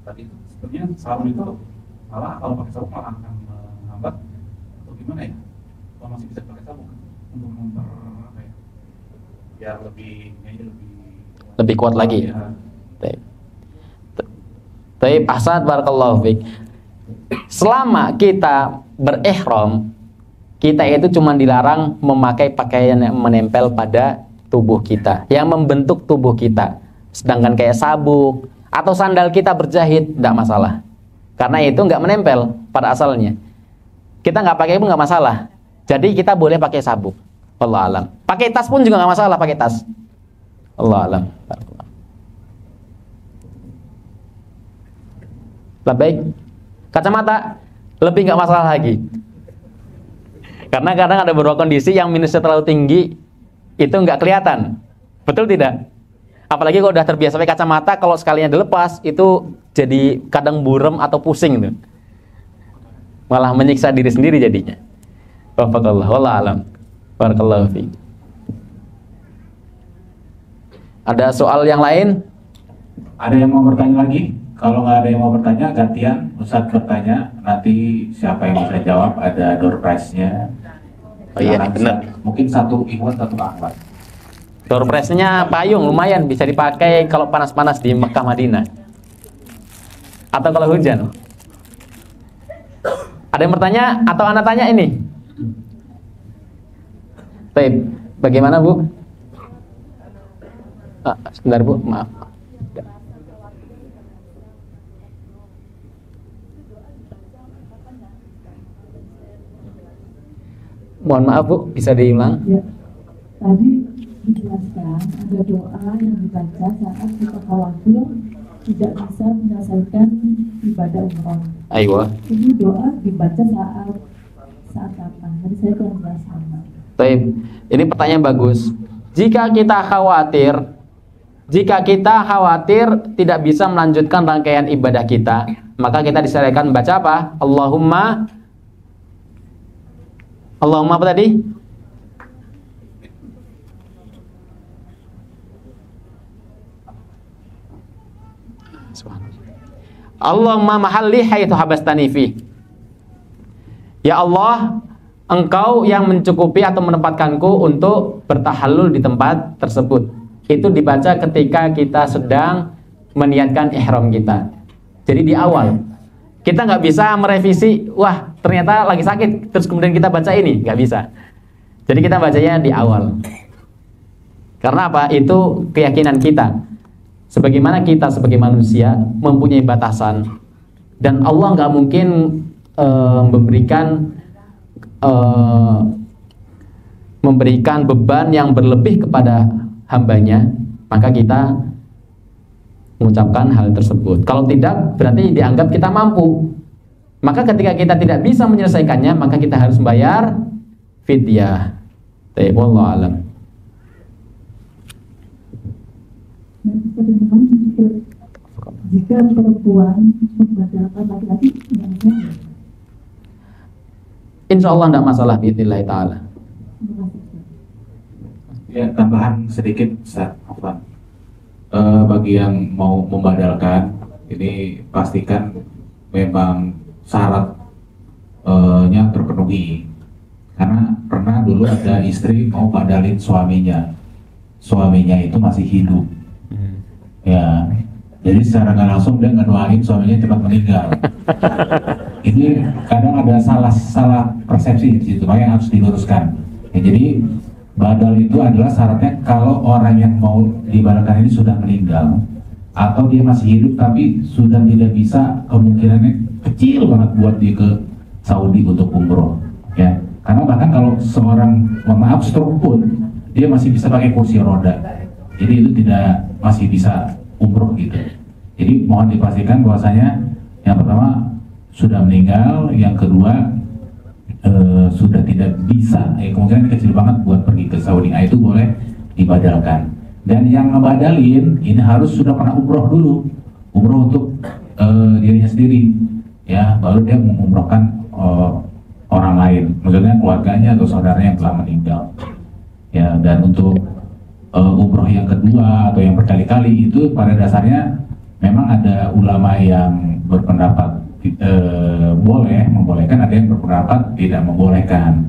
S3: tadi sebenarnya sabun itu malah kalau pakai sabuk malah akan menghambat atau gimana ya? Kalau masih bisa pakai sabuk untuk apa ya? Biar lebih
S1: kuat lagi.
S3: Ya.
S1: Baik, ahsan, barakallahu fiik. Selama kita berihram, kita itu cuma dilarang memakai pakaian yang menempel pada tubuh kita, yang membentuk tubuh kita. Sedangkan kayak sabuk atau sandal kita berjahit, tidak masalah. Karena itu nggak menempel pada asalnya. Kita nggak pakai pun nggak masalah. Jadi kita boleh pakai sabuk. Wallahu alam. Pakai tas pun juga nggak masalah, pakai tas. Wallahu alam. Baik. Kacamata lebih nggak masalah lagi. Karena kadang ada beberapa kondisi yang minusnya terlalu tinggi, itu nggak kelihatan. Betul tidak? Apalagi kalau udah terbiasa pakai kacamata, kalau sekalinya dilepas, itu jadi kadang burem atau pusing tuh. Malah menyiksa diri sendiri jadinya. Wafaqallah, wallahu alam. Barakallahu fiik. Ada soal yang lain?
S2: Ada yang mau bertanya lagi? Kalau nggak ada yang mau bertanya, gantian Ustadz bertanya. Nanti siapa yang bisa jawab, ada door prize-nya.
S1: Oh iya, benar.
S2: Mungkin satu ikhwan, satu akhwat.
S1: Door prize-nya payung, lumayan bisa dipakai kalau panas-panas di Mekah Madinah. Atau kalau hujan. Ada yang bertanya atau Anda tanya ini? Baik, bagaimana Bu? Sebentar Bu, maaf. Mohon maaf Bu, bisa diulang?
S5: Ya, tadi dijelaskan ada doa yang dibaca saat kita khawatir tidak bisa menyelesaikan ibadah umroh.
S1: Ayo.
S5: Ini doa dibaca saat kapan? Tadi saya kurang jelas sama.
S1: Baik, ini pertanyaan bagus. Jika kita khawatir tidak bisa melanjutkan rangkaian ibadah kita, maka kita disarankan baca apa? Allahumma Allahumma apa tadi? Allahumma mahalli haitsu habastani fi. Ya Allah, Engkau yang mencukupi atau menempatkanku untuk bertahallul di tempat tersebut. Itu dibaca ketika kita sedang meniatkan ihram kita. Jadi di awal. Kita nggak bisa merevisi, wah ternyata lagi sakit, terus kemudian kita baca ini, nggak bisa. Jadi kita bacanya di awal. Karena apa? Itu keyakinan kita. Sebagaimana kita sebagai manusia mempunyai batasan, dan Allah nggak mungkin memberikan beban yang berlebih kepada hambanya, maka kita mengucapkan hal tersebut. Kalau tidak, berarti dianggap kita mampu. Maka ketika kita tidak bisa menyelesaikannya, maka kita harus membayar fidyah. Wallahu a'lam.
S5: Jika perempuan membatalkan laki-laki,
S1: Insya Allah tidak masalah biidznillah ta'ala.
S2: Ya, tambahan sedikit Ustaz Afwan. Bagi yang mau membadalkan, ini pastikan memang syaratnya terpenuhi. Karena pernah dulu ada istri mau badalin suaminya itu masih hidup. Ya, jadi secara nggak langsung dia ngedoain suaminya cepat meninggal. Ini kadang ada salah persepsi di situ, makanya harus diluruskan. Ya, jadi badal itu adalah syaratnya kalau orang yang mau dibadalkan ini sudah meninggal atau dia masih hidup tapi sudah tidak bisa, kemungkinannya kecil banget buat dia ke Saudi untuk umroh. Ya, karena bahkan kalau seorang, mohon maaf, stroke pun dia masih bisa pakai kursi roda. Jadi itu masih bisa umroh gitu. Jadi mohon dipastikan bahwasanya yang pertama sudah meninggal, yang kedua sudah tidak bisa, kemungkinan kecil banget buat pergi ke Saudi. Itu boleh dibadalkan. Dan yang ngebadalin ini harus sudah pernah umroh dulu, umroh untuk dirinya sendiri, ya, baru dia mengumrohkan orang lain, maksudnya keluarganya atau saudaranya yang telah meninggal. Ya, dan untuk umroh yang kedua atau yang berkali-kali itu pada dasarnya memang ada ulama yang berpendapat boleh membolehkan, ada yang berpendapat tidak membolehkan.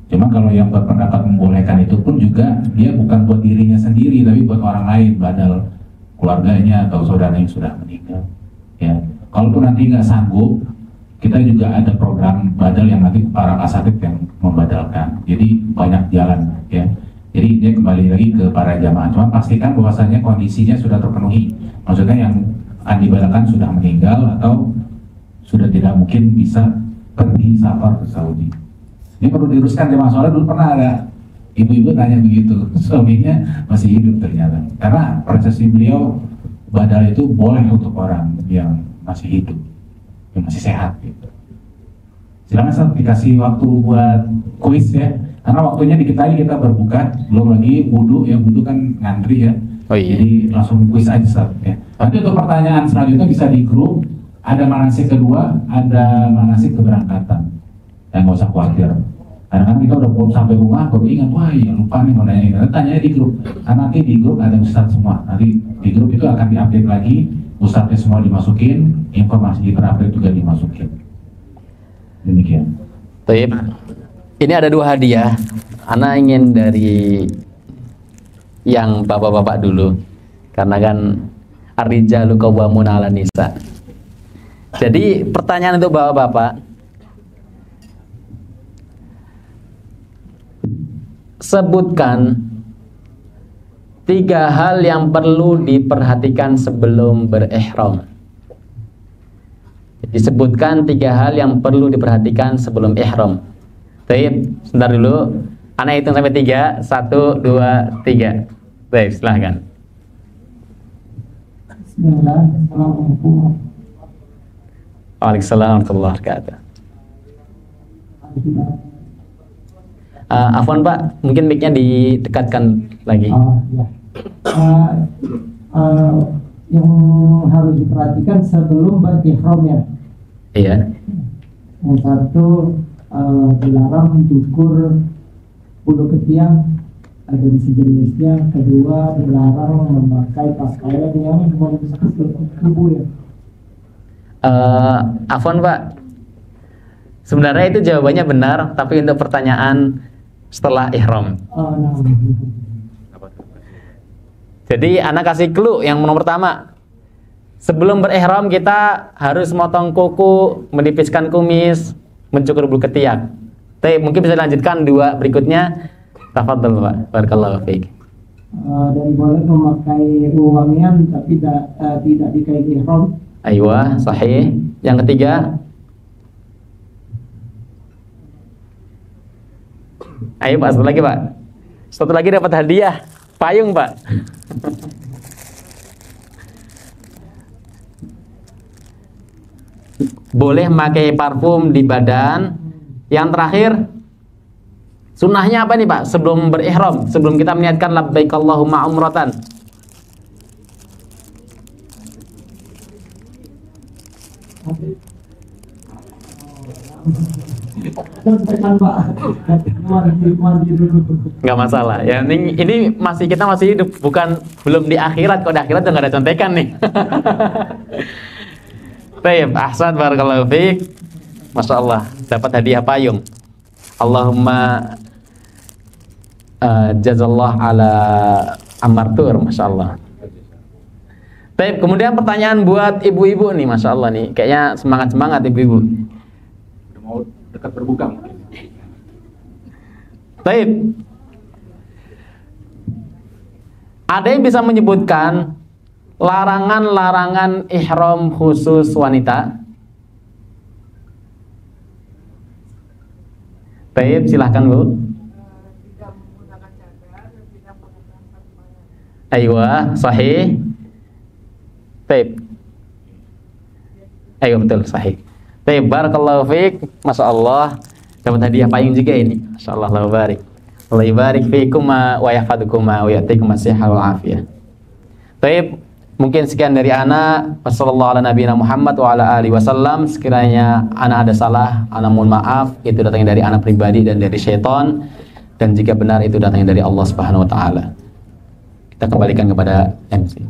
S2: Cuma kalau yang berpendapat membolehkan itu pun juga dia bukan buat dirinya sendiri tapi buat orang lain, badal keluarganya atau saudara yang sudah meninggal. Ya, kalaupun nanti nggak sanggup, kita juga ada program badal yang nanti para asatid yang membadalkan. Jadi banyak jalan, ya. Jadi dia kembali lagi ke para jamaah. Cuma pastikan bahwasannya kondisinya sudah terpenuhi. Maksudnya yang akan dibadalkan sudah meninggal atau sudah tidak mungkin bisa pergi safar ke Saudi. Ini perlu diluruskan jemaah, soalnya dulu pernah ada ibu-ibu tanya begitu, suaminya masih hidup ternyata. Karena persepsi beliau badal itu boleh untuk orang yang masih hidup, yang masih sehat gitu. Silakan saya dikasih waktu buat kuis ya. Karena waktunya dikit lagi kita berbuka, belum lagi wudhu ya, wudhu kan ngantri ya.
S1: Oh iya.
S2: Jadi langsung kuis aja Ustaz ya. Nanti untuk pertanyaan selanjutnya bisa di grup, ada manasik kedua, ada manasik keberangkatan. Dan nggak usah khawatir. Kadang-kadang kita udah sampai rumah baru ingat, wah iya lupa nih mau nanya ini. Tanyanya di grup. Karena nanti di grup ada Ustaz semua. Nanti di grup itu akan diupdate lagi, Ustaznya semua dimasukin, informasi terupdate juga dimasukin. Demikian.
S1: Baik. Ini ada 2 hadiah. Ana ingin dari yang bapak-bapak dulu, karena kan ar-rijalu qawwamuna 'alan nisa. Jadi pertanyaan untuk bapak-bapak, sebutkan 3 hal yang perlu diperhatikan sebelum berihram. Disebutkan 3 hal yang perlu diperhatikan sebelum ihram. Baik, sebentar dulu. Ana hitung sampai 3. 1, 2, 3. Baik, silahkan.
S5: Bismillahirrahmanirrahim.
S1: Waalaikumsalam warahmatullahi wabarakatuh. Afwan Pak, mungkin mic-nya didekatkan lagi.
S7: Ya. Yang harus diperhatikan sebelum berihram ya.
S1: Iya.
S7: Yang satu, dilarang mencukur bulu ketiak dan sejenisnya. Kedua, dilarang memakai pakaian yang membesar tubuh ya.
S1: Afwan Pak, sebenarnya itu jawabannya benar, tapi untuk pertanyaan setelah ihram.
S7: Nah.
S1: Jadi anak kasih clue yang nomor pertama. Sebelum berihram kita harus motong kuku, menipiskan kumis, mencukur bulu ketiak. Tapi mungkin bisa dilanjutkan dua berikutnya. Tafadhol Pak, barakallahu fiik.
S7: Dan boleh memakai wangian tapi tidak di kain ihram.
S1: Aywa, sahih. Yang ketiga, ayo Pak, satu lagi Pak. Satu lagi dapat hadiah, payung Pak. Boleh pakai parfum di badan. Yang terakhir, sunnahnya apa nih Pak? Sebelum berihram, sebelum kita meniatkan labbaik Allahumma umratan. Nggak masalah. Ya, ini masih kita masih hidup, belum di akhirat. Kalau di akhirat udah nggak ada contekan nih. Baik, ahsan, barakallahu fiik. Masya Allah, dapat hadiah payung. Allahumma jazallah ala amartur, masya Allah. Baik, kemudian pertanyaan buat ibu-ibu nih, masya Allah nih, kayaknya semangat ibu-ibu.
S2: Udah mau dekat berbuka.
S1: Baik, ada yang bisa menyebutkan larangan-larangan ihram khusus wanita? Baik, silahkan Bu.
S6: Tidak menggunakan cadar dan tidak menggunakan sarung.
S1: Aywa, sahih. Baik. Ayo betul, sahih. Baik, barakallahu fiik. Masya Allah, dapat hadiah payung juga ini. Masya Allah, Allah barik. Allah barik fiikuma wa yahfadukuma wa ya'tikum as-sihha wal afiyah. Baik, mungkin sekian dari ana. Wassallallahu ala nabiyina Muhammad wa ala alihi wasallam. Sekiranya ana ada salah, ana mohon maaf. Itu datangnya dari ana pribadi dan dari syaitan. Dan jika benar itu datangnya dari Allah Subhanahu wa taala. Kita kembalikan kepada MC.